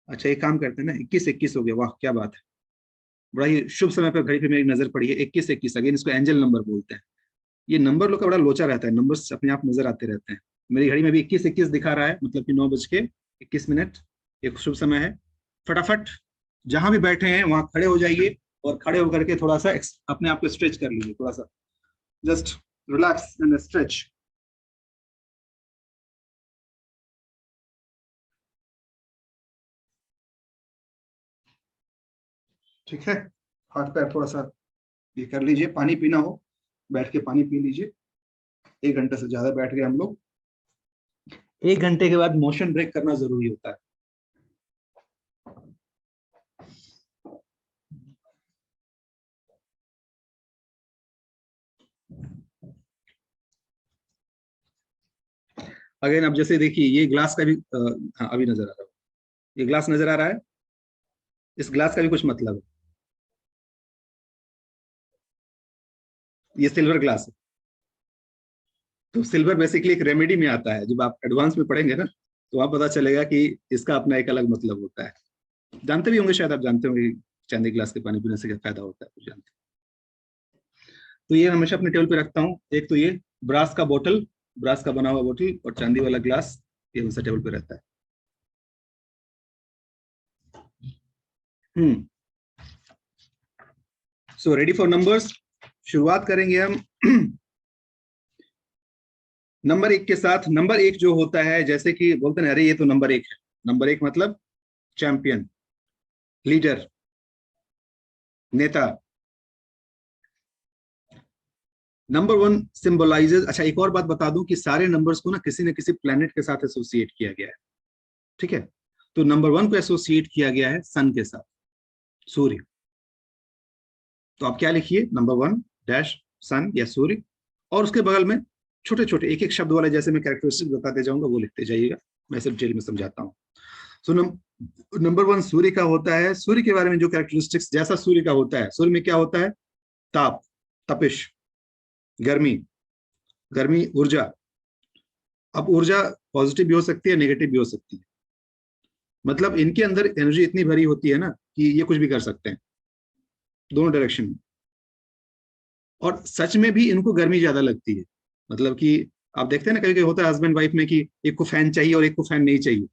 [SPEAKER 1] अच्छा एक काम करते हैं ना, 21-21 हो गया, वाह क्या बात है, बड़ा ही शुभ समय पर घड़ी पे मेरी नजर पड़ी है। 21-21, अगेन इसको एंजल नंबर बोलते हैं। ये नंबर लोग का बड़ा लोचा रहता है, नंबर अपने आप नजर आते रहते हैं। मेरी घड़ी में भी 21-21 दिखा रहा है, मतलब कि 9:21, एक शुभ समय है। फटाफट जहां भी बैठे हैं वहां खड़े हो जाइए, और खड़े होकर के थोड़ा सा अपने आप को स्ट्रेच कर लीजिए, थोड़ा सा जस्ट रिलैक्स एंड स्ट्रेच। ठीक है, हाथ पैर थोड़ा सा ये कर लीजिए, पानी पीना हो बैठ के पानी पी लीजिए। 1 घंटे से ज्यादा बैठ गए हम लोग, 1 घंटे के बाद मोशन ब्रेक करना जरूरी होता है। अगेन अब जैसे देखिए ये ग्लास का भी हाँ अभी नजर आ रहा है, ये ग्लास नजर आ रहा है, इस ग्लास का भी कुछ मतलब है। ये सिल्वर ग्लास है, तो सिल्वर बेसिकली एक रेमेडी में आता है, जब आप एडवांस में पढ़ेंगे ना तो वहां पता चलेगा कि इसका अपना एक अलग मतलब होता है। जानते भी होंगे, शायद आप जानते होंगे चांदी ग्लास के पानी पीने से क्या फायदा होता है, कुछ जानते हैं। तो ये हमेशा अपने टेबल पे रखता हूँ। एक तो ये ब्रास का बोतल, ब्रास का बना हुआ बोतल, और चांदी वाला ग्लास, ये हमेशा टेबल पे रहता है। सो रेडी फॉर नंबर्स, शुरुआत करेंगे हम नंबर 1 के साथ। नंबर 1 जो होता है, जैसे कि बोलते हैं अरे ये तो नंबर 1 है, नंबर 1 मतलब चैंपियन, लीडर, नेता, नंबर 1 सिंबलाइजेज, अच्छा एक और बात बता दूं कि सारे नंबर्स को ना किसी प्लेनेट के साथ एसोसिएट किया गया है, ठीक है। तो नंबर 1 को एसोसिएट किया गया है सन के साथ, सूर्य। तो आप क्या लिखिए, नंबर 1 डैश सन या सूर्य, और उसके बगल में छोटे छोटे एक एक शब्द वाले, जैसे मैं कैरेक्टरिस्टिक बताते जाऊंगा वो लिखते जाइएगा, मैं सिर्फ डिटेल में समझाता हूँ। सो नंबर 1 सूर्य का होता है। सूर्य के बारे में जो कैरेक्टरिस्टिक्स जैसा सूर्य का होता है, सूर्य में क्या होता है, ताप, तपिश, गर्मी, गर्मी, ऊर्जा। अब ऊर्जा पॉजिटिव भी हो सकती है, नेगेटिव भी हो सकती है, मतलब इनके अंदर एनर्जी इतनी भरी होती है ना कि ये कुछ भी कर सकते हैं दोनों डायरेक्शन में। और सच में भी इनको गर्मी ज्यादा लगती है, मतलब कि आप देखते हैं ना कभी कभी होता है हस्बैंड वाइफ में कि एक को फैन चाहिए और एक को फैन नहीं चाहिए,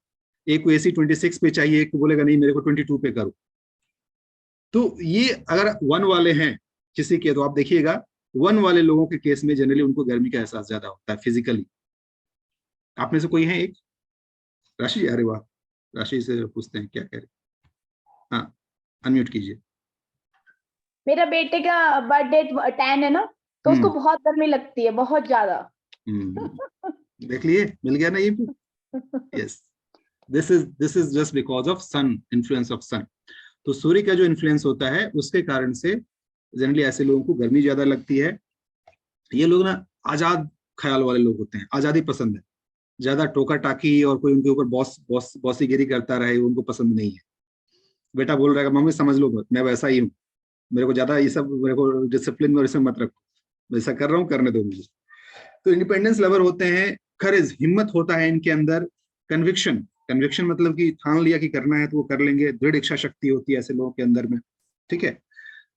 [SPEAKER 1] एक को एसी 26 पे चाहिए, एक को बोलेगा नहीं मेरे को 22 पे करो। तो ये अगर 1 वाले हैं किसी के, तो आप देखिएगा 1 वाले लोगों के केस में जनरली उनको गर्मी का एहसास ज्यादा होता है फिजिकली। आप में से कोई है एक राशि, अरे वाह, राशि से पूछते हैं क्या कह रहे, हाँ अनम्यूट कीजिए।
[SPEAKER 5] मेरा बेटे का बर्थडे 10 है ना, तो उसको बहुत गर्मी लगती है, बहुत ज्यादा।
[SPEAKER 1] देख लिए, मिल गया ना ये भी। Yes, this is just because of sun, influence of sun. तो सूर्य का जो इन्फ्लुएंस होता है उसके कारण से जनरली ऐसे लोगों को गर्मी ज्यादा लगती है। ये लोग ना आजाद ख्याल वाले लोग होते हैं, आजादी पसंद है, ज्यादा टोका टाकी और कोई उनके ऊपर बॉसीगिरी करता रहे उनको पसंद नहीं है। बेटा बोल रहा है मम्मी समझ लो मैं वैसा ही हूँ, मेरे को ज्यादा ये सब, मेरे को डिसिप्लिन में इसमें मत रखो, वैसा कर रहा हूँ करने दो मुझे। तो इंडिपेंडेंस लवर होते हैं, करेज, हिम्मत होता है इनके अंदर, कन्विक्शन, कन्विक्शन मतलब कि ठान लिया कि करना है तो वो कर लेंगे, दृढ़ इच्छा शक्ति होती है ऐसे लोगों के अंदर में, ठीक है।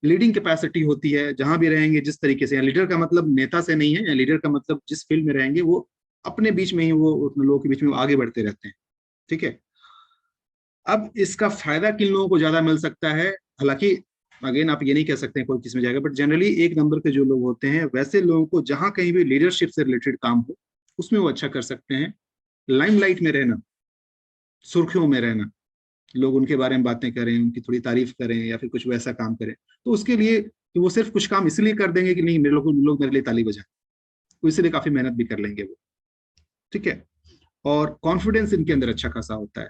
[SPEAKER 1] लीडिंग कैपेसिटी होती है, जहां भी रहेंगे जिस तरीके से, लीडर का मतलब नेता से नहीं है, लीडर का मतलब जिस फील्ड में रहेंगे वो अपने बीच में ही, वो उन लोगों के बीच में आगे बढ़ते रहते हैं, ठीक है। अब इसका फायदा किन लोगों को ज्यादा मिल सकता है, हालांकि अगेन आप ये नहीं कह सकते हैं कोई किस में जाएगा, बट जनरली 1 नंबर के जो लोग होते हैं वैसे लोगों को जहां कहीं भी लीडरशिप से रिलेटेड काम हो उसमें वो अच्छा कर सकते हैं। लाइमलाइट में रहना, सुर्खियों में रहना, लोग उनके बारे में बातें करें, उनकी थोड़ी तारीफ करें या फिर कुछ वैसा काम करें, तो उसके लिए तो वो सिर्फ कुछ काम इसलिए कर देंगे कि नहीं मेरे लोग मेरे लिए ताली बजाएं, तो इसलिए काफी मेहनत भी कर लेंगे वो, ठीक है। और कॉन्फिडेंस इनके अंदर अच्छा खासा होता है,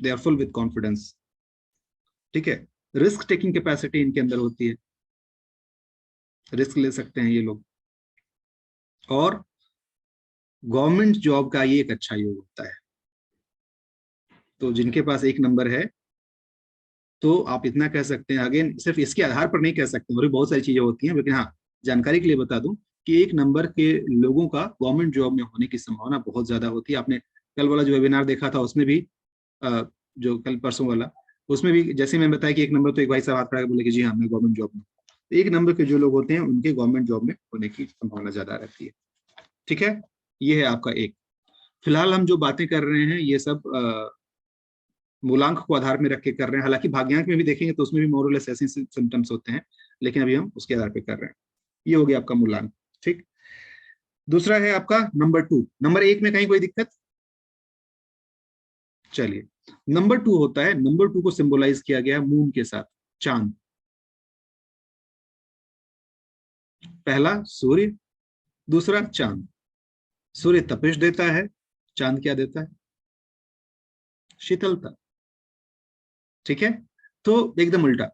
[SPEAKER 1] they are full with confidence, ठीक है। रिस्क टेकिंग कैपेसिटी इनके अंदर होती है, रिस्क ले सकते हैं ये लोग। और गवर्नमेंट जॉब का ये एक अच्छा योग होता है। तो जिनके पास 1 नंबर है तो आप इतना कह सकते हैं, अगेन सिर्फ इसके आधार पर नहीं कह सकते, और भी बहुत सारी चीजें होती हैं, लेकिन हाँ जानकारी के लिए बता दूं कि 1 नंबर के लोगों का गवर्नमेंट जॉब में होने की संभावना बहुत ज्यादा होती है। आपने कल वाला जो वेबिनार देखा था उसमें भी, जो कल परसों वाला, उसमें भी जैसे मैंने बताया कि 1 नंबर, तो एक भाई साहब हाथ खड़ा बोले कि जी हाँ मैं गवर्नमेंट जॉब में। 1 नंबर के जो लोग होते हैं उनके गवर्नमेंट जॉब में होने की संभावना ज्यादा रहती है, ठीक है। ये है आपका 1। फिलहाल हम जो बातें कर रहे हैं ये सब मूलांक को आधार में रख के कर रहे हैं, हालांकि भाग्यांक में भी देखेंगे तो उसमें भी मोर और लेस ऐसे सिम्टम्स होते हैं, लेकिन अभी हम उसके आधार पे कर रहे हैं। ये हो गया आपका मूलांक, ठीक। दूसरा है आपका नंबर 2। नंबर 1 में कहीं कोई दिक्कत, चलिए। नंबर 2 होता है, नंबर 2 को सिंबलाइज किया गया है मून के साथ, चांद। पहला सूर्य, दूसरा चांद। सूर्य तपिश देता है, चांद क्या देता है, शीतलता, ठीक है। तो एकदम उल्टा,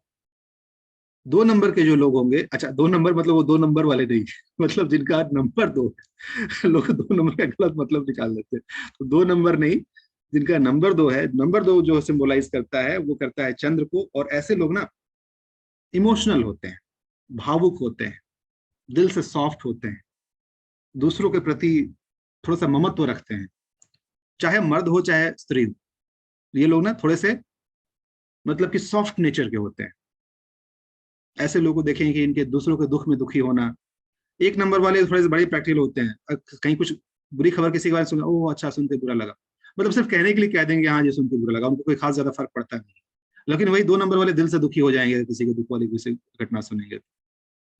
[SPEAKER 1] 2 नंबर के जो लोग होंगे, अच्छा 2 नंबर मतलब वो 2 नंबर वाले नहीं मतलब जिनका नंबर 2 है लोग 2 नंबर का गलत मतलब निकाल लेते हैं, तो 2 नंबर नहीं, जिनका नंबर 2 है। नंबर 2 जो सिंबलाइज करता है वो करता है चंद्र को, और ऐसे लोग ना इमोशनल होते हैं, भावुक होते हैं, दिल से सॉफ्ट होते हैं, दूसरों के प्रति थोड़ा सा ममत्व रखते हैं, चाहे मर्द हो चाहे स्त्री। ये लोग ना थोड़े से मतलब कि सॉफ्ट नेचर के होते हैं। ऐसे लोगों को देखेंगे कि इनके दूसरों के दुख में दुखी होना। 1 नंबर वाले थोड़े से बड़े प्रैक्टिकल होते हैं, कहीं कुछ बुरी खबर किसी के बारे में सुना, ओह अच्छा सुन के बुरा लगा, मतलब सिर्फ कहने के लिए कह देंगे हाँ ये सुन के बुरा लगा, उनको कोई खास ज्यादा फर्क पड़ता नहीं। लेकिन वही 2 नंबर वाले दिल से दुखी हो जाएंगे किसी के दुख वाली किसी घटना सुनेंगे,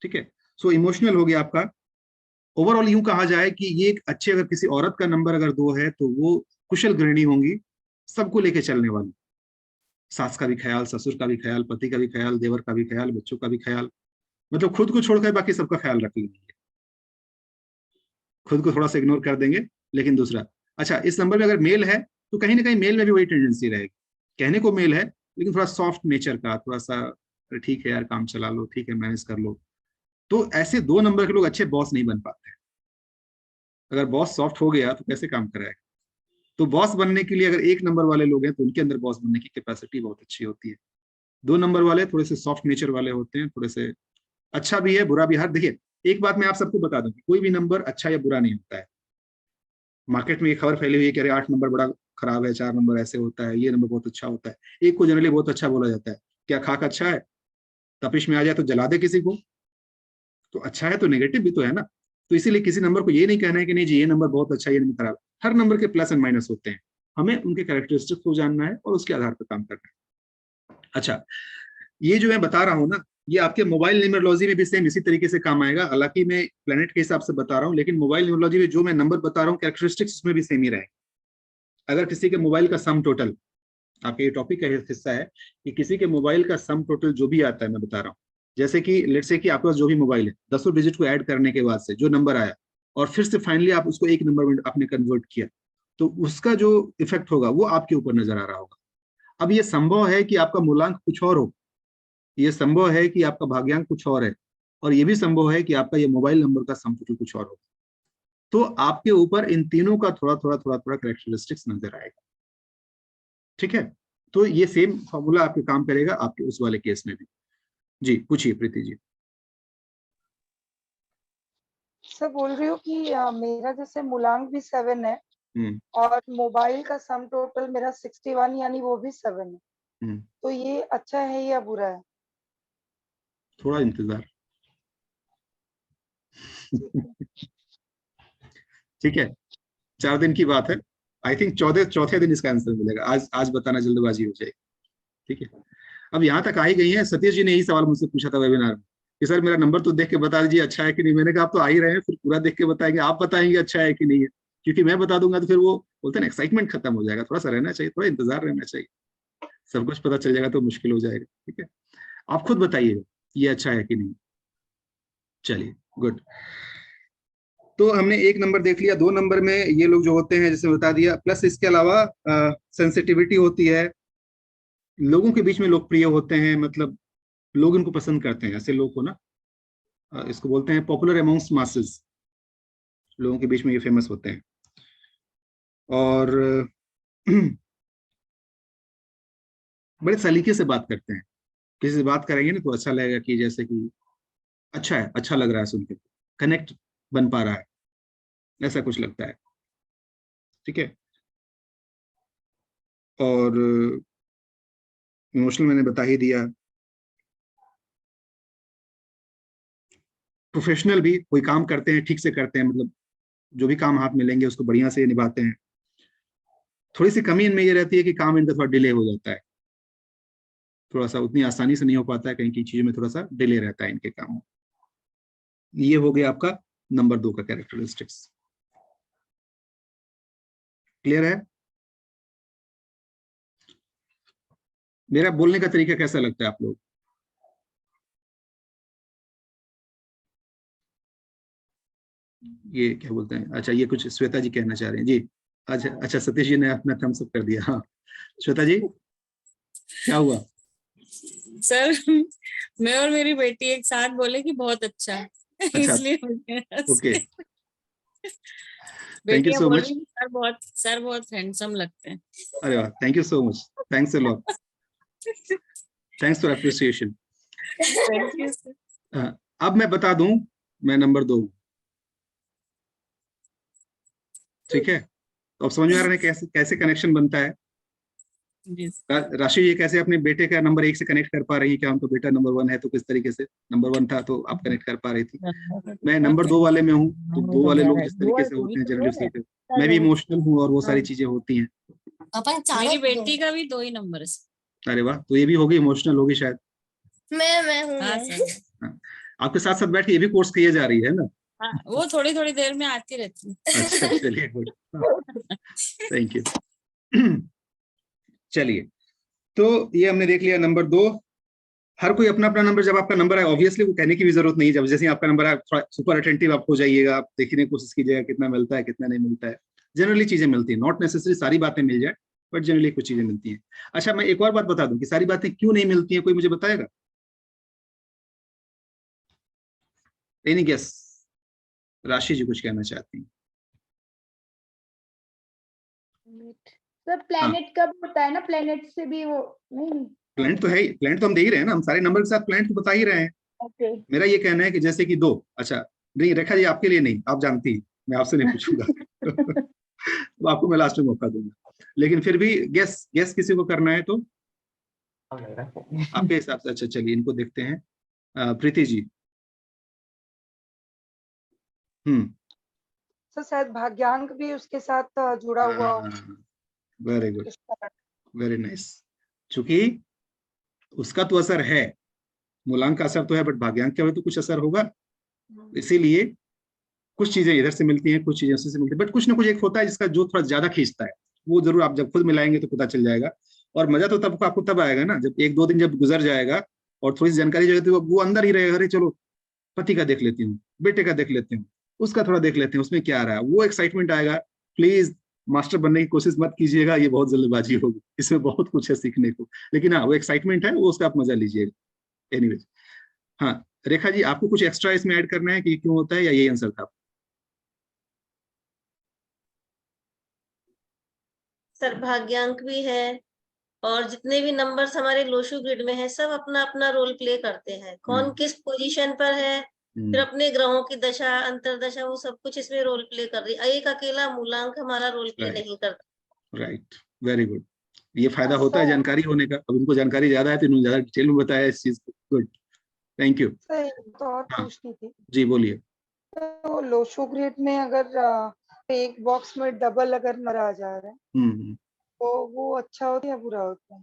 [SPEAKER 1] ठीक है। सो इमोशनल हो गया आपका। ओवरऑल यूं कहा जाए कि ये एक अच्छे, अगर किसी औरत का नंबर अगर 2 है तो वो कुशल गृहिणी होंगी, सबको लेके चलने वाली, सास का भी ख्याल, ससुर का भी ख्याल, पति का भी ख्याल, देवर का भी ख्याल, बच्चों का भी ख्याल, मतलब खुद को छोड़कर बाकी सबका ख्याल रख लेंगे, खुद को थोड़ा सा इग्नोर कर देंगे। लेकिन दूसरा, अच्छा इस नंबर में अगर मेल है तो कहीं ना कहीं मेल में भी वही टेंडेंसी रहेगी, कहने को मेल है लेकिन थोड़ा सॉफ्ट नेचर का, थोड़ा सा अरे ठीक है यार काम चला लो, ठीक है मैनेज कर लो। तो ऐसे 2 नंबर के लोग अच्छे बॉस नहीं बन पाते। अगर बॉस सॉफ्ट हो गया तो कैसे काम कराएगा। तो बॉस बनने के लिए अगर 1 नंबर वाले लोग हैं तो उनके अंदर बॉस बनने की कैपेसिटी बहुत अच्छी होती है। 2 नंबर वाले थोड़े से सॉफ्ट नेचर वाले होते हैं, थोड़े से अच्छा भी है बुरा भी। हर देखिए एक बात मैं आप सबको बता दूं, कोई भी नंबर अच्छा या बुरा नहीं होता है। मार्केट में ये खबर फैली हुई है कि अरे 8 नंबर बड़ा खराब है, 4 नंबर ऐसे होता है, ये नंबर बहुत अच्छा होता है। एक को जनरली बहुत अच्छा बोला जाता है, क्या खाक अच्छा है, तपिश में आ जाए तो जला दे किसी को। तो अच्छा है तो नेगेटिव भी तो है ना। तो इसीलिए किसी नंबर को ये नहीं कहना है कि नहीं जी ये नंबर बहुत अच्छा, ये नंबर खराब। हर नंबर के प्लस एंड माइनस होते हैं, हमें उनके कैरेक्टरिस्टिक्स को जानना है और उसके आधार पर काम करना है। अच्छा ये जो मैं बता रहा हूँ ना, ये आपके मोबाइल न्यूमरोलॉजी में भी सेम इसी तरीके से काम आएगा। हालांकि मैं प्लेनेट के हिसाब से बता रहा हूँ, लेकिन मोबाइल न्यूमरोलॉजी में जो मैं नंबर बता रहा हूँ कैरेक्टरिस्टिक्स उसमें भी सेम ही रहेंगे। अगर किसी के मोबाइल का सम टोटल, आपके ये टॉपिक का हिस्सा है कि किसी के मोबाइल का सम टोटल जो भी आता है मैं बता रहा हूँ, जैसे कि लेट्स से कि आपके पास जो भी मोबाइल है 10 डिजिट को ऐड करने के बाद से जो नंबर आया और फिर से फाइनली आप उसको 1 नंबर में आपने कन्वर्ट किया, तो उसका जो इफेक्ट होगा वो आपके ऊपर नजर आ रहा होगा। अब ये संभव है कि आपका मूलांक कुछ और हो, ये संभव है कि आपका भाग्यांक कुछ और है, और ये भी संभव है कि आपका ये मोबाइल नंबर का सम टोटल कुछ और हो। तो आपके ऊपर इन तीनों का थोड़ा थोड़ा थोड़ा थोड़ा कैरेक्टरिस्टिक्स नजर आएगा। ठीक है, तो ये सेम फॉर्मूला आपके काम करेगा आपके उस वाले केस में भी। जी पूछिए प्रीति जी।
[SPEAKER 2] सर बोल रही हूँ कि मेरा जैसे मूलांक भी 7 है और मोबाइल का सम टोटल मेरा 61 यानी वो भी 7 है। तो ये अच्छा है या बुरा है?
[SPEAKER 1] थोड़ा इंतजार। ठीक है, 4 दिन की बात है। आई थिंक चौथे दिन इसका आंसर मिलेगा। आज बताना जल्दबाजी हो जाएगी। ठीक है, अब यहाँ तक आ ही गई है। सतीश जी ने यही सवाल मुझसे पूछा था वेबिनार में कि सर मेरा नंबर तो देख के बता दीजिए अच्छा है कि नहीं। मैंने कहा आप तो आ ही रहे हैं, फिर पूरा देख के बताएंगे, आप बताएंगे अच्छा है कि नहीं है। क्योंकि मैं बता दूंगा तो फिर वो बोलते हैं ना एक्साइटमेंट खत्म हो जाएगा। थोड़ा सा रहना चाहिए, थोड़ा इंतजार रहना चाहिए। सब कुछ पता चल जाएगा तो मुश्किल हो जाएगा। ठीक है, आप खुद बताइएगा ये अच्छा है कि नहीं। चलिए गुड। तो हमने 1 नंबर देख लिया। 2 नंबर में ये लोग जो होते हैं जैसे बता दिया, प्लस इसके अलावा सेंसिटिविटी होती है, लोगों के बीच में लोकप्रिय होते हैं, मतलब लोग इनको पसंद करते हैं। ऐसे लोग को ना इसको बोलते हैं पॉपुलर अमॉन्ग्स मासेस, लोगों के बीच में ये फेमस होते हैं। और बड़े सलीके से बात करते हैं। किसी से बात करेंगे ना तो अच्छा लगेगा कि जैसे कि अच्छा है, अच्छा लग रहा है सुन के, कनेक्ट बन पा रहा है, ऐसा कुछ लगता है। ठीक है, और इमोशनल मैंने बता ही दिया। प्रोफेशनल भी, कोई काम करते हैं ठीक से करते हैं, मतलब जो भी काम हाथ में लेंगे उसको बढ़िया से निभाते हैं। थोड़ी सी कमी इनमें ये रहती है कि काम इनका थोड़ा डिले हो जाता है, थोड़ा सा उतनी आसानी से नहीं हो पाता है, कहीं की चीजों में थोड़ा सा डिले रहता है इनके काम। ये हो गया आपका नंबर 2 का कैरेक्टरिस्टिक्स। क्लियर है? मेरा बोलने का तरीका कैसा लगता है आप लोग? ये क्या बोलते हैं, अच्छा ये कुछ श्वेता जी कहना चाह रहे हैं जी। अच्छा अच्छा, सतीश जी ने अपना थम्स अप कर दिया। हाँ श्वेता जी क्या हुआ?
[SPEAKER 4] सर मैं और मेरी बेटी एक साथ बोले कि बहुत अच्छा है।
[SPEAKER 1] अच्छा,
[SPEAKER 4] इसलिए
[SPEAKER 1] ओके, थैंक यू
[SPEAKER 4] बेटियां
[SPEAKER 1] सो
[SPEAKER 4] बोल
[SPEAKER 1] मच।
[SPEAKER 4] रही सर बहुत हैंडसम लगते हैं।
[SPEAKER 1] अरे वाह, thank you so much, thanks a lot, thanks for appreciation.
[SPEAKER 4] Thank you sir.
[SPEAKER 1] अब मैं बता दूं, मैं नंबर 2। ठीक है, तो अब समझ में आ रहा है कैसे कैसे कनेक्शन बनता है। राशि ये कैसे अपने बेटे का नंबर 1 से कनेक्ट कर पा रही है, क्या उनका बेटा नंबर 1 है तो किस तरीके से नंबर 1 था तो आप कनेक्ट कर पा रही थी। मैं नंबर 2 वाले में हूँ, तो 2 वाले लोग जिस तरीके से होते हैं जनरली उस तरीके, मैं भी इमोशनल हूँ और वो सारी चीजें होती हैं।
[SPEAKER 4] मेरी बेटी का भी 2 ही नंबर है।
[SPEAKER 1] अरे वाह, तो ये भी होगी, इमोशनल होगी शायद।
[SPEAKER 5] मैं हूँ।
[SPEAKER 4] हाँ सर।
[SPEAKER 1] हाँ, आपके साथ साथ बैठ के ये भी कोर्स किए जा रही है ना?
[SPEAKER 4] हाँ, वो थोड़ी थोड़ी देर में आती रहती है।
[SPEAKER 1] अच्छा चलिए गुड, थैंक यू। चलिए, तो ये हमने देख लिया नंबर 2। हर कोई अपना अपना नंबर, जब आपका नंबर आए ऑब्वियसली वो कहने की भी जरूरत नहीं है, जब जैसे ही आपका नंबर आए थोड़ा सुपर अटेंटिव आप हो जाइएगा, आप देखने की कोशिश कीजिएगा कितना मिलता है कितना नहीं मिलता है। जनरली चीजें मिलती है, नॉट नेसेसरी सारी बातें मिल जाए, बट जनरली कुछ चीजें मिलती हैं। अच्छा, मैं एक और बात बता दूं कि सारी बातें क्यों नहीं मिलती हैं, कोई मुझे बताएगा? Any guess? राशि जी कुछ कहना चाहती हैं?
[SPEAKER 5] सर प्लेनेट का भी होता है ना, प्लेनेट से भी वो नहीं?
[SPEAKER 1] प्लेनेट तो है ही, प्लेनेट तो हम दे ही रहे हैं ना, हम सारे नंबर के साथ प्लेनेट तो बता ही रहे हैं।
[SPEAKER 5] ओके।
[SPEAKER 1] मेरा ये कहना है कि जैसे कि 2, अच्छा नहीं रेखा जी आपके लिए नहीं, आप जानती हैं मैं आपसे नहीं पूछूंगा। तो आपको मैं लास्ट में मौका दूंगा, लेकिन फिर भी गेस गेस किसी को करना है तो आपके हिसाब से। अच्छा चलिए इनको देखते हैं। प्रीति जी।
[SPEAKER 2] तो शायद भाग्यांक भी उसके साथ जुड़ा हुआ हो।
[SPEAKER 1] Very good, very nice. चूंकि उसका तो असर है, मूलांक का असर तो है, बट भाग्यांक का भी तो कुछ असर होगा, इसीलिए कुछ चीजें इधर से मिलती हैं कुछ चीजें उससे से मिलती हैं, बट कुछ ना कुछ एक होता है जिसका जो थोड़ा ज्यादा खींचता है। वो जरूर आप जब खुद मिलाएंगे तो पता चल जाएगा। और मजा तो तब आपको तब आएगा ना, जब 1-2 दिन जब गुजर जाएगा और थोड़ी सी जानकारी जाएगी, तो वो अंदर ही रहेगा, अरे चलो पति का देख लेती हूँ, बेटे का देख लेती हूँ, उसका थोड़ा देख लेते हैं, उसमें क्या आ रहा है, वो एक्साइटमेंट आएगा। प्लीज मास्टर बनने की कोशिश मत कीजिएगा, ये बहुत जल्दबाजी होगी, इसमें बहुत कुछ है सीखने को। लेकिन हाँ वो एक्साइटमेंट है, वो उसका आप मजा लीजिएगा। एनीवेज, हाँ रेखा जी आपको कुछ एक्स्ट्रा इसमें ऐड करना है कि क्यों होता है, या यही आंसर था?
[SPEAKER 6] सर भाग्यांक भी है, और जितने भी नंबर्स हमारे लोशु ग्रिड में है सब अपना अपना रोल प्ले करते हैं, कौन किस पोजीशन पर है, फिर अपने ग्रहों की दशा अंतरदशा वो सब कुछ इसमें रोल प्ले कर रही है। एक अकेला मूलांक हमारा रोल प्ले नहीं करता।
[SPEAKER 1] Right, very good. ये फायदा होता है जानकारी होने का, अब उनको जानकारी ज्यादा है तो इन्होंने ज्यादा डिटेल में बताया इस चीज को। Good, thank you.
[SPEAKER 2] सही तो और
[SPEAKER 1] हाँ
[SPEAKER 2] पूछनी थी।
[SPEAKER 1] जी बोलिए।
[SPEAKER 2] तो लोशो ग्रेड में अगर एक बॉक्स में डबल अगर नंबर आ जा रहा है तो वो अच्छा होता है या बुरा होता है?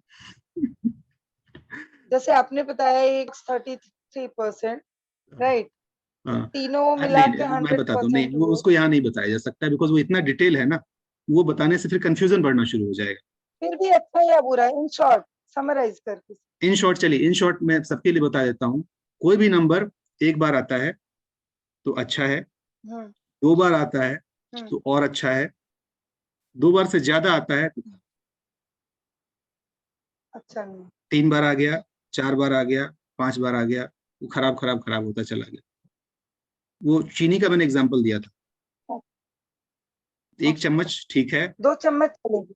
[SPEAKER 2] जैसे आपने बताया एक 33%, राइट?
[SPEAKER 1] हाँ
[SPEAKER 2] तीनों मिला
[SPEAKER 1] नहीं
[SPEAKER 2] के
[SPEAKER 1] मैं बता दूं, नहीं
[SPEAKER 2] 100%
[SPEAKER 1] वो
[SPEAKER 2] हुए।
[SPEAKER 1] उसको यहाँ नहीं बताया जा सकता, बिकॉज वो इतना डिटेल है ना, वो बताने से फिर कंफ्यूजन बढ़ना शुरू हो जाएगा।
[SPEAKER 2] फिर भी अच्छा या बुरा, इन शॉर्ट समराइज करके?
[SPEAKER 1] इन शॉर्ट चलिए, इन शॉर्ट मैं सबके लिए बता देता हूँ। कोई भी नंबर एक बार आता है तो अच्छा है,
[SPEAKER 2] हम्म
[SPEAKER 1] 2 बार आता है
[SPEAKER 2] हम्म
[SPEAKER 1] तो और अच्छा है, 2 बार से ज्यादा आता है तो
[SPEAKER 2] अच्छा नहीं।
[SPEAKER 1] 3 बार आ गया, 4 बार आ गया, 5 बार आ गया, वो खराब खराब खराब होता चला गया। वो चीनी का मैंने एग्जाम्पल दिया था, 1 चम्मच ठीक है,
[SPEAKER 2] 2 चम्मच चलेगी।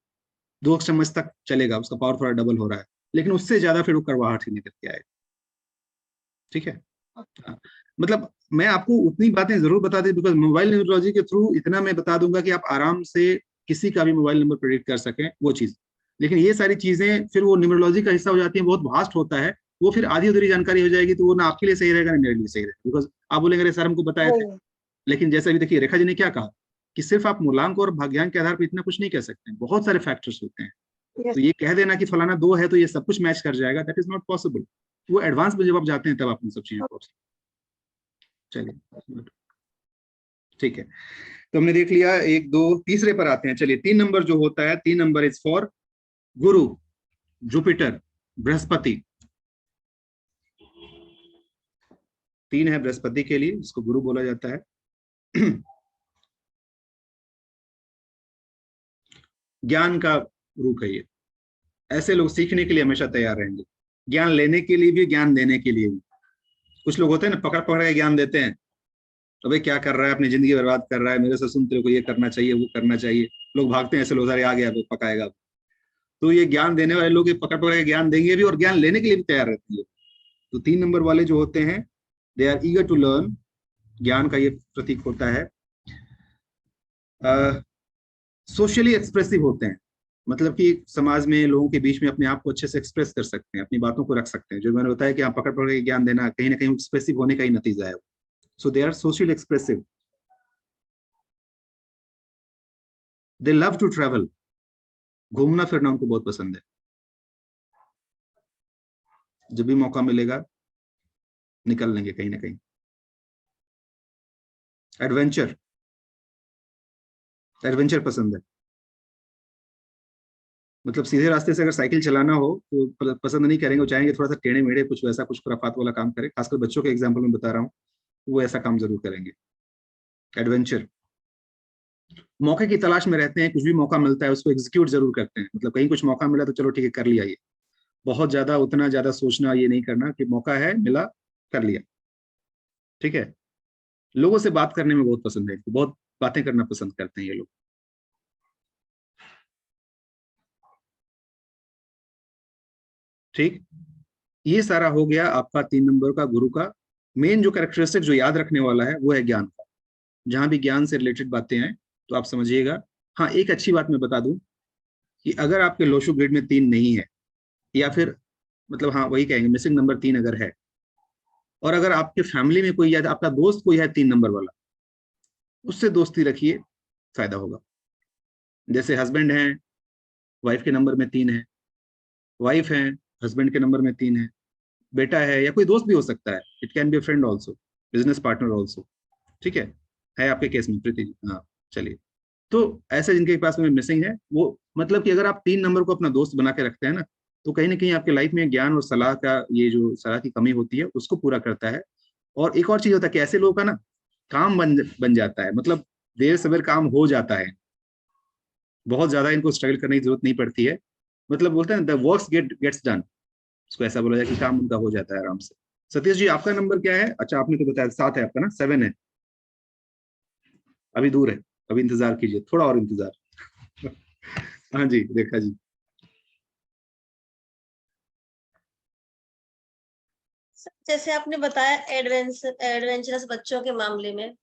[SPEAKER 1] 2 चम्मच तक चलेगा, उसका पावर थोड़ा डबल हो रहा है, लेकिन उससे ज्यादा फिर वो कड़वाहट ही निकल के आएगा। ठीक है। हाँ, मतलब मैं आपको उतनी बातें जरूर बता दें, बिकॉज मोबाइल न्यूमरोलॉजी के थ्रू इतना मैं बता दूंगा कि आप आराम से किसी का भी मोबाइल नंबर प्रेडिक्ट कर सकें, वो चीज। लेकिन ये सारी चीजें फिर वो न्यूमरोलॉजी का हिस्सा हो जाती है, बहुत वास्ट होता है, वो फिर आधी अधूरी जानकारी हो जाएगी, तो वो ना आपके लिए सही रहेगा ना मेरे लिए सही रहेगा, बिकॉज आप बोलेंगे अरे सर हमको बताए थे।
[SPEAKER 2] वही।
[SPEAKER 1] लेकिन जैसे अभी देखिए रेखा जी ने क्या कहा कि सिर्फ आप मूलांक और भाग्यांक के आधार पर इतना कुछ नहीं कह सकते, बहुत सारे फैक्टर्स होते हैं।
[SPEAKER 2] यस।
[SPEAKER 1] तो ये कह देना कि फलाना 2 है तो ये सब कुछ मैच कर जाएगा, दैट इज नॉट पॉसिबल। वो एडवांस में जब आप जाते हैं तब आप उन सब चीजों को। चलिए ठीक है, तो हमने देख लिया 1 2, तीसरे पर आते हैं। चलिए 3 नंबर जो होता है, 3 number is for Guru, Jupiter, Brihaspati. 3 है बृहस्पति के लिए, जिसको गुरु बोला जाता है। ज्ञान का रूप है ये, ऐसे लोग सीखने के लिए हमेशा तैयार रहेंगे, ज्ञान लेने के लिए भी ज्ञान देने के लिए भी। कुछ लोग होते हैं ना पकड़ पकड़ के ज्ञान देते हैं, तो भाई क्या कर रहा है, अपनी जिंदगी बर्बाद कर रहा है, मेरे से सुन, तेरे को ये करना चाहिए वो करना चाहिए। लोग भागते हैं ऐसे लोग, सारे आ गया तो पकाएगा। तो ये ज्ञान देने वाले लोग ये पकड़ पकड़ के ज्ञान देंगे भी और ज्ञान लेने के लिए भी तैयार रहते हैं। तो 3 नंबर वाले जो होते हैं, they are eager to learn, ज्ञान का ये प्रतीक होता है। सोशली एक्सप्रेसिव होते हैं, मतलब कि समाज में लोगों के बीच में अपने आप को अच्छे से एक्सप्रेस कर सकते हैं, अपनी बातों को रख सकते हैं। जो मैंने बताया कि आप पकड़ पकड़ के ज्ञान देना कहीं ना कहीं एक्सप्रेसिव होने का ही नतीजा है। So they are socially expressive. They love to travel, घूमना फिरना उनको बहुत पसंद है, जब भी मौका मिलेगा निकल लेंगे कहीं ना कहीं। एडवेंचर, एडवेंचर पसंद है। मतलब सीधे रास्ते से अगर साइकिल चलाना हो तो पसंद नहीं करेंगे, वो चाहेंगे थोड़ा सा टेढ़े मेढ़े कुछ वैसा कुछ खुराफात वाला काम करे, खासकर बच्चों के एग्जाम्पल में बता रहा हूँ, वो ऐसा काम जरूर करेंगे। एडवेंचर, मौके की तलाश में रहते हैं, कुछ भी मौका मिलता है उसको एग्जीक्यूट जरूर करते हैं, मतलब कहीं कुछ मौका मिला तो चलो ठीक है कर लिया, ये बहुत ज्यादा उतना ज्यादा सोचना ये नहीं करना कि मौका है मिला कर लिया। ठीक है, लोगों से बात करने में बहुत पसंद है, बहुत बातें करना पसंद करते हैं ये लोग। ठीक, ये सारा हो गया आपका 3 नंबर का गुरु का। मेन जो कैरेक्टरिस्टिक जो याद रखने वाला है वो है ज्ञान का। जहां भी ज्ञान से रिलेटेड बातें हैं तो आप समझिएगा। हाँ, एक अच्छी बात मैं बता दूं कि अगर आपके लोशो ग्रिड में 3 नहीं है, या फिर मतलब हाँ वही कहेंगे मिसिंग नंबर 3 अगर है, और अगर आपके फैमिली में कोई या आपका दोस्त कोई है 3 नंबर वाला, उससे दोस्ती रखिए, फायदा होगा। जैसे हस्बैंड है, वाइफ के नंबर में 3 है, वाइफ है, हस्बैंड के नंबर में 3 है, बेटा है, या कोई दोस्त भी हो सकता है, it can be a friend also, business partner also. ठीक है आपके केस में प्रीति जी? हाँ, चलिए। तो ऐसे जिनके पास में मिसिंग है, वो मतलब कि अगर आप 3 नंबर को अपना दोस्त बना के रखते हैं ना, तो कहीं ना कहीं आपके लाइफ में ज्ञान और सलाह का, ये जो सलाह की कमी होती है उसको पूरा करता है। और एक और चीज होता है कि ऐसे लोगों का ना काम बन जाता है, मतलब देर सवेर काम हो जाता है, बहुत ज्यादा इनको स्ट्रगल करने की जरूरत नहीं पड़ती है। मतलब बोलते हैं द वर्क्स गेट्स डन, उसको ऐसा बोला जाए कि काम उनका हो जाता है आराम से। सतीश जी आपका नंबर क्या है? अच्छा आपने तो बताया 7 है आपका ना, 7 है, अभी दूर है, अभी इंतजार कीजिए, थोड़ा और इंतजार। हाँ जी, रेखा जी।
[SPEAKER 6] जैसे आपने बताया एडवेंचरस बच्चों के मामले में,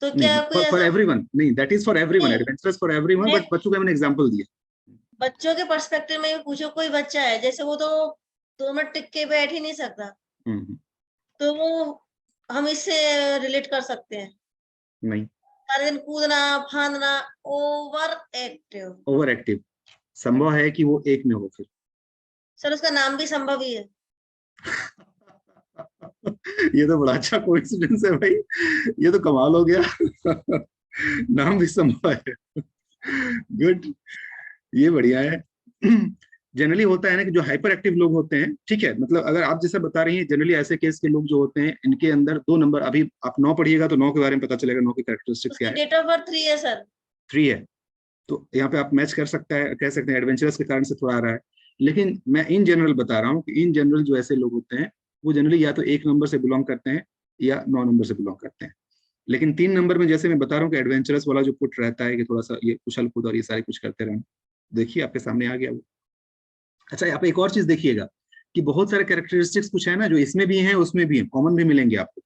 [SPEAKER 6] तो क्या
[SPEAKER 1] नहीं,
[SPEAKER 6] कोई
[SPEAKER 1] फॉर
[SPEAKER 6] ऐसा
[SPEAKER 1] एवरीवन नहीं, दैट इज फॉर एवरीवन,
[SPEAKER 6] नहीं,
[SPEAKER 1] एडवेंचरस फॉर एवरीवन,
[SPEAKER 6] मैं
[SPEAKER 1] बट बच्चों का मैंने एग्जांपल दिया।
[SPEAKER 6] बच्चों के पर्सपेक्टिव में भी पूछो, कोई बच्चा है जैसे वो तो 2 मिनट टिक के बैठ ही नहीं सकता,
[SPEAKER 1] हम्म।
[SPEAKER 6] तो वो हम इससे रिलेट कर सकते हैं।
[SPEAKER 1] नहीं,
[SPEAKER 6] सारे दिन कूदना फांदना, ओवर एक्टिव।
[SPEAKER 1] ओवर एक्टिव, संभव है कि वो एक में हो फिर।
[SPEAKER 6] सर उसका नाम भी संभव ही है।
[SPEAKER 1] ये तो बड़ा अच्छा कोइंसिडेंस है भाई, ये तो कमाल हो गया। नाम भी संभव है, गुड, ये बढ़िया है। जनरली होता है ना कि जो हाइपर एक्टिव लोग होते हैं, ठीक है, मतलब अगर आप जैसा बता रही हैं, जनरली ऐसे केस के लोग जो होते हैं इनके अंदर 2 नंबर, अभी आप 9 पढ़िएगा तो 9 के बारे में पता चलेगा, 9 की कैरेक्टरिस्टिक्स क्या
[SPEAKER 6] उसकी
[SPEAKER 1] है।
[SPEAKER 6] डेट ऑफ बर्थ 3 है सर।
[SPEAKER 1] 3 है, तो यहाँ पे आप मैच कर सकता है, कह सकते हैं एडवेंचरस के कारण से थोड़ा आ रहा है। लेकिन मैं इन जनरल बता रहा हूँ कि इन जनरल जो ऐसे लोग होते हैं वो जनरली या तो 1 नंबर से बिलोंग करते हैं या 9 नंबर से बिलोंग करते हैं। लेकिन 3 नंबर में जैसे मैं बता रहा हूँ कि एडवेंचरस वाला जो पुट रहता है कि थोड़ा सा ये उछल कूद और ये सारे कुछ करते रहना, देखिए आपके सामने आ गया वो। अच्छा, यहाँ पे एक और चीज देखिएगा कि बहुत सारे कैरेक्टरिस्टिक्स कुछ है ना जो इसमें भी हैं उसमें भी हैं, कॉमन भी मिलेंगे आपको,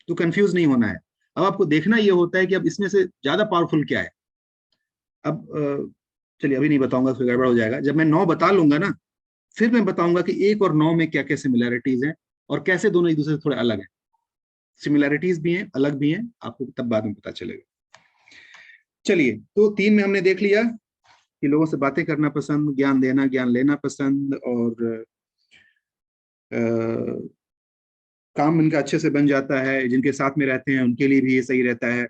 [SPEAKER 1] तो कंफ्यूज नहीं होना है। अब आपको देखना ये होता है कि अब इसमें से ज्यादा पावरफुल क्या है। अब चलिए अभी नहीं बताऊंगा, फिर गड़बड़ हो जाएगा। जब मैं 9 बता लूंगा ना, फिर मैं बताऊंगा कि 1 और 9 में क्या क्या सिमिलैरिटीज हैं और कैसे दोनों एक दूसरे से थोड़े अलग हैं। सिमिलैरिटीज भी हैं, अलग भी हैं, आपको तब बाद में पता चलेगा। चलिए, तो 3 में हमने देख लिया कि लोगों से बातें करना पसंद, ज्ञान देना ज्ञान लेना पसंद, और काम इनका अच्छे से बन जाता है, जिनके साथ में रहते हैं उनके लिए भी ये सही रहता है।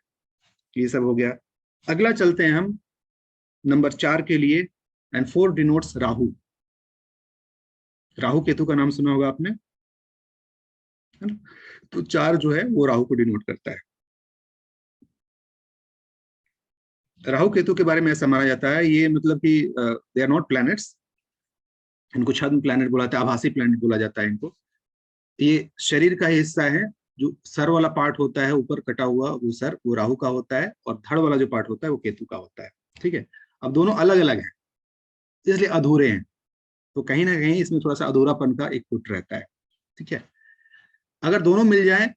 [SPEAKER 1] ये सब हो गया। अगला चलते हैं हम नंबर 4 के लिए, एंड 4 डिनोट्स राहु। राहु केतु का नाम सुना होगा आपने, है ना? तो 4 जो है वो राहु को डिनोट करता है। राहु केतु के बारे में ऐसा माना जाता है, ये मतलब कि दे आर नॉट प्लैनेट्स, इनको छद्म प्लैनेट बोला जाता है, आभासी प्लैनेट बोला जाता है इनको। ये शरीर का हिस्सा है, जो सर वाला पार्ट होता है ऊपर कटा हुआ, वो सर वो राहु का होता है, और धड़ वाला जो पार्ट होता है वो केतु का होता है। ठीक है, अब दोनों अलग अलग हैं इसलिए अधूरे हैं, तो कहीं ना कहीं इसमें थोड़ा सा अधूरापन का एक पुट रहता है। ठीक है, अगर दोनों मिल जाए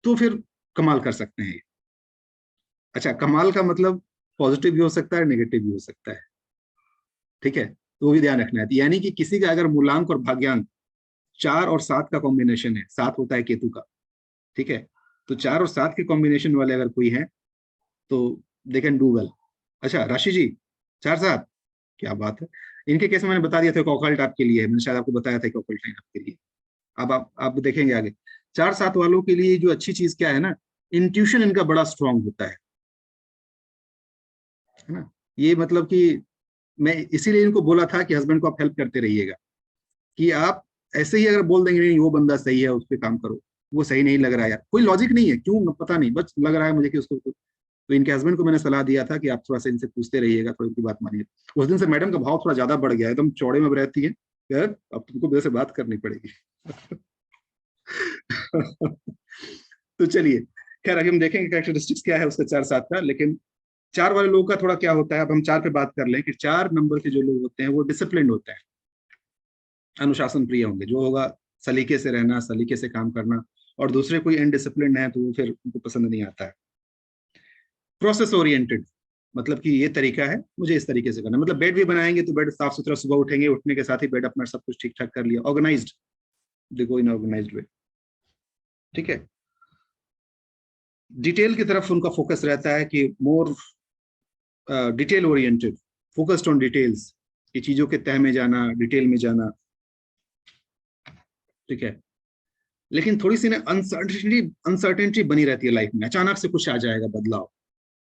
[SPEAKER 1] तो फिर कमाल कर सकते हैं। अच्छा, कमाल का मतलब पॉजिटिव भी हो सकता है, नेगेटिव भी हो सकता है। ठीक है, तो वो भी ध्यान रखना है। यानी कि किसी का अगर मूलांक और भाग्यांक 4 और 7 का कॉम्बिनेशन है, 7 होता है केतु का, ठीक है, तो 4 और 7 के कॉम्बिनेशन वाले अगर कोई है तो दे कैन डू वेल। अच्छा राशि जी, 4-7, क्या बात है। इनके केस में मैंने बता दिया था ऑकल्ट आपके लिए, मैंने शायद आपको बताया था कि ऑकल्ट लाइन आपके लिए। अब आप देखेंगे आगे 4-7 वालों के लिए जो अच्छी चीज क्या है ना, इंट्यूशन इनका बड़ा स्ट्रांग होता है ना। ये मतलब कि मैं इसीलिए इनको बोला था कि हस्बैंड को आप हेल्प करते रहिएगा, कि आप ऐसे ही अगर बोल देंगे नहीं वो बंदा सही है उस पर काम करो, वो सही नहीं लग रहा है यार, कोई लॉजिक नहीं है, क्यों पता नहीं, बस लग रहा है मुझे कि उसको, तो इनके हस्बैंड को मैंने सलाह दिया था कि आप थोड़ा सा इनसे पूछते रहिएगा, थोड़ी उनकी बात मानिए। उस दिन से मैडम का भाव थोड़ा ज्यादा बढ़ गया, एकदम चौड़े में रहती है, यार अब तुमको मेरे से बात करनी पड़ेगी। तो चलिए, खैर अभी हम देखेंगे कैरेक्टरिस्टिक्स क्या है उसका 4-7 का, लेकिन 4 वाले लोगों का थोड़ा क्या होता है, अब हम 4 पे बात कर लें कि 4 नंबर के जो लोग होते हैं वो डिसिप्लिन होते हैं, अनुशासन प्रिय होंगे, जो होगा सलीके से रहना, सलीके से काम करना, और दूसरे कोई इनडिसिप्लिन है तो वो फिर उनको पसंद नहीं आता है। प्रोसेस ओरिएंटेड, मतलब कि ये तरीका है मुझे इस तरीके से करना, मतलब बेड भी बनाएंगे तो बेड साफ सुथरा, सुबह उठेंगे, उठने के साथ ही बेड अपना सब कुछ ठीक ठाक कर लिया, ऑर्गेनाइज्ड, दे गो इन ऑर्गेनाइज्ड वे, ठीक है। डिटेल की तरफ उनका फोकस रहता है कि more detail oriented, focused on details, कि चीजों के तह में जाना, डिटेल में जाना, ठीक है। लेकिन थोड़ी सी ना अनसर्टेनिटी बनी रहती है लाइफ में, अचानक से कुछ आ जाएगा बदलाव,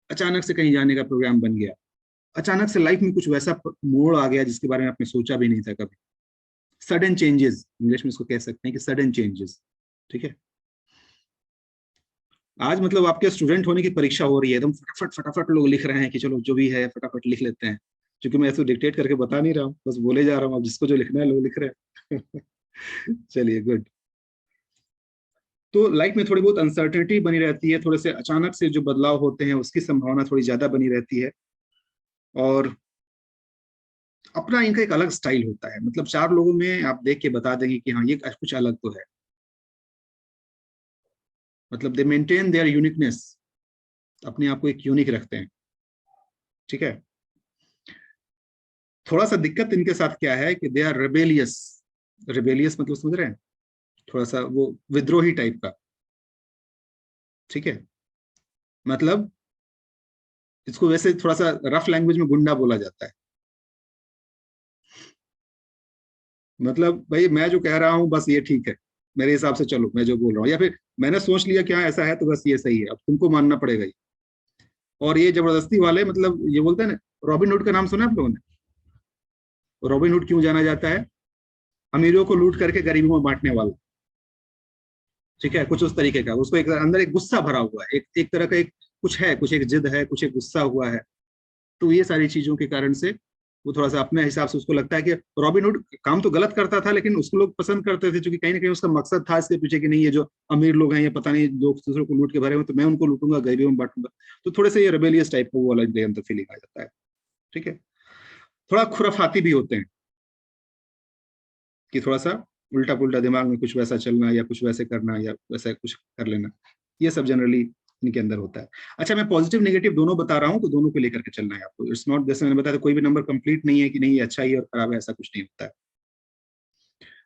[SPEAKER 1] अचानक से कहीं जाने का प्रोग्राम बन गया, अचानक से लाइफ में कुछ वैसा मोड़ आ गया जिसके बारे में आपने सोचा भी नहीं था कभी, सडन चेंजेस, इंग्लिश में इसको कह सकते हैं कि सडन चेंजेस, ठीक है। आज मतलब आपके स्टूडेंट होने की परीक्षा हो रही है, एकदम फटाफट फटाफट लोग लिख रहे हैं कि चलो जो भी है फटाफट लिख लेते हैं, क्योंकि मैं ऐसे डिक्टेट करके बता नहीं रहा हूँ, बस बोले जा रहा हूँ, अब जिसको जो लिखना है लोग लिख रहे हैं। चलिए गुड। तो लाइफ में थोड़ी बहुत अनसर्टेनिटी बनी रहती है, थोड़े से अचानक से जो बदलाव होते हैं उसकी संभावना थोड़ी ज्यादा बनी रहती है, और अपना इनका एक अलग स्टाइल होता है, मतलब 4 लोगों में आप देख के बता देंगे कि हाँ ये कुछ अलग तो है, मतलब दे मेंटेन देयर यूनिकनेस, अपने आप को एक यूनिक रखते हैं, ठीक है। थोड़ा सा दिक्कत इनके साथ क्या है कि दे आर रेबेलियस, रेबेलियस मतलब समझ रहे हैं, थोड़ा सा वो विद्रोही टाइप का, ठीक है। मतलब इसको वैसे थोड़ा सा रफ लैंग्वेज में गुंडा बोला जाता है, मतलब भाई मैं जो कह रहा हूँ बस ये ठीक है, मेरे हिसाब से चलो मैं जो बोल रहा हूँ, या फिर मैंने सोच लिया कि हाँ ऐसा है तो बस ये सही है, अब तुमको मानना पड़ेगा ही। और ये जबरदस्ती वाले, मतलब ये बोलते हैं ना, रॉबिन हुड का नाम सुना है आप लोगों ने? रॉबिन हुड क्यों जाना जाता है? अमीरों को लूट करके गरीबों में बांटने वाला, ठीक है, कुछ उस तरीके का, उसको एक अंदर एक गुस्सा भरा हुआ है, एक तरह का एक कुछ है, कुछ एक जिद है, कुछ एक गुस्सा हुआ है, तो ये सारी चीजों के कारण से वो थोड़ा सा अपने हिसाब से उसको लगता है कि रॉबिन हुड काम तो गलत करता था लेकिन उसको लोग पसंद करते थे, क्योंकि कहीं ना कहीं उसका मकसद था इसके पीछे कि नहीं ये जो अमीर लोग हैं ये पता नहीं लोग दूसरों को लूट के भरे हुए, तो मैं उनको लूटूंगा, गरीबों में बांटूंगा, तो थोड़े से ये रेबेलियस टाइप का वो वाला इनके अंदर फीलिंग आ जाता है, ठीक है। थोड़ा खुराफाती भी होते हैं, कि थोड़ा सा उल्टा पुल्टा दिमाग में कुछ वैसा चलना या कुछ वैसे करना या वैसा कुछ कर लेना, ये सब जनरली इनके अंदर होता है। अच्छा, मैं पॉजिटिव नेगेटिव दोनों बता रहा हूँ, तो दोनों को लेकर के चलना है आपको, इट्स नॉट, जैसे मैंने बताया कोई भी नंबर कंप्लीट नहीं है कि नहीं ये अच्छा ही और खराब है, ऐसा कुछ नहीं होता है।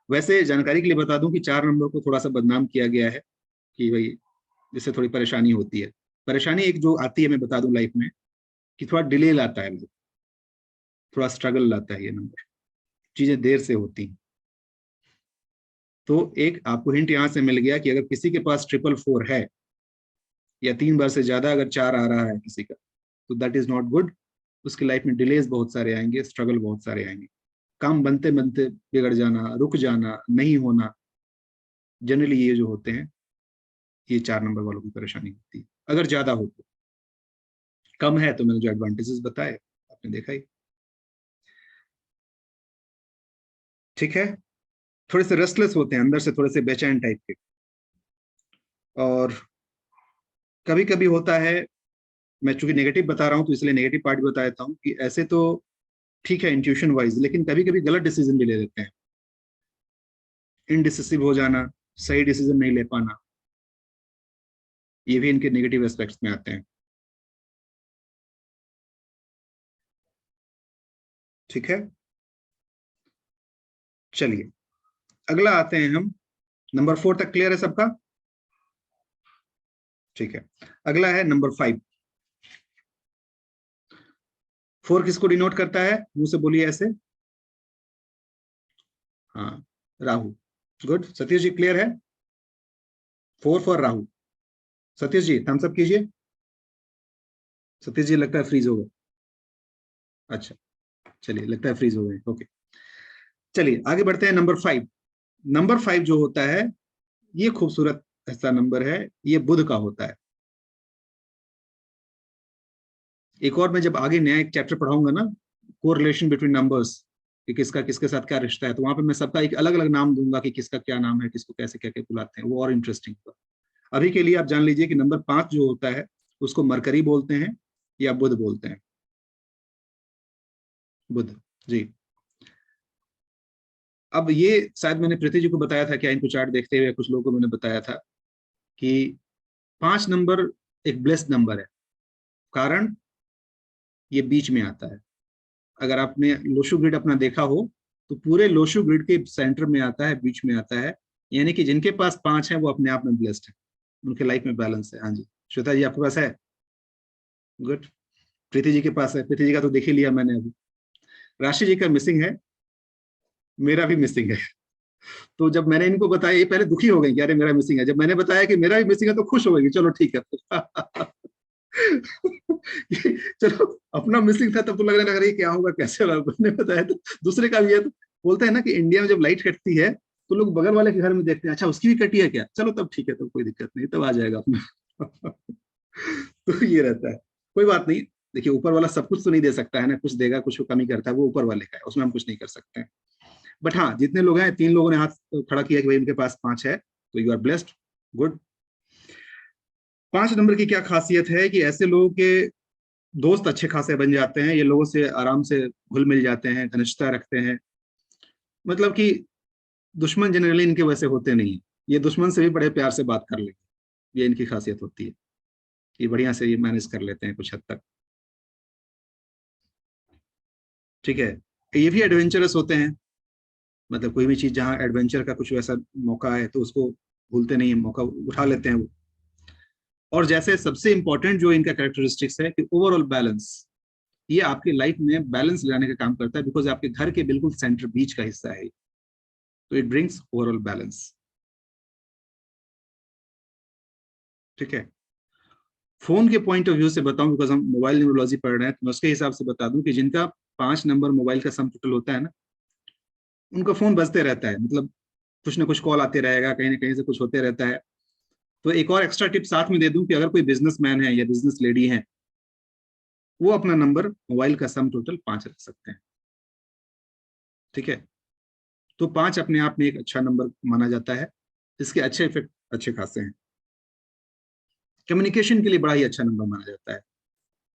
[SPEAKER 1] वैसे जानकारी के लिए बता दूं कि 4 नंबर को थोड़ा सा बदनाम किया गया है कि भाई जिससे थोड़ी परेशानी होती है, परेशानी एक जो आती है मैं बता दूं लाइफ में, कि थोड़ा डिले लाता है, थोड़ा स्ट्रगल लाता है ये नंबर, चीजें देर से होती हैं। तो एक आपको हिंट यहां से मिल गया कि अगर किसी के पास 444 है या 3 बार से ज्यादा अगर 4 आ रहा है किसी का, तो दैट इज नॉट गुड, उसकी लाइफ में डिलेज बहुत सारे आएंगे, स्ट्रगल बहुत सारे आएंगे, काम बनते बनते बिगड़ जाना, रुक जाना, नहीं होना, जनरली ये जो होते हैं ये 4 नंबर वालों की परेशानी होती है, अगर ज्यादा हो तो। कम है तो मैंने जो एडवांटेजेस बताए आपने देखा ही, ठीक है। थोड़े से रेस्टलेस होते हैं अंदर से, थोड़े से बेचैन टाइप के, और कभी कभी होता है, मैं चूंकि नेगेटिव बता रहा हूं तो इसलिए नेगेटिव पार्ट भी बता देता हूँ, कि ऐसे तो ठीक है इंट्यूशन वाइज, लेकिन कभी कभी गलत डिसीजन भी ले लेते हैं, इनडिसिसिव हो जाना, सही डिसीजन नहीं ले पाना, ये भी इनके नेगेटिव एस्पेक्ट्स में आते हैं, ठीक है। चलिए अगला आते हैं हम, नंबर 4 तक क्लियर है सबका? ठीक है, अगला है नंबर 5। 4 किसको डिनोट करता है, मुंह से बोलिए ऐसे? हाँ, राहु। गुड, सतीश जी क्लियर है? 4 for Rahu. Satish ji thumbs up कीजिए। सतीश जी लगता है फ्रीज होगा, अच्छा चलिए, लगता है फ्रीज हो गए। ओके, चलिए आगे बढ़ते हैं। नंबर 5। नंबर 5 जो होता है, ये खूबसूरत ऐसा नंबर है, ये बुध का होता है। एक और मैं जब आगे नया एक चैप्टर पढ़ाऊंगा ना, कोरिलेशन बिटवीन नंबर्स, कि किसका किसके साथ क्या रिश्ता है, तो वहां पे मैं सबका एक अलग अलग नाम दूंगा कि किसका क्या नाम है, किसको कैसे क्या क्या बुलाते हैं, वो और इंटरेस्टिंग होगा। अभी के लिए आप जान लीजिए कि नंबर 5 जो होता है उसको मरकरी बोलते हैं या बुध बोलते हैं। बुध जी। अब ये शायद मैंने प्रीति जी को बताया था क्या, इनको चार्ट देखते हुए कुछ लोगों को मैंने बताया था कि 5 नंबर एक ब्लेस्ड नंबर है। कारण ये बीच में आता है। अगर आपने लोशु ग्रिड अपना देखा हो तो पूरे लोशु ग्रिड के सेंटर में आता है, बीच में आता है, यानी कि जिनके पास 5 है वो अपने आप में ब्लेस्ड है, उनके लाइफ में बैलेंस है। हाँ जी, श्वेता जी आपके पास है? गुड। प्रीति जी के पास है, प्रीति जी का तो देख ही लिया मैंने अभी। राशि जी का मिसिंग है, मेरा भी मिसिंग है। तो जब मैंने इनको बताया, ये पहले दुखी हो गई कि अरे मेरा मिसिंग है। जब मैंने बताया कि मेरा भी मिसिंग है तो खुश हो गई, चलो ठीक है। चलो, अपना मिसिंग था तब तो लगने लगा रही क्या होगा कैसे होगा, मैंने बताया तो दूसरे का भी है। तो बोलते हैं ना कि इंडिया में जब लाइट कटती है तो लोग बगल वाले के घर में देखते हैं, अच्छा उसकी भी कटी है क्या, चलो तब ठीक है, तब कोई दिक्कत नहीं, तब आ जाएगा अपना। तो ये रहता है, कोई बात नहीं। देखिए, ऊपर वाला सब कुछ तो नहीं दे सकता है ना, कुछ देगा, कुछ को कमी करता है, वो ऊपर वाले का है, उसमें हम कुछ नहीं कर सकते हैं। बट हाँ, जितने लोग हैं, 3 लोगों ने हाथ खड़ा किया कि भाई उनके पास 5 है, तो you are blessed, good. 5 number की क्या खासियत है कि ऐसे लोगों के दोस्त अच्छे खासे बन जाते हैं, ये लोगों से आराम से घुल मिल जाते हैं, घनिष्ठता रखते हैं। मतलब कि दुश्मन जनरली इनके वैसे होते नहीं है, ये दुश्मन से भी बड़े प्यार से बात कर लेंगे, ये इनकी खासियत होती है। ये बढ़िया से ये मैनेज कर लेते हैं कुछ हद तक, ठीक है। ये भी एडवेंचरस होते हैं, मतलब कोई भी चीज जहाँ एडवेंचर का कुछ वैसा मौका है तो उसको भूलते नहीं है, मौका उठा लेते हैं वो। और जैसे सबसे इंपॉर्टेंट जो इनका कैरेक्टरिस्टिक्स है कि ओवरऑल बैलेंस, ये आपकी लाइफ में बैलेंस लाने का काम करता है, बिकॉज आपके घर के बिल्कुल सेंटर बीच का हिस्सा है, तो इट ब्रिंग्स ओवरऑल बैलेंस, ठीक है। फोन के पॉइंट ऑफ व्यू से बताऊं, बिकॉज हम मोबाइल न्यूरोलॉजी पढ़ रहे हैं, तो मैं उसके हिसाब से बता दूं कि जिनका 5 नंबर मोबाइल का सम टोटल होता है ना, उनका फोन बजते रहता है, मतलब कुछ ना कुछ कॉल आते रहेगा, कहीं ना कहीं से कुछ होते रहता है। तो एक और एक्स्ट्रा टिप साथ में दे दूं कि अगर कोई बिजनेसमैन है या बिजनेस लेडी है, वो अपना नंबर मोबाइल का सम टोटल 5 रख सकते हैं, ठीक है। तो 5 अपने आप में एक अच्छा नंबर माना जाता है, इसके अच्छे इफेक्ट अच्छे खासे हैं। कम्युनिकेशन के लिए बड़ा ही अच्छा नंबर माना जाता है।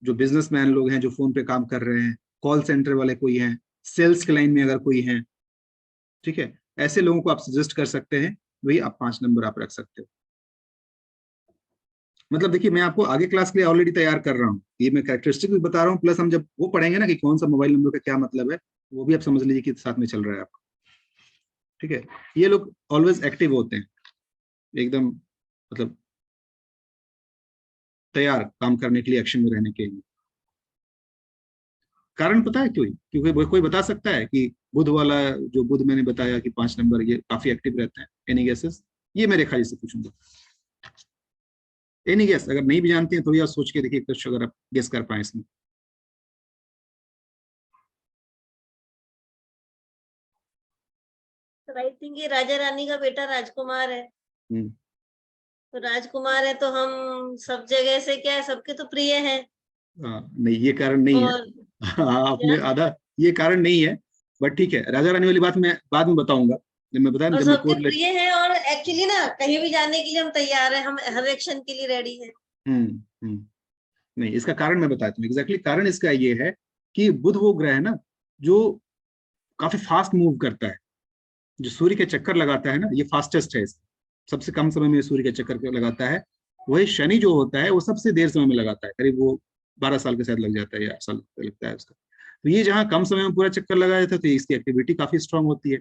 [SPEAKER 1] जो बिजनेसमैन लोग हैं, जो फोन पे काम कर रहे हैं, कॉल सेंटर वाले कोई हैं, सेल्स के लाइन में अगर कोई है, ठीक है, ऐसे लोगों को आप सजेस्ट कर सकते हैं, वही आप 5 नंबर आप रख सकते हो। मतलब देखिए, मैं आपको आगे क्लास के लिए ऑलरेडी तैयार कर रहा हूँ, ये मैं कैरेक्टरिस्टिक भी बता रहा हूँ, प्लस हम जब वो पढ़ेंगे ना कि कौन सा मोबाइल नंबर का क्या मतलब है, वो भी आप समझ लीजिए कि साथ में चल रहा है आपका, ठीक है। ये लोग ऑलवेज एक्टिव होते हैं, एकदम, मतलब तैयार काम करने के लिए, एक्शन में रहने के लिए। कारण पता है क्यों? क्योंकि कोई बता सकता है कि बुध वाला, जो बुध मैंने बताया कि 5 नंबर, ये काफी एक्टिव रहते हैं, एनी गेसेस? ये मेरे ख्याल से पूछूंगा, एनी गेस? अगर नहीं भी जानते हैं तो यह सोच के देखिए कुछ, अगर आप गेस कर पाए इसमें।
[SPEAKER 6] तो आई थिंक ये राजा रानी का बेटा राजकुमार है। तो राजकुमार है तो हम सब जगह से क्या है, सबके तो प्रिय हैं।
[SPEAKER 1] नहीं, ये कारण नहीं है।
[SPEAKER 6] और
[SPEAKER 1] आपने आधा, ये कारण नहीं है, बट ठीक है, राजा रानी वाली बात मैं बाद में बताऊंगा, जब मैं बताया
[SPEAKER 6] और
[SPEAKER 1] जब मैं
[SPEAKER 6] सबके
[SPEAKER 1] कोरिलेट।
[SPEAKER 6] प्रिय हैं, और एक्चुअली ना कहीं भी जाने के लिए हम तैयार हैं, हम हर एक्शन के लिए रेडी हैं।
[SPEAKER 1] नहीं, इसका कारण मैं बताता हूँ एग्जैक्टली। कारण इसका ये है कि बुध वो ग्रह है ना, जो काफी फास्ट मूव करता है, जो सूर्य के चक्कर लगाता है ना, ये फास्टेस्ट है, सबसे कम समय में सूर्य के चक्कर लगाता है। वही शनि जो होता है वो सबसे देर समय में लगाता है, करीब वो 12 साल के साथ लग जाता है या 8 साल लगता है उसका। तो ये जहाँ कम समय में पूरा चक्कर लगा जाता है, तो इसकी एक्टिविटी काफी स्ट्रांग होती है,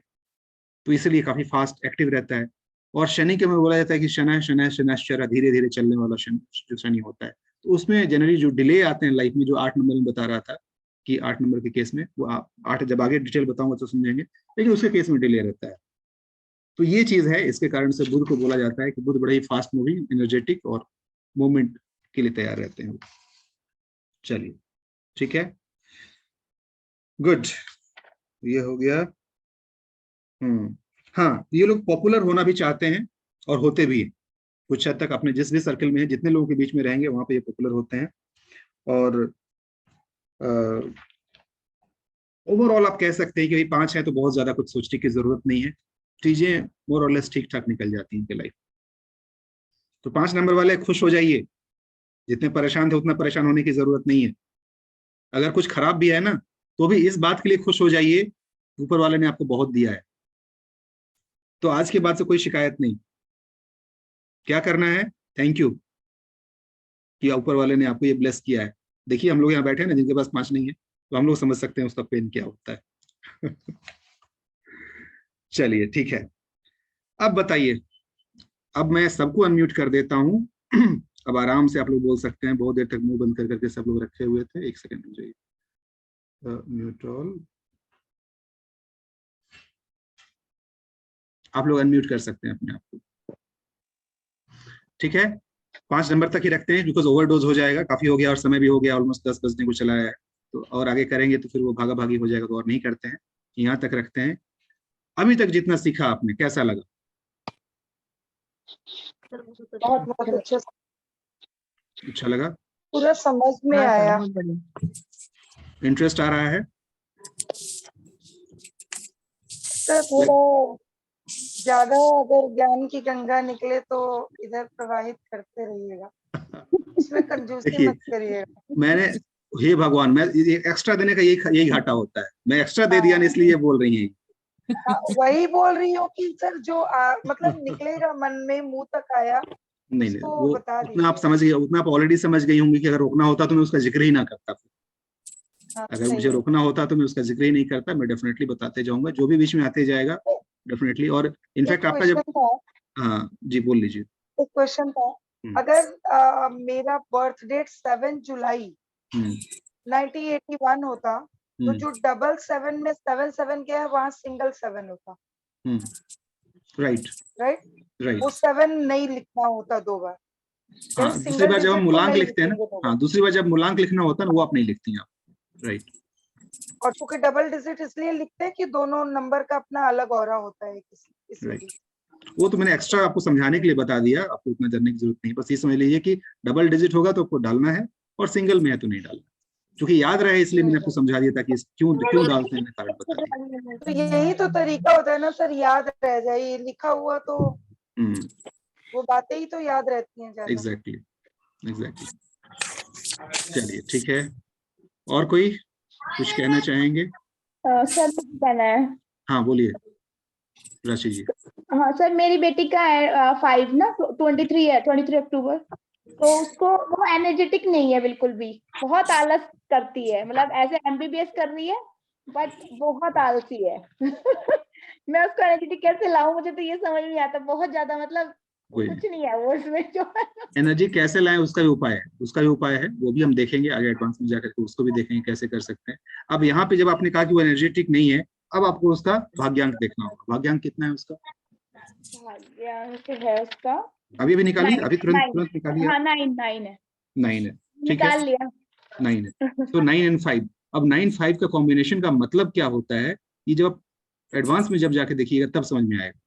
[SPEAKER 1] तो इसलिए काफी फास्ट एक्टिव रहता है। और शनि के में बोला जाता है कि शनय शनय शनैश्चर, धीरे धीरे चलने वाला शनि, जो शनि होता है। तो उसमें जनरली जो डिले आते हैं लाइफ में, जो 8 नंबर में बता रहा था कि 8 नंबर के केस में, वो 8 जब आगे डिटेल बताऊंगा तो समझेंगे, लेकिन उसके केस में डिले रहता है। तो ये चीज है, इसके कारण से बुध को बोला जाता है कि बुध बड़े ही फास्ट मूविंग, एनर्जेटिक और मूवमेंट के लिए तैयार रहते हैं। चलिए, ठीक है। गुड, ये हो गया। हाँ, ये लोग पॉपुलर होना भी चाहते हैं और होते भी हैं कुछ हद तक। अपने जिस भी सर्कल में है, जितने लोगों के बीच में रहेंगे वहां पे ये पॉपुलर होते हैं। और ओवरऑल आप कह सकते हैं कि भाई 5 है तो बहुत ज्यादा कुछ सोचने की जरूरत नहीं है, चीजें मोर और लेस ठीक ठाक निकल जाती हैं इनके लाइफ। तो 5 नंबर वाले खुश हो जाइए, जितने परेशान थे उतना परेशान होने की जरूरत नहीं है। अगर कुछ खराब भी है ना तो भी इस बात के लिए खुश हो जाइए, ऊपर वाले ने आपको बहुत दिया है, तो आज के बाद से कोई शिकायत नहीं। क्या करना है, थैंक यू कि ऊपर वाले ने आपको ये ब्लेस किया है। देखिए हम लोग यहाँ बैठे हैं ना, जिनके पास 5 नहीं है, तो हम लोग समझ सकते हैं उसका पेन क्या होता है। चलिए ठीक है, अब बताइए। अब मैं सबको अनम्यूट कर देता हूँ। अब आराम से आप लोग बोल सकते हैं। बहुत देर तक मुंह बंद कर करके सब लोग रखे हुए थे। एक सेकंड हो जाइए, म्यूट ऑल। आप लोग अनम्यूट कर सकते हैं अपने आप को, ठीक है। 5 नंबर तक ही रखते हैं, बिकॉज ओवरडोज हो जाएगा, काफी हो गया और समय भी हो गया, ऑलमोस्ट 10 बजने को चला है। तो और आगे करेंगे तो फिर वो भागा भागी हो जाएगा, तो और नहीं करते हैं, यहाँ तक रखते हैं। अभी तक जितना सीखा आपने, कैसा लगा?
[SPEAKER 2] बहुत बहुत
[SPEAKER 1] अच्छा लगा?
[SPEAKER 2] पूरा समझ में आया।
[SPEAKER 1] इंटरेस्ट आ रहा है?
[SPEAKER 2] सर थोड़ा ज्यादा अगर ज्ञान की गंगा निकले तो इधर प्रवाहित करते रहिएगा, इसमें कंजूसी मत करिएगा।
[SPEAKER 1] मैंने, हे भगवान, मैं एक्स्ट्रा देने का यही घाटा होता है। मैं एक्स्ट्रा दे दिया इसलिए ये बोल रही हैं।
[SPEAKER 2] वही बोल रही हो कि सर जो मतलब निकलेगा मन में, मुंह तक आया,
[SPEAKER 1] नहीं नहीं, वो
[SPEAKER 2] बता
[SPEAKER 1] उतना आप समझ गए, उतना आप ऑलरेडी समझ गई होंगी कि अगर रोकना होता तो मैं उसका जिक्र ही ना करता। अगर मुझे रोकना होता तो मैं उसका जिक्र ही नहीं करता, मैं डेफिनेटली बताते जाऊंगा जो भी बीच में आते जाएगा, डेफिनेटली। और इनफैक्ट आपका जब, हाँ जी बोल लीजिए।
[SPEAKER 2] एक क्वेश्चन था, अगर मेरा बर्थ डेट 7 जुलाई 1981 होता तो जो डबल 7 में 7 क्या है, वहाँ सिंगल 7 होता।
[SPEAKER 1] राइट राइट,
[SPEAKER 2] वो 7 नहीं लिखना होता 2 बार।
[SPEAKER 1] हाँ, दूसरी बार जब हम मूलांक लिखते हैं ना, हाँ, दूसरी बार जब मूलांक लिखना होता है ना, वो आप नहीं लिखती हैं आप, राइट।
[SPEAKER 2] और चूंकि डबल डिजिट इसलिए लिखते हैं कि दोनों नंबर का अपना अलग ऑरा होता है, इसलिए।
[SPEAKER 1] वो तो मैंने एक्स्ट्रा आपको समझाने के लिए बता दिया, आपको उतना जानने की जरूरत नहीं। बस ये समझ लीजिए कि डबल डिजिट होगा तो आपको डालना है, और सिंगल में है तो नहीं डालना। क्योंकि याद रहे इसलिए मैंने आपको समझा दिया था कि क्यों डालते हैं, कारण बता दिया।
[SPEAKER 2] तो यही तो तरीका होता है ना सर, याद रह जाए, लिखा हुआ तो वो बातें ही तो याद रहती हैं ज्यादा।
[SPEAKER 1] एग्जैक्टली। चलिए ठीक है, और कोई कुछ कहना चाहेंगे?
[SPEAKER 5] सर कहना है।
[SPEAKER 1] हाँ बोलिए राशि जी।
[SPEAKER 5] हाँ सर, मेरी बेटी का है 5 ना, 23 है, 23 अक्टूबर। तो उसको, वो एनर्जेटिक नहीं है बिल्कुल भी, बहुत आलस करती है, मतलब ऐसे एमबीबीएस कर रही है बट बहुत आलसी है। मैं उसको एनर्जेटिक कैसे लाऊं, मुझे तो ये समझ नहीं आता, बहुत ज्यादा, मतलब कुछ नहीं है वो उसमें जो
[SPEAKER 1] एनर्जी कैसे लाएं, उसका भी उपाय है, वो भी हम देखेंगे आगे एडवांस में जाकर के, उसको भी देखेंगे कैसे कर सकते हैं। अब यहाँ पे जब आपने कहा कि वो एनर्जेटिक नहीं है, अब आपको उसका भाग्यांक देखना होगा। भाग्यांक कितना है उसका?
[SPEAKER 5] भाग्यांक है उसका,
[SPEAKER 1] अभी निकालिए, अभी तुरंत निकालिए।
[SPEAKER 5] हाँ 9 है।
[SPEAKER 1] 9 है, ठीक है,
[SPEAKER 5] निकाल लिया।
[SPEAKER 1] 9 है। तो 9 and 5, अब 9 5 का कॉम्बिनेशन का मतलब क्या होता है, ये जब आप एडवांस में जब जाके देखिएगा तब समझ में आएगा,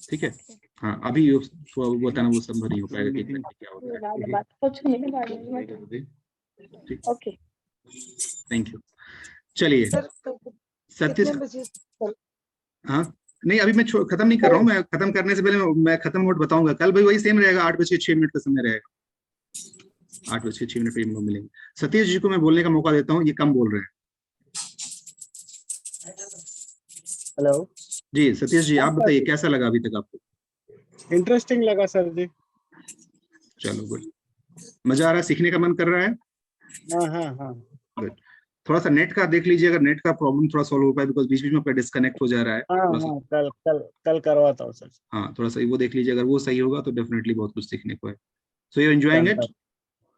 [SPEAKER 1] ठीक है। हाँ, अभी बताना वो संभव नहीं हो पाएगा कि क्या होता है। Okay, thank you. चलिए सतीश, हाँ नहीं, अभी मैं खत्म नहीं कर रहा हूँ। मैं खत्म करने से पहले मैं खत्म नोट बताऊंगा। कल भाई वही सेम रहेगा, 8:06 का समय रहेगा। 8:06 पे हम लोग मिलेंगे। सतीश जी को मैं बोलने का मौका देता हूँ, ये कम बोल रहे हैं।
[SPEAKER 3] हेलो
[SPEAKER 1] जी सतीश जी, आप बताइए कैसा लगा अभी तक आपको?
[SPEAKER 3] इंटरेस्टिंग लगा सर जी।
[SPEAKER 1] चलो गुड, मजा आ रहा है, सीखने का मन कर रहा है?
[SPEAKER 3] हाँ
[SPEAKER 1] गुड। थोड़ा सा नेट का देख लीजिए, अगर नेट का प्रॉब्लम थोड़ा सॉल्व हो पाए, बिकॉज बीच बीच में आपका डिस्कनेक्ट हो जा रहा है।
[SPEAKER 3] कल करवाता हूँ सर।
[SPEAKER 1] हाँ, थोड़ा सा वो देख लीजिए, अगर वो सही होगा तो डेफिनेटली बहुत कुछ सीखने को है। So you enjoying it?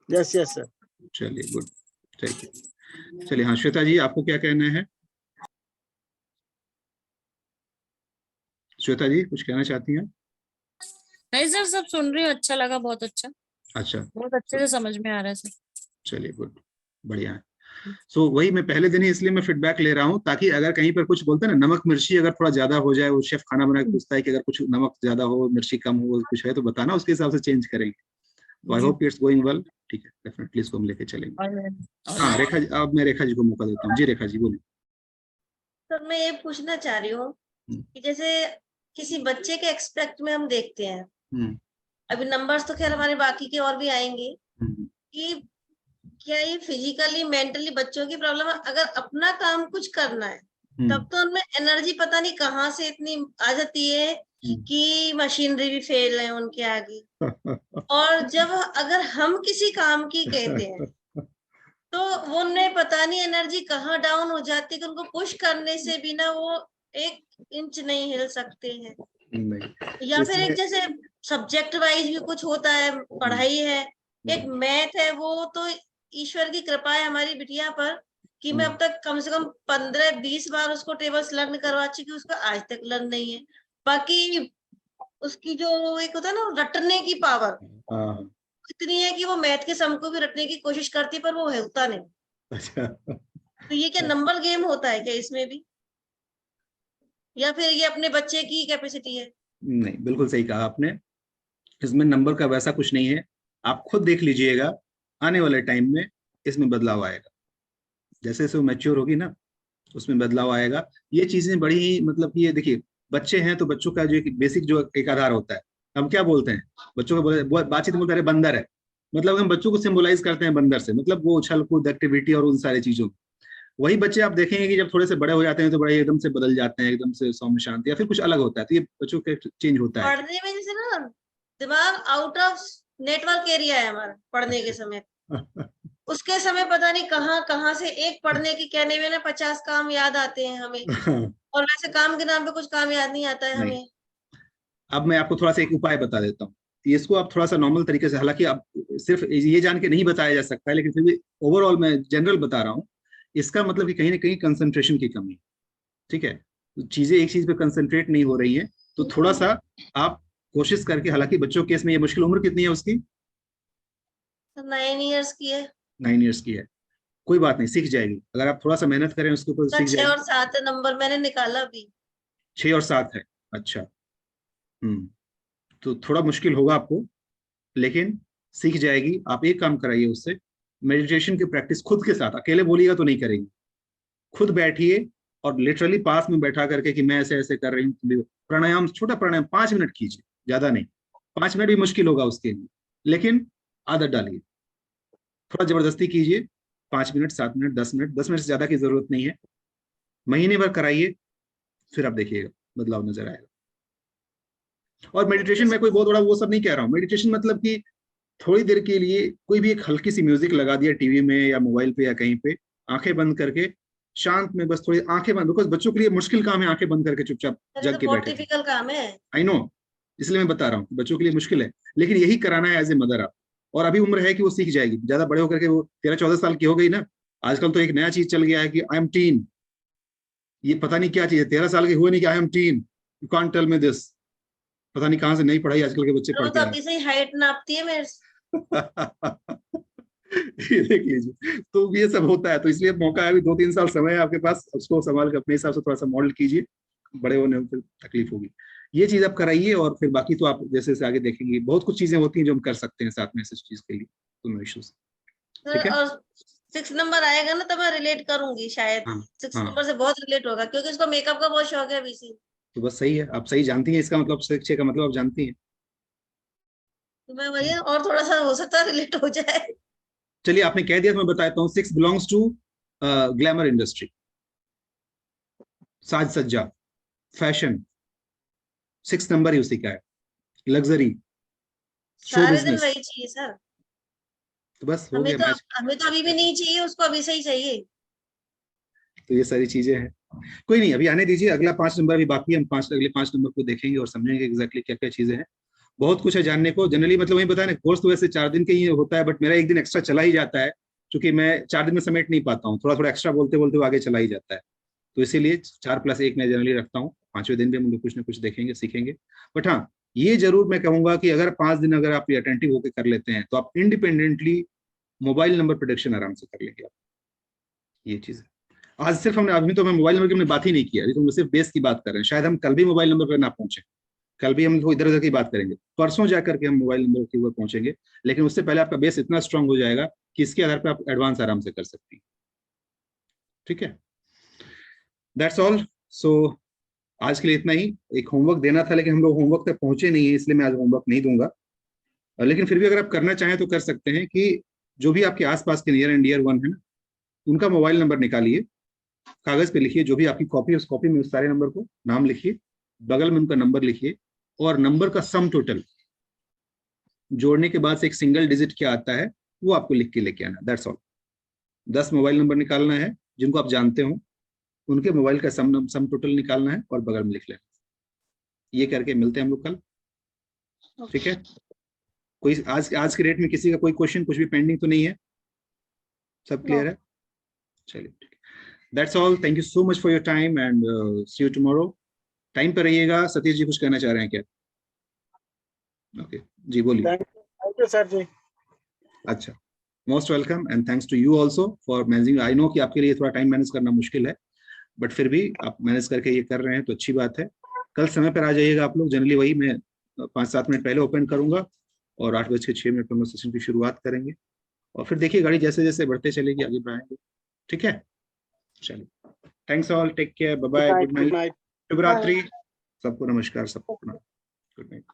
[SPEAKER 3] Yes sir.
[SPEAKER 1] चलिए गुड, थैंक यू। चलिए हाँ, श्वेता जी आपको क्या कहना है? श्वेता जी कुछ कहना चाहती हैं?
[SPEAKER 4] नहीं सर, सब सुन रही हूँ, अच्छा लगा, बहुत अच्छा,
[SPEAKER 1] अच्छा,
[SPEAKER 4] बहुत अच्छे से समझ में आ रहा है सर।
[SPEAKER 1] चलिए गुड, बढ़िया है। सो वही मैं पहले दिन ही इसलिए मैं फीडबैक ले रहा हूँ, ताकि अगर कहीं पर कुछ बोलते हैं ना, नमक मिर्ची अगर थोड़ा ज्यादा हो जाए, वो शेफ खाना बना के पूछता है कि अगर कुछ नमक ज्यादा हो, मिर्ची कम हो, कुछ है तो बताना, उसके हिसाब से चेंज करेंगे। तो I hope it's going well. ठीक है, डेफिनेटली इसको हम लेके चलेंगे। हाँ रेखा जी, अब मैं रेखा जी को मौका देता हूँ। जी रेखा जी बोलिए।
[SPEAKER 6] सर मैं ये पूछना चाह रही हूँ कि जैसे किसी बच्चे के एक्सपेक्ट में हम देखते हैं, अभी नंबर्स तो खैर हमारे बाकी के और भी आएंगे, कि क्या ये फिजिकली मेंटली बच्चों की प्रॉब्लम है, अगर अपना काम कुछ करना है तब तो उनमें एनर्जी पता नहीं कहाँ से इतनी आ जाती है कि मशीनरी भी फेल है उनके आगे। और जब अगर हम किसी काम की कहते हैं तो वो उन्हें पता नहीं एनर्जी कहाँ डाउन हो जाती है कि उनको पुश करने से भी ना वो 1 इंच नहीं हिल सकते हैं। या फिर एक जैसे सब्जेक्ट वाइज भी कुछ होता है, पढ़ाई है, एक मैथ है, वो तो ईश्वर की कृपा है हमारी बिटिया पर कि मैं अब तक कम से कम 15-20 बार उसको टेबल्स लर्न करवा चुकी हूँ, उसका आज तक लर्न नहीं है। बाकी उसकी जो एक होता है ना रटने की पावर इतनी है कि वो मैथ के सम को भी रटने की कोशिश करती है, पर वो होता नहीं।
[SPEAKER 1] अच्छा,
[SPEAKER 6] तो ये क्या नंबर गेम होता है क्या इसमें भी, या फिर ये अपने बच्चे की कैपेसिटी है?
[SPEAKER 1] नहीं, बिल्कुल सही कहा आपने। इसमें नंबर का वैसा कुछ नहीं है। आप खुद देख लीजिएगा, आने वाले टाइम में इसमें बदलाव आएगा। जैसे जैसे वो मैच्योर होगी ना, उसमें बदलाव आएगा। ये चीजें बड़ी ही मतलब कि ये देखिए, बच्चे हैं तो बच्चों का जो एक बेसिक जो एक आधार होता है, हम क्या बोलते हैं बच्चों को, बातचीत में बोलते हैं बंदर है, मतलब हम बच्चों को सिंबलाइज करते हैं बंदर से, मतलब वो उछल कूद एक्टिविटी और उन सारी चीजों। वही बच्चे आप देखेंगे कि जब थोड़े से बड़े हो जाते हैं तो बड़े एकदम से बदल जाते हैं, एकदम से सौम्य शांत या फिर कुछ अलग होता है, तो ये बच्चों के चेंज होता है।
[SPEAKER 6] पढ़ने में जैसे ना दिमाग आउट ऑफ नेटवर्क एरिया है हमारा पढ़ने के समय। उसके समय पता नहीं कहाँ कहाँ से एक पढ़ने के कहने में ना 50 काम याद आते हैं हमें, और वैसे काम के नाम पे कुछ काम याद नहीं आता है
[SPEAKER 1] नहीं।
[SPEAKER 6] हमें।
[SPEAKER 1] अब मैं आपको थोड़ा सा एक उपाय बता देता हूँ, इसको आप थोड़ा सा नॉर्मल तरीके से, हालांकि अब सिर्फ ये जान के नहीं बताया जा सकता है, लेकिन फिर भी ओवरऑल मैं जनरल बता रहा हूँ। इसका मतलब कि कहीं ना कहीं कंसंट्रेशन की कमी है। ठीक है, तो चीजें एक चीज पे कंसंट्रेट नहीं हो रही है, तो थोड़ा सा आप कोशिश करके, हालांकि बच्चों के केस में ये मुश्किल, उम्र कितनी है उसकी?
[SPEAKER 6] 9 इयर्स की है।
[SPEAKER 1] 9 ईयर्स की है, कोई बात नहीं, सीख जाएगी। अगर आप थोड़ा सा मेहनत करें उसके ऊपर, सीख
[SPEAKER 6] 6
[SPEAKER 1] जाएगी।
[SPEAKER 6] और 7 नंबर मैंने निकाला भी।
[SPEAKER 1] 6 और 7 है, अच्छा। तो थोड़ा मुश्किल होगा आपको, लेकिन सीख जाएगी। आप एक काम कराइए उससे, मेडिटेशन की प्रैक्टिस खुद के साथ, अकेले बोलिएगा तो नहीं करेंगे। खुद बैठिए और लिटरली पास में बैठा करके कि मैं ऐसे ऐसे कर रही हूँ, प्राणायाम, छोटा प्राणायाम 5 मिनट कीजिए, ज्यादा नहीं। 5 मिनट भी मुश्किल होगा उसके लिए, लेकिन आदत डालिए, थोड़ा जबरदस्ती कीजिए। 5 मिनट, 7 मिनट, 10 मिनट, 10 मिनट से ज्यादा की जरूरत नहीं है। महीने भर कराइए, फिर आप देखिएगा बदलाव नजर आएगा। और मेडिटेशन में कोई बहुत बड़ा वो सब नहीं कह रहा हूँ। मेडिटेशन मतलब कि थोड़ी देर के लिए कोई भी एक हल्की सी म्यूजिक लगा दिया टीवी में या मोबाइल पे या कहीं पे, आंखें बंद करके शांत में, बस थोड़ी आंखें बंद, बिकॉज बच्चों के लिए मुश्किल काम है आंखें बंद करके चुपचाप
[SPEAKER 6] अरे
[SPEAKER 1] जग
[SPEAKER 6] तो
[SPEAKER 1] के
[SPEAKER 6] बहुत
[SPEAKER 1] बैठे थे।
[SPEAKER 6] डिफिकल्ट काम है।
[SPEAKER 1] आई नो, इसलिए मैं बता रहा हूँ बच्चों के लिए मुश्किल है, लेकिन यही कराना है एज ए मदर आप। और अभी उम्र है कि वो सीख जाएगी, ज्यादा बड़े होकर के, वो 13-14 साल की हो गई ना। आजकल तो एक नया चीज चल गया है कि आई एम टीन, ये पता नहीं क्या चीज है, 13 साल के हुए नहीं कि I am teen, you can't tell me this. पता नहीं कहाँ से नई पढ़ाई आजकल के बच्चे
[SPEAKER 6] और
[SPEAKER 1] पढ़
[SPEAKER 6] वो तो
[SPEAKER 1] के
[SPEAKER 6] अभी से ही हाइट नापती है मेरे से।
[SPEAKER 1] ये देख लीजिए, तो ये सब होता है। तो इसलिए मौका है, अभी 2-3 साल समय है आपके पास, उसको संभाल के अपने हिसाब से थोड़ा सा मॉडल कीजिए। बड़े होने में फिर तकलीफ होगी। ये चीज आप कराइए, और फिर बाकी तो आप जैसे जैसे आगे देखेंगे, बहुत कुछ चीजें होती हैं जो हम कर सकते हैं साथ में इस चीज के लिए, तो नो इश्यूज। ठीक है,
[SPEAKER 6] और 6 नंबर आएगा ना तो मैं रिलेट करूंगी शायद।
[SPEAKER 1] हाँ
[SPEAKER 6] 6
[SPEAKER 1] हाँ,
[SPEAKER 6] नंबर से बहुत रिलेट होगा क्योंकि उसको मेकअप का बहुत शौक है अभी से।
[SPEAKER 1] तो बस सही है, आप सही जानती हैं इसका मतलब, शिक्षे का मतलब आप जानती हैं।
[SPEAKER 6] तो मैं वही और थोड़ा सा हो सकता है रिलेट हो जाए।
[SPEAKER 1] चलिए, आपने कह दिया तो मैं बताता हूँ। 6 बिलोंग्स टू ग्लैमर इंडस्ट्री, साज सज्जा, फैशन। 6 नंबर ही उसी का है, लग्जरी, शो
[SPEAKER 6] सारे दिन
[SPEAKER 1] बिजनेस।
[SPEAKER 6] वही चाहिए सर।
[SPEAKER 1] तो बस हो गया मैच।
[SPEAKER 6] हमें तो अभी भी नहीं चाहिए, उसको अभी से ही चाहिए।
[SPEAKER 1] तो ये सारी चीजें हैं, कोई नहीं, अभी आने दीजिए। अगला 5 नंबर भी बाकी है, हम अगले 5 नंबर को देखेंगे और समझेंगे एग्जैक्टली क्या क्या चीजें हैं। बहुत कुछ है जानने को। जनरली मतलब वही बताया ना, कोर्स तो वैसे 4 दिन के ही होता है, बट मेरा एक दिन एक्स्ट्रा चला ही जाता है, क्योंकि मैं 4 दिन में समेट नहीं पाता हूँ, थोड़ा थोड़ा एक्स्ट्रा बोलते बोलते वो आगे चला ही जाता है। तो इसीलिए 4+1 मैं जनरली रखता हूँ। 5वें दिन भी हम लोग कुछ ना कुछ देखेंगे, सीखेंगे। बट हाँ, ये जरूर मैं कहूंगा कि अगर 5 दिन अगर आप अटेंटिव होकर कर लेते हैं, तो आप इंडिपेंडेंटली मोबाइल नंबर प्रोडिक्शन आराम से कर लेंगे आप। ये चीज है। आज सिर्फ हमने, अभी तो मैं मोबाइल नंबर की हमने बात ही नहीं किया, अभी तो हम सिर्फ बेस की बात कर रहे हैं। शायद हम कल भी मोबाइल नंबर पर ना पहुंचे, कल भी हम लोग इधर उधर की बात करेंगे, परसों जाकर के हम मोबाइल नंबर के ऊपर पहुंचेंगे, लेकिन उससे पहले आपका बेस इतना स्ट्रांग हो जाएगा कि इसके आधार पर आप एडवांस आराम से कर सकती हैं। ठीक है, दैट्स ऑल। सो आज के लिए इतना ही। एक होमवर्क देना था, लेकिन हम लोग होमवर्क तक पहुंचे नहीं है, इसलिए मैं आज होमवर्क नहीं दूंगा। लेकिन फिर भी अगर आप करना चाहें तो कर सकते हैं कि जो भी आपके आसपास के नियर एंड डियर वन है ना, उनका मोबाइल नंबर निकालिए, कागज पे लिखिए, जो भी आपकी कॉपी, उस कॉपी में उस सारे नंबर को नाम लिखिए, बगल में उनका नंबर लिखिए, और नंबर का सम टोटल जोड़ने के बाद से एक सिंगल डिजिट क्या आता है वो आपको लिख के लेके आना। That's all. 10 मोबाइल नंबर निकालना है जिनको आप जानते हो, उनके मोबाइल का सम टोटल निकालना है और बगल में लिख लेना। ये करके मिलते हैं हम लोग कल। ठीक है, कोई आज के डेट में किसी का कोई क्वेश्चन कुछ भी पेंडिंग तो नहीं है? सब क्लियर है? चलिए, that's all. Thank you so much for your time and see you tomorrow. Time पर रहिएगा। सतीश जी कुछ कहना चाह रहे हैं क्या? ओके जी, बोलिए।
[SPEAKER 3] थैंक यू सर जी।
[SPEAKER 1] अच्छा, most welcome and thanks to you also for managing. I know कि आपके लिए थोड़ा टाइम मैनेज करना मुश्किल है, बट फिर भी आप मैनेज करके ये कर रहे हैं तो अच्छी बात है। कल समय पर आ जाइएगा आप लोग। जनरली वही मैं 5-7 मिनट पहले ओपन करूंगा और 8:06 पर हम सेशन की शुरुआत करेंगे, और फिर देखिए गाड़ी जैसे जैसे बढ़ते चलेगी आगे बढ़ाएंगे। ठीक है, चलिए, thanks all, take care, bye bye, good night, शुभ रात्रि, सबको नमस्कार, सबको गुड नाइट।